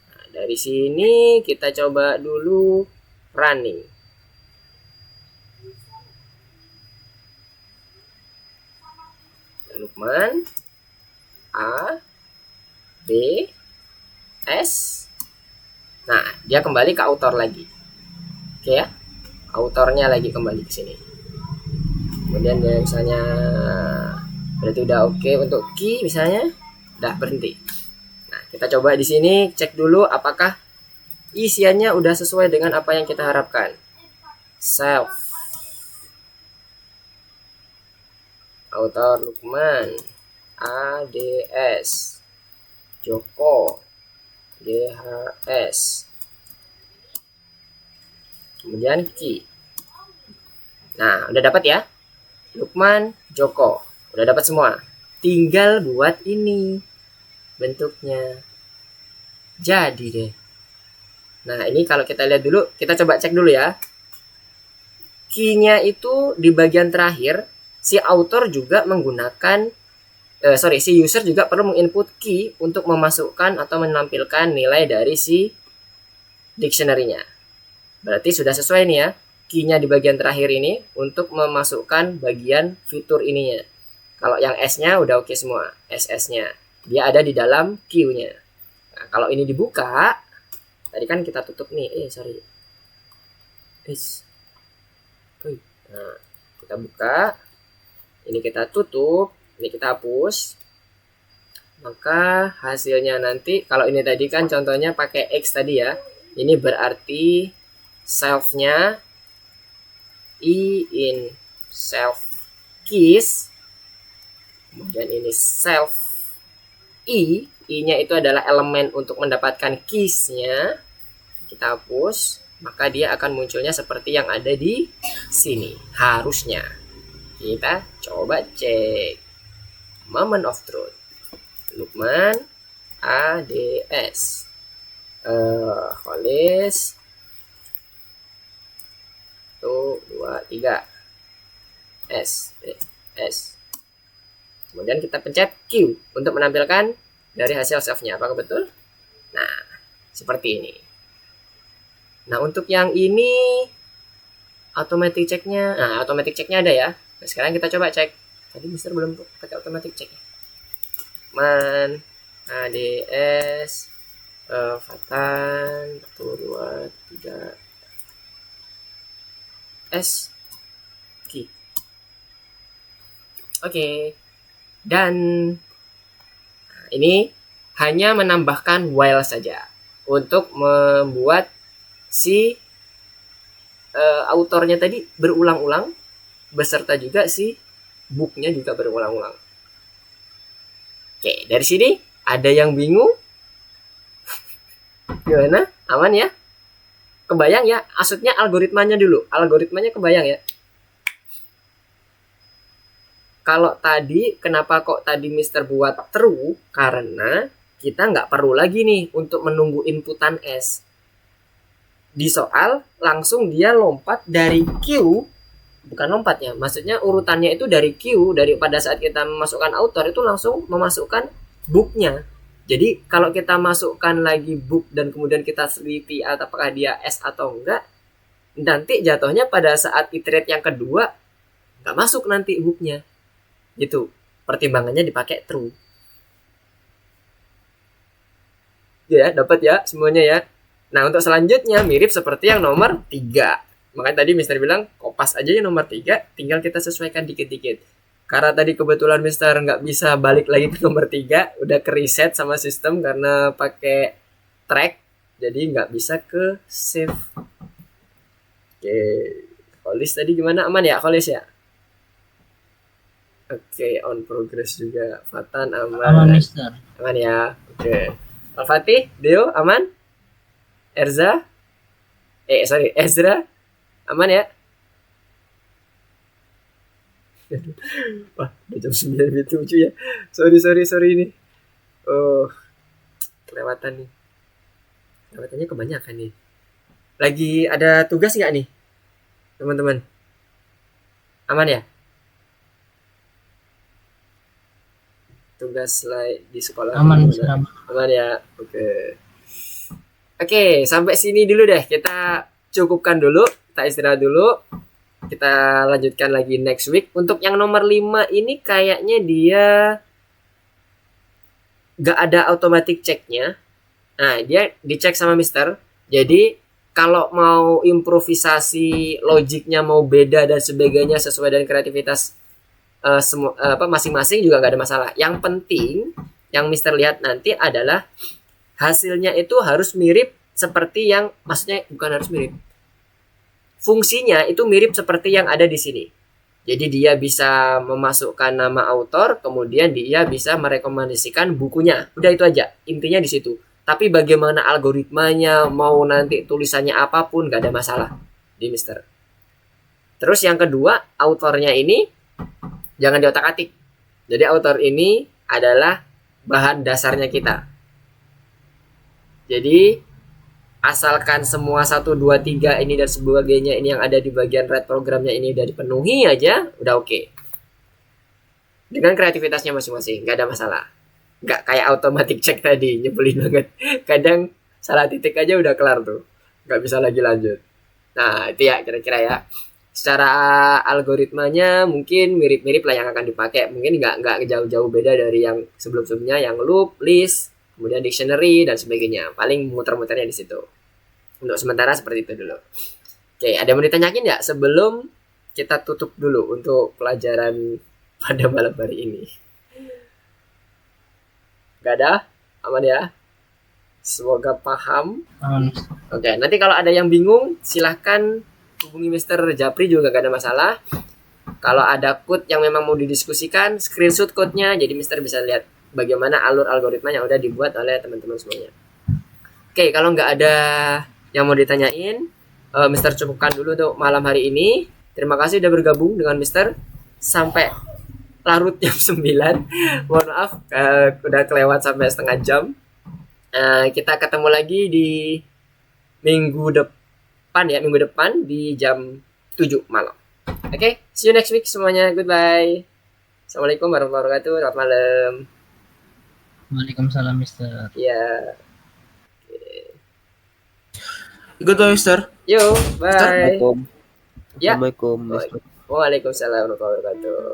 Speaker 1: Nah, dari sini kita coba dulu running. Lukman A B S. Nah, dia kembali ke author lagi. Oke ya, autornya lagi kembali ke sini. Kemudian dia misalnya berarti udah oke untuk key misalnya, udah berhenti. Nah, kita coba di sini cek dulu apakah isiannya udah sesuai dengan apa yang kita harapkan. Self, author Lukman, ADS, Joko, GHS, kemudian key. Nah, udah dapat ya, Lukman, Joko, udah dapat semua. Tinggal buat ini bentuknya. Jadi deh. Nah, ini kalau kita lihat dulu, kita coba cek dulu ya. Key-nya itu di bagian terakhir, si author juga menggunakan si user juga perlu menginput key untuk memasukkan atau menampilkan nilai dari si dictionary-nya. Berarti sudah sesuai nih ya. Key-nya di bagian terakhir ini untuk memasukkan bagian fitur ininya. Kalau yang S-nya udah oke semua, SS-nya. Dia ada di dalam Q-nya. Nah, kalau ini dibuka, tadi kan kita tutup nih. Nah, kita buka. Ini kita tutup, ini kita hapus. Maka hasilnya nanti, kalau ini tadi kan contohnya pakai X tadi ya. Ini berarti self-nya I in self keys, kemudian ini self I-nya itu adalah elemen untuk mendapatkan keys-nya. Kita hapus, maka dia akan munculnya seperti yang ada di sini harusnya. Kita coba cek. Moment of truth, Lukman ADS, Holis 1, 2, 3 S. Kemudian kita pencet Q untuk menampilkan dari hasil self-nya. Apakah betul? Nah, seperti ini. Nah, untuk yang ini automatic check-nya. Nah, automatic check-nya ada ya. Nah, sekarang kita coba cek. Tadi Mister belum pakai automatic check. Man ADS Fatan 1, 2, 3 S key. Oke. Dan ini hanya menambahkan while saja untuk membuat si autornya tadi berulang-ulang, beserta juga si booknya juga berulang-ulang. Oke, dari sini ada yang bingung? Gimana? Aman ya? Kebayang ya? Maksudnya algoritmanya dulu. Algoritmanya kebayang ya? Kalau tadi, kenapa kok tadi Mister buat true? Karena kita nggak perlu lagi nih untuk menunggu inputan S. Di soal, langsung dia lompat dari Q, bukan lompatnya, maksudnya urutannya itu dari Q, dari pada saat kita memasukkan author itu langsung memasukkan booknya. Jadi kalau kita masukkan lagi book dan kemudian kita teliti apakah dia S atau enggak, nanti jatuhnya pada saat iterate yang kedua nggak masuk nanti booknya. Gitu. Pertimbangannya dipakai true. Ya, dapat ya semuanya ya. Nah, untuk selanjutnya mirip seperti yang nomor 3. Makanya tadi Mister bilang kopas aja yang nomor 3, tinggal kita sesuaikan dikit-dikit. Karena tadi kebetulan Mister nggak bisa balik lagi ke nomor 3, udah ke reset sama sistem karena pakai track, jadi nggak bisa ke save. Oke, Kolis tadi gimana? Aman ya Kolis ya? Oke, on progress juga. Fatan
Speaker 2: Aman,
Speaker 1: aman.
Speaker 2: Mister.
Speaker 1: Aman ya. Oke. Al-Fatih, Deo aman? Erza? Sorry, Ezra aman ya? Wah, udah jam 9.07 ya. Sorry ini. Oh, kelewatan nih. Kelewatannya kebanyakan nih. Lagi ada tugas nggak nih, teman-teman? Aman ya? Tugas di sekolah
Speaker 2: Aman,
Speaker 1: gimana?
Speaker 2: Mister. Aman.
Speaker 1: Aman ya? Oke, sampai sini dulu deh. Kita cukupkan dulu, kita istirahat dulu. Kita lanjutkan lagi next week. Untuk yang nomor 5 ini kayaknya dia gak ada automatic checknya. Nah, dia dicek sama Mister. Jadi kalau mau improvisasi logiknya mau beda dan sebagainya sesuai dengan kreativitas masing-masing juga gak ada masalah. Yang penting yang Mister lihat nanti adalah hasilnya itu harus mirip seperti yang, maksudnya bukan harus mirip, fungsinya itu mirip seperti yang ada di sini. Jadi dia bisa memasukkan nama autor, kemudian dia bisa merekomendasikan bukunya. Udah itu aja, intinya di situ. Tapi bagaimana algoritmanya, mau nanti tulisannya apapun, gak ada masalah di Mister. Terus yang kedua, autornya ini jangan diotak-atik. Jadi autor ini adalah bahan dasarnya kita. Jadi asalkan semua 1, 2, 3 ini dan sebagainya ini yang ada di bagian red programnya ini udah dipenuhi aja, udah oke. Dengan kreativitasnya masing-masing, gak ada masalah. Gak kayak automatic check tadi, nyebelin banget. Kadang salah titik aja udah kelar tuh, gak bisa lagi lanjut. Nah itu ya kira-kira ya. Secara algoritmanya mungkin mirip-mirip lah yang akan dipakai. Mungkin nggak jauh-jauh beda dari yang sebelum-sebelumnya, yang loop, list, kemudian dictionary dan sebagainya. Paling muter-muternya di situ. Untuk sementara seperti itu dulu. Oke, ada yang mau ditanyakin nggak sebelum kita tutup dulu untuk pelajaran pada malam hari ini? Gak ada? Aman ya? Semoga paham.
Speaker 2: Aman.
Speaker 1: Oke, nanti kalau ada yang bingung silahkan hubungi Mr. Japri juga gak ada masalah. Kalau ada code yang memang mau didiskusikan, screenshot code-nya, jadi Mr. bisa lihat bagaimana alur algoritma yang udah dibuat oleh teman-teman semuanya. Oke, kalau nggak ada yang mau ditanyain, Mr. cukupkan dulu untuk malam hari ini. Terima kasih udah bergabung dengan Mr. sampai larut jam 9. Mohon maaf, udah kelewat sampai setengah jam. Kita ketemu lagi di minggu depan di jam 7 malam. Oke, see you next week semuanya. Goodbye. Assalamualaikum warahmatullahi wabarakatuh. Selamat malam.
Speaker 2: Waalaikumsalam, Mister.
Speaker 1: Ya.
Speaker 3: Ikut tuh, Mister.
Speaker 1: Yo, bye.
Speaker 5: Assalamualaikum.
Speaker 1: Ya.
Speaker 5: Assalamualaikum. Mister.
Speaker 1: Waalaikumsalam warahmatullahi wabarakatuh.